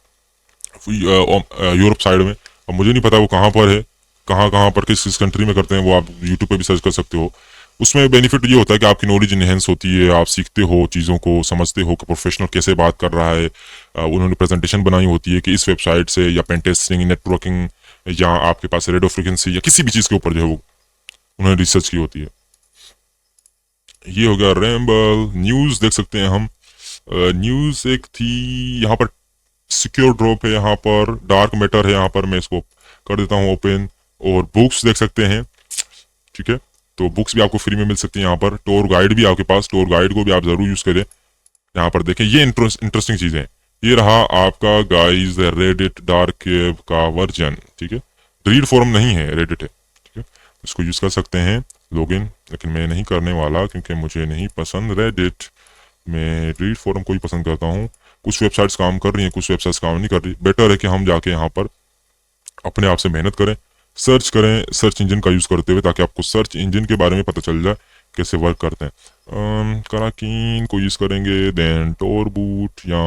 यूरोप साइड में। अब मुझे नहीं पता वो कहाँ पर है, कहाँ पर किस कंट्री में करते हैं, वो आप यूट्यूब पे भी सर्च कर सकते हो। उसमें बेनिफिट ये होता है कि आपकी नॉलेज इनहेंस होती है, आप सीखते हो चीज़ों को, समझते हो कि प्रोफेशनल कैसे बात कर रहा है। उन्होंने प्रेजेंटेशन बनाई होती है कि इस वेबसाइट से या पेन टेस्टिंग, नेटवर्किंग, या आपके पास रेडियो फ्रिक्वेंसी या किसी भी चीज़ के ऊपर जो है वो उन्होंने रिसर्च की होती है। ये हो गया रैम्बल। न्यूज़ देख सकते हैं हम। न्यूज़ एक थी यहाँ पर, सिक्योर ड्रॉप है यहाँ पर, डार्क मैटर है यहाँ पर, मैं इसको कर देता हूँ ओपन। और बुक्स देख सकते हैं, ठीक है। तो बुक्स भी आपको फ्री में मिल सकती है यहाँ पर। टूर गाइड भी आपके पास, टूर गाइड को भी आप जरूर यूज करें। यहाँ पर देखें ये इंटरेस्टिंग चीजें। ये रहा आपका गाइस रेडिट डार्क वेब का वर्जन, ठीक है। रीड फोरम नहीं है, रेडिट है, ठीक है। इसको यूज कर सकते हैं लॉगिन, लेकिन मैं नहीं करने वाला क्योंकि मुझे नहीं पसंद रेडिट। मैं रीड फोरम को ही पसंद करता हूँ। कुछ वेबसाइट्स काम कर रही हैं, कुछ वेबसाइट्स काम नहीं कर रही। बेटर है कि हम जाके यहाँ पर अपने आप से मेहनत करें, सर्च करें, सर्च इंजन का यूज करते हुए, ताकि आपको सर्च इंजन के बारे में पता चल जाए कैसे वर्क करते हैं। कराकीन को यूज करेंगे, देन टोर बूट या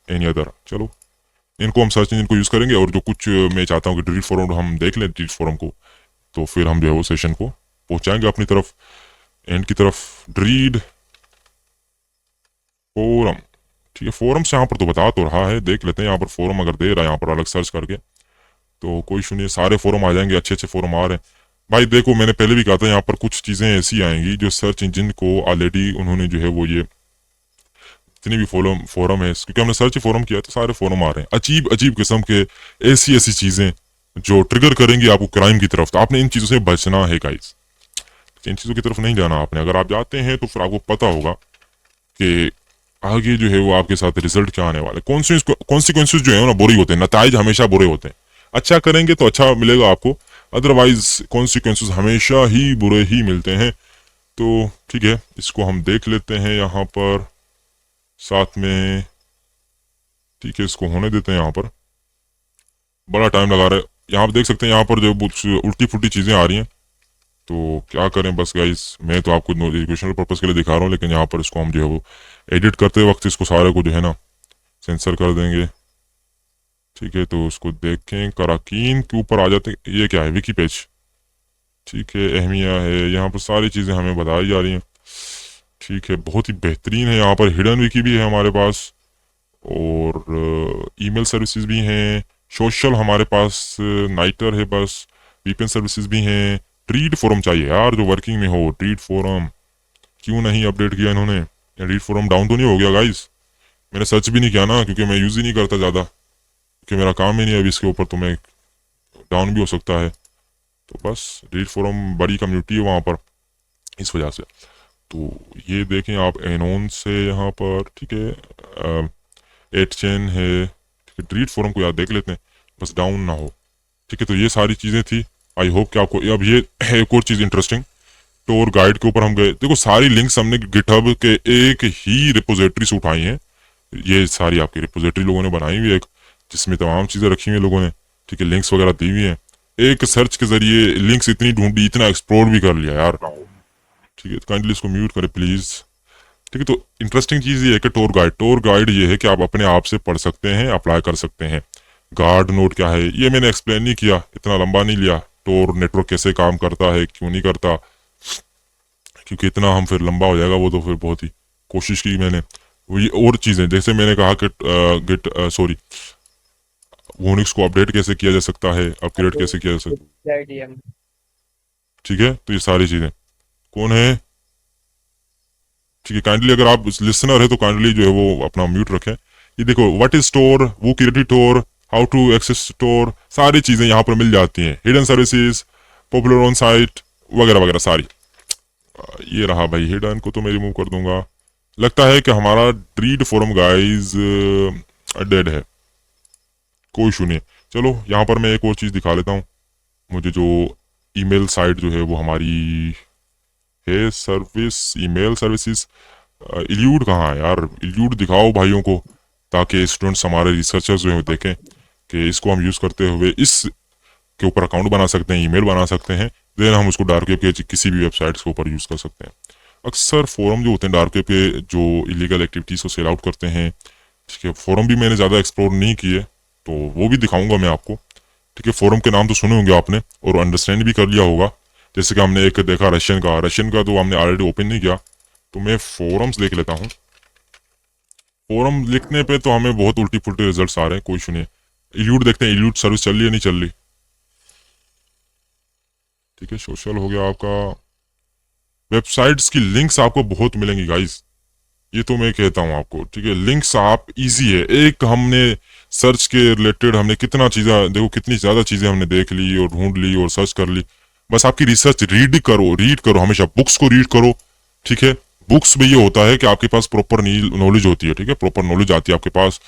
एनी अदर। चलो इनको हम सर्च इंजन को यूज करेंगे। और जो कुछ मैं चाहता हूँ कि डिलीट फोरम हम देख लें, डिलीट फोरम को, तो फिर हम जो है वो सेशन को पहुंचाएंगे अपनी तरफ। एंड की तरफ रीड फोरम। ठीक है, फोरम से यहाँ पर तो बता तो रहा है, देख लेते हैं यहाँ पर फोरम अगर दे रहा है यहाँ पर अलग सर्च करके तो कोई इशू नहीं है, सारे फोरम आ जाएंगे, अच्छे अच्छे फोरम आ रहे हैं भाई। देखो मैंने पहले भी कहा था यहाँ पर कुछ चीज़ें ऐसी आएंगी जो सर्च इंजन को ऑलरेडी उन्होंने जो है वो ये जितने भी फोरम है, क्योंकि हमने सर्च फोरम किया तो सारे फोरम आ रहे हैं अजीब अजीब किस्म के, ऐसी ऐसी चीज़ें जो ट्रिगर करेंगी आपको क्राइम की तरफ। तो आपने इन चीज़ों से बचना है गाइस, इन चीज़ों की तरफ नहीं जाना आपने। अगर आप जाते हैं तो फिर आपको पता होगा कि आगे जो है वो आपके साथ रिजल्ट क्या आने वाले। कॉन्सिक्वेंसेज जो है ना बुरे होते हैं, नताइज हमेशा बुरे होते हैं। अच्छा करेंगे तो अच्छा मिलेगा आपको, अदरवाइज कॉन्सिक्वेंसेज हमेशा ही बुरे ही मिलते हैं। तो ठीक है, इसको हम देख लेते हैं यहाँ पर साथ में। ठीक है, इसको होने देते हैं यहाँ पर, बड़ा टाइम लगा रहा है। यहाँ पर देख सकते हैं यहाँ पर जो उल्टी फुल्टी चीज़ें आ रही हैं, तो क्या करें बस गाइस, मैं तो आपको एजुकेशनल पर्पज़ के लिए दिखा रहा हूँ, लेकिन यहाँ पर इसको हम जो है वो एडिट करते वक्त इसको सारे को जो है ना सेंसर कर देंगे। ठीक है, तो उसको देखें, कराकीन के ऊपर आ जाते हैं। ये क्या है, विकी पेज। ठीक है, अहमिया है, यहाँ पर सारी चीज़ें हमें बताई जा रही हैं। ठीक है, बहुत ही बेहतरीन है। यहाँ पर हिडन विकी भी है हमारे पास, और ईमेल सर्विसेज भी हैं, सोशल हमारे पास नाइटर है, बस वीपीएन सर्विसेज भी हैं। ट्रीड फोरम चाहिए यार जो वर्किंग में हो, ट्रीड फोरम क्यों नहीं अपडेट किया इन्होंने। ट्रीड फोरम डाउन तो नहीं हो गया गाइस? मैंने सर्च भी नहीं किया ना, क्योंकि मैं यूज़ ही नहीं करता ज़्यादा, क्योंकि मेरा काम ही नहीं है अभी इसके ऊपर, तो मैं डाउन भी हो सकता है। तो बस रीड फोरम बड़ी कम्युनिटी है वहाँ पर, इस वजह से। तो ये देखें आप एनोन से यहाँ पर। ठीक है, 8chain है। ठीक है, रीड फोरम को यार देख लेते हैं, बस डाउन ना हो। ठीक है, तो ये सारी चीज़ें थी। आई होप कि आपको अब ये है एक और चीज़ इंटरेस्टिंग, टोर गाइड के ऊपर हम गए। देखो सारी लिंक्स हमने गिटहब के एक ही रिपोजिटरी से उठाई हैं। ये सारी आपकी रिपोजिटरी लोगों ने बनाई हुई है, जिसमें तमाम चीज़ें रखी हुई हैं लोगों ने। ठीक है, लिंक्स वगैरह दी हुई हैं। एक सर्च के जरिए लिंक्स इतनी ढूंढी, इतना एक्सप्लोर भी कर लिया यार। ठीक है, काइंडली इसको म्यूट करें प्लीज़। ठीक है, तो इंटरेस्टिंग चीज़ ये है कि टूर गाइड ये है कि आप अपने आप से पढ़ सकते हैं, अप्लाई कर सकते हैं। गार्ड नोड क्या है ये मैंने एक्सप्लेन नहीं किया, इतना लंबा नहीं लिया। टोर नेटवर्क कैसे काम करता है, क्यों नहीं करता, क्योंकि इतना हम फिर लंबा हो जाएगा वो, तो फिर बहुत ही कोशिश की मैंने। ये और चीज़ें जैसे मैंने कहा कि वोनिक्स को अपडेट कैसे किया जा सकता है, अपग्रेड कैसे किया जा सकता है। ठीक है, तो ये सारी चीज़ें कौन है। ठीक है, काइंडली अगर आप लिसनर है तो काइंडली जो है वो अपना म्यूट रखें। ये देखो व्हाट इज स्टोर, वो created store, how to access store, सारी चीज़ें यहाँ पर मिल जाती हैं। Hidden services, popular on site वगैरह वगैरह सारी। ये रहा भाई, हिडन को तो मैं रिमूव कर दूंगा। लगता है कि हमारा रीड फोरम गाइज डेड है, कोई इशू नहीं। चलो यहाँ पर मैं एक और चीज़ दिखा लेता हूँ। मुझे जो ईमेल साइट जो है वो हमारी है, सर्विस ईमेल सर्विसेज। इल्यूड कहाँ है यार, इल्यूड दिखाओ भाइयों को, ताकि स्टूडेंट्स हमारे रिसर्चर्स जो है देखें कि इसको हम यूज़ करते हुए इस के ऊपर अकाउंट बना सकते हैं, ईमेल बना सकते हैं। देन हम उसको डार्क वेब के किसी भी वेबसाइट्स के ऊपर यूज़ कर सकते हैं। अक्सर फोरम जो होते हैं डार्क वेब के जो इलीगल एक्टिविटीज़ को सेल आउट करते हैं। ठीक है, फोरम भी मैंने ज़्यादा एक्सप्लोर नहीं किए, तो वो भी दिखाऊंगा मैं आपको। ठीक है, फोरम के नाम तो सुने होंगे आपने और अंडरस्टैंड भी कर लिया होगा। जैसे कि हमने एक देखा रशियन का तो हमने ऑलरेडी ओपन नहीं किया, तो मैं फोरम्स देख लेता हूँ। फोरम लिखने पे तो हमें बहुत उल्टी पुल्टी रिजल्ट्स आ रहे हैं, कोई इशू नहीं है। इल्यूट देखते हैं, इल्यूट सर्विस चल रही है नहीं चल रही। ठीक है, सोशल हो गया आपका। वेबसाइट्स की लिंक्स आपको बहुत मिलेंगी गाइस, ये तो मैं कहता हूँ आपको। ठीक है, लिंक्स आप इजी है। एक हमने सर्च के रिलेटेड हमने कितना चीज़ें, देखो कितनी ज़्यादा चीज़ें हमने देख ली और ढूंढ ली और सर्च कर ली। बस आपकी रिसर्च रीड करो, हमेशा बुक्स को रीड करो। ठीक है, बुक्स में ये होता है कि आपके पास प्रॉपर नॉलेज होती है। ठीक है, प्रॉपर नॉलेज आती है आपके पास,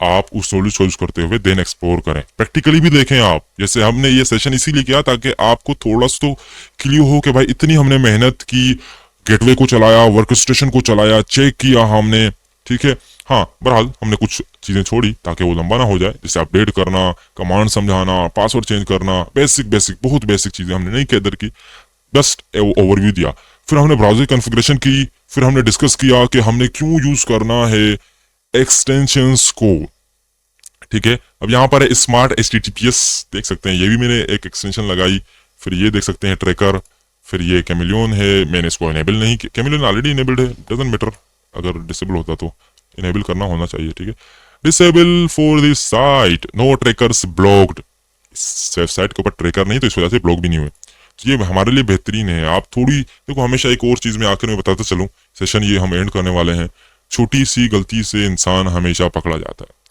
आप उस नॉलेज को यूज करते हुए देन एक्सप्लोर करें। प्रैक्टिकली भी देखें आप, जैसे हमने ये सेशन इसीलिए किया ताकि आपको थोड़ा सा तो क्लियर हो कि भाई इतनी हमने मेहनत की, गेटवे को चलाया, वर्क स्टेशन को चलाया, चेक किया हमने। ठीक है, हाँ बहरहाल हमने कुछ चीज़ें छोड़ी ताकि वो लंबा ना हो जाए, जैसे अपडेट करना, कमांड समझाना, पासवर्ड चेंज करना, बेसिक बहुत बेसिक चीज़ें हमने नहीं कैदर की, बस ओवरव्यू दिया। फिर हमने ब्राउजर कॉन्फ़िगरेशन की, फिर हमने डिस्कस किया कि हमने क्यों यूज़ करना है एक्सटेंशंस को। ठीक है, अब यहाँ पर है स्मार्ट HTTPS, देख सकते हैं, ये भी मैंने एक एक्सटेंशन लगाई। फिर ये देख सकते हैं ट्रैकर, फिर ये कैमिलियन है, मैंने इसको इनेबल नहीं किया, कैमिलियन ऑलरेडी इनेबल्ड है, डजंट मैटर, अगर डिसेबल होता तो इनेबल करना होना चाहिए, ठीक है। Disable for this site, no trackers blocked, site के ऊपर ट्रैकर नहीं तो इस वजह से ब्लॉक भी नहीं हुए, तो ये हमारे लिए बेहतरीन है। आप थोड़ी देखो, हमेशा एक और चीज में आखिर में बताता चलूं, सेशन ये हम एंड करने वाले हैं, छोटी सी गलती से इंसान हमेशा पकड़ा जाता है।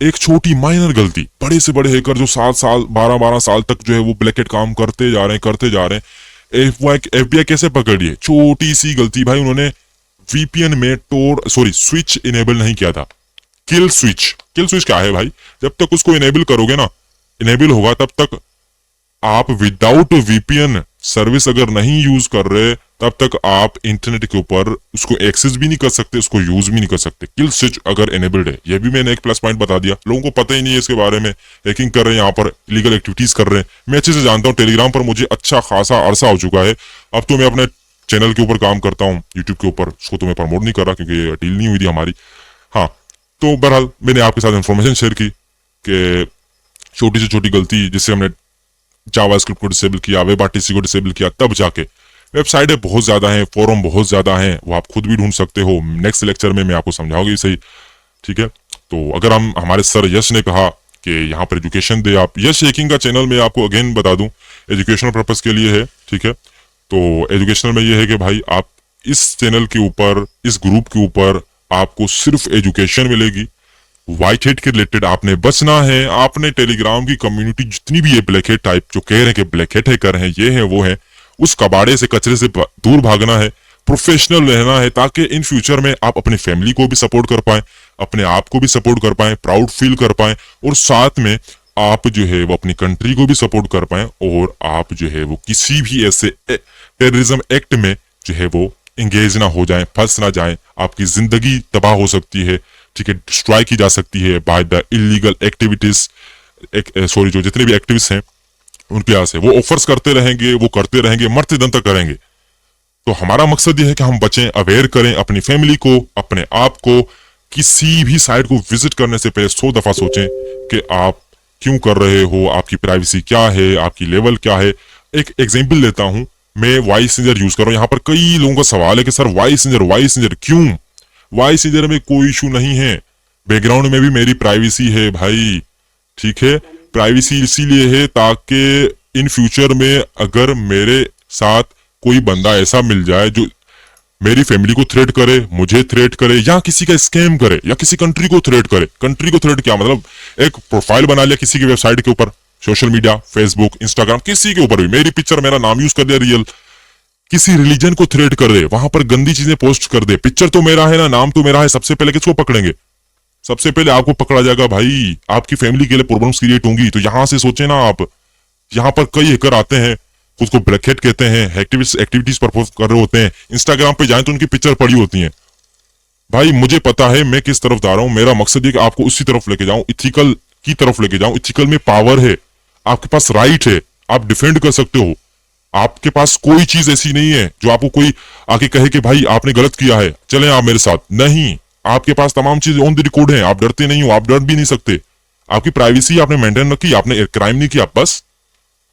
एक छोटी माइनर गलती, बड़े से बड़े हैकर जो 7 साल 12 साल तक जो है वो ब्लैकेट काम करते जा रहे हैं, FBI कैसे पकड़िए, छोटी सी गलती भाई, उन्होंने VPN में स्विच इनेबल नहीं किया था, किल स्विच क्या है भाई, जब तक उसको इनेबल करोगे ना, इनेबल होगा तब तक आप विदाउट VPN सर्विस अगर नहीं यूज कर रहे तब तक आप इंटरनेट के ऊपर उसको एक्सेस भी नहीं कर सकते, उसको यूज भी नहीं कर सकते। किल स्विच अगर एनेबल्ड है, ये भी मैंने एक प्लस पॉइंट बता दिया, लोगों को पता ही नहीं है इसके बारे में, हैकिंग कर रहे हैं, यहाँ पर इलीगल एक्टिविटीज कर रहे हैं। मैं अच्छे से जानता हूँ, टेलीग्राम पर मुझे अच्छा खासा अरसा हो चुका है, अब तो मैं अपने चैनल के ऊपर काम करता हूँ, यूट्यूब के ऊपर, उसको तो मैं प्रमोट नहीं कर रहा क्योंकि ये डील नहीं हुई थी हमारी। हाँ, तो बहरहाल मैंने आपके साथ इन्फॉर्मेशन शेयर की कि छोटी से छोटी गलती जिससे हमने जावास्क्रिप्ट को डिसेबल किया, वेब आरटीसी को डिसेबल किया, तब जाके वेबसाइटें बहुत ज्यादा हैं, फोरम बहुत ज्यादा हैं, वो आप खुद भी ढूंढ सकते हो, नेक्स्ट लेक्चर में मैं आपको समझाऊंगी सही, ठीक है। तो अगर हम हमारे सर यश ने कहा कि यहाँ पर एजुकेशन दे आप, यश हैकिंग का चैनल मैं आपको अगेन बता दूं एजुकेशनल पर्पस के लिए है, ठीक है। तो एजुकेशनल में ये है कि भाई आप इस चैनल के ऊपर, इस ग्रुप के ऊपर आपको सिर्फ एजुकेशन मिलेगी, व्हाइट हेड के रिलेटेड आपने बचना है, आपने टेलीग्राम की कम्युनिटी जितनी भी है ब्लैक हेड टाइप जो कह रहे हैं कि ब्लैक हेड हैकर हैं, ये है वो है, उस कबाड़े से कचरे से दूर भागना है, प्रोफेशनल रहना है, ताकि इन फ्यूचर में आप अपनी फैमिली को भी सपोर्ट कर पाए, अपने आप को भी सपोर्ट कर पाए, प्राउड फील कर पाए, और साथ में आप जो है वो अपनी कंट्री को भी सपोर्ट कर पाए, और आप जो है वो किसी भी ऐसे टेररिज्म एक्ट में जो है वो एंगेज ना हो जाए, फंस ना जाए, आपकी जिंदगी तबाह हो सकती है, ठीक है, डिस्ट्रॉय की जा सकती है बाय द इलीगल एक्टिविटीज, जो जितने भी एक्टिविस्ट हैं उनके यहाँ से वो ऑफर्स करते रहेंगे, वो करते रहेंगे, मरते दम तक करेंगे। तो हमारा मकसद ये है कि हम बचें, अवेयर करें अपनी फैमिली को, अपने आप को। किसी भी साइट को विजिट करने से पहले 100 दफा सोचें कि आप क्यों कर रहे हो, आपकी प्राइवेसी क्या है, आपकी लेवल क्या है। एक एग्जाम्पल लेता हूं, मैं वॉइस मैसेंजर यूज कर रहा हूं, यहाँ पर कई लोगों का सवाल है कि सर वॉइस मैसेंजर क्यों? वॉइस मैसेंजर में कोई इशू नहीं है, बैकग्राउंड में भी मेरी प्राइवेसी है भाई, ठीक है। प्राइवेसी इसीलिए है ताकि इन फ्यूचर में अगर मेरे साथ कोई बंदा ऐसा मिल जाए जो मेरी फैमिली को थ्रेट करे, मुझे थ्रेट करे, या किसी का स्कैम करे, या किसी कंट्री को थ्रेट करे। कंट्री को थ्रेट क्या मतलब, एक प्रोफाइल बना लिया किसी की वेबसाइट के ऊपर, सोशल मीडिया, फेसबुक, इंस्टाग्राम, किसी के ऊपर भी मेरी पिक्चर, मेरा नाम यूज कर दिया रियल, किसी रिलीजन को थ्रेट कर दे, वहां पर गंदी चीजें पोस्ट कर दे, पिक्चर तो मेरा है ना, नाम तो मेरा है, सबसे पहले किसको पकड़ेंगे? सबसे पहले आपको पकड़ा जाएगा भाई, आपकी फैमिली के लिए प्रॉब्लम्स क्रिएट होंगी। तो यहां से सोचे ना आप, यहाँ पर कई हैकर आते हैं, खुद को ब्लैक हेड कहते हैं, एक्टिविटीज परफॉर्म कर रहे होते हैं, इंस्टाग्राम पे जाएं तो उनकी पिक्चर पड़ी होती है। भाई मुझे पता है मैं किस तरफ जा रहा हूं, मेरा मकसद है कि आपको उसी तरफ लेके जाऊं, इथिकल की तरफ लेके जाऊं। इथिकल में पावर है, आपके पास राइट है, आप डिफेंड कर सकते हो, आपके पास कोई चीज ऐसी नहीं है जो आपको कोई आके कहे कि भाई आपने गलत किया है, चलें आप मेरे साथ, नहीं। आपके पास तमाम चीजें ऑन द रिकॉर्ड है, आप डरते नहीं हो, आप डर भी नहीं सकते, आपकी प्राइवेसी आपने मेंटेन रखी, आपने क्राइम नहीं किया, बस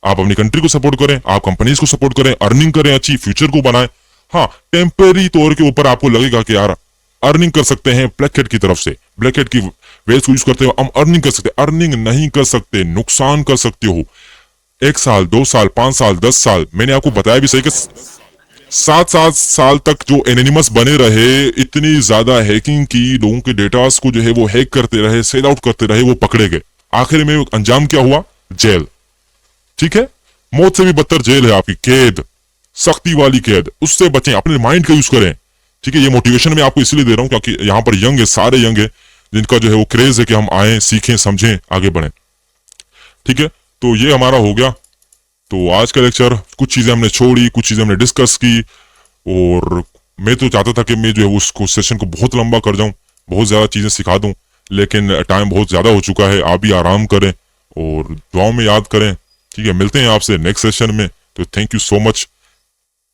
आप अपनी कंट्री को सपोर्ट करें, आप कंपनीज को सपोर्ट करें, अर्निंग करें, अच्छी फ्यूचर को बनाएं। हाँ, टेम्पररी तौर के ऊपर आपको लगेगा कि यार अर्निंग कर सकते हैं ब्लैक हेड की तरफ से, ब्लैक हेड की वेज को यूज करते हो हम अर्निंग कर सकते, अर्निंग नहीं कर सकते, नुकसान कर सकते हो। 1 साल 2 साल 5 साल 10 साल, मैंने आपको बताया भी सही कि 7 साल तक जो एनोनिमस बने रहे, इतनी ज्यादा हैकिंग की, लोगों के डेटास को जो है वो हैक करते रहे, सेल आउट करते रहे, वो पकड़े गए, आखिर में अंजाम क्या हुआ? जेल, ठीक है। मौत से भी बदतर जेल है आपकी, कैद, सख्ती वाली कैद, उससे बचें, अपने माइंड का यूज करें, ठीक है। ये मोटिवेशन मैं आपको इसलिए दे रहा हूं क्योंकि यहाँ पर यंग है, सारे यंग है, जिनका जो है वो क्रेज है कि हम आए, सीखें, समझें, आगे बढ़ें, ठीक है। तो ये हमारा हो गया। तो आज का लेक्चर, कुछ चीजें हमने छोड़ी, कुछ चीजें हमने डिस्कस की, और मैं तो चाहता था कि मैं जो है उसको सेशन को बहुत लंबा कर जाऊं, बहुत ज्यादा चीजें सिखा दूं, लेकिन टाइम बहुत ज्यादा हो चुका है। आप भी आराम करें और दुआओं में याद करें, ठीक है। मिलते हैं आपसे नेक्स्ट सेशन में, तो थैंक यू सो मच।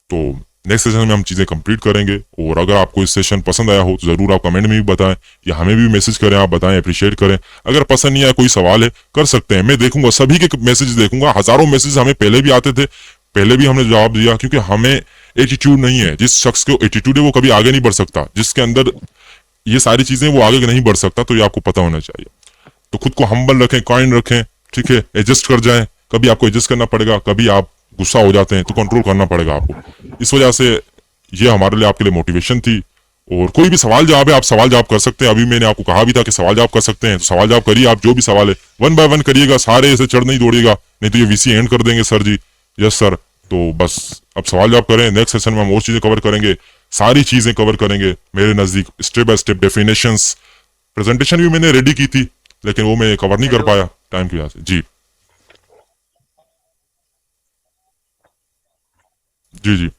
तो नेक्स्ट सेशन में हम चीजें कंप्लीट करेंगे, और अगर आपको इस सेशन पसंद आया हो तो जरूर आप कमेंट में भी बताएं, या हमें भी मैसेज करें, आप बताएं, अप्रिशिएट करें। अगर पसंद नहीं आया, कोई सवाल है, कर सकते हैं, मैं देखूंगा, सभी के मैसेज देखूंगा। हजारों मैसेज हमें पहले भी आते थे, पहले भी हमने जवाब दिया, क्योंकि हमें एटीट्यूड नहीं है। जिस शख्स को एटीट्यूड है वो कभी आगे नहीं बढ़ सकता, जिसके अंदर ये सारी चीजें वो आगे नहीं बढ़ सकता। तो ये आपको पता होना चाहिए। तो खुद को हम्बल रखें, काइंड रखें, ठीक है, एडजस्ट कर जाएं। कभी आपको एडजस्ट करना पड़ेगा, कभी आप गुस्सा हो जाते हैं तो कंट्रोल करना पड़ेगा आपको। इस वजह से ये हमारे लिए, आपके लिए मोटिवेशन थी। और कोई भी सवाल जवाब है, आप सवाल जवाब कर सकते हैं। अभी मैंने आपको कहा भी था कि सवाल जवाब कर सकते हैं, तो सवाल जवाब करिए। आप जो भी सवाल है 1 बाय 1 करिएगा, सारे ऐसे चढ़ नहीं दौड़िएगा, नहीं तो ये वीसी एंड कर देंगे सर जी। Yes sir. तो बस अब सवाल जवाब करें। नेक्स्ट सेशन में हम और चीजें कवर करेंगे, सारी चीजें कवर करेंगे मेरे नजदीक, step by step definitions. Presentation भी मैंने रेडी की थी, लेकिन वो मैं कवर नहीं कर पाया टाइम की वजह से। जी जी जी।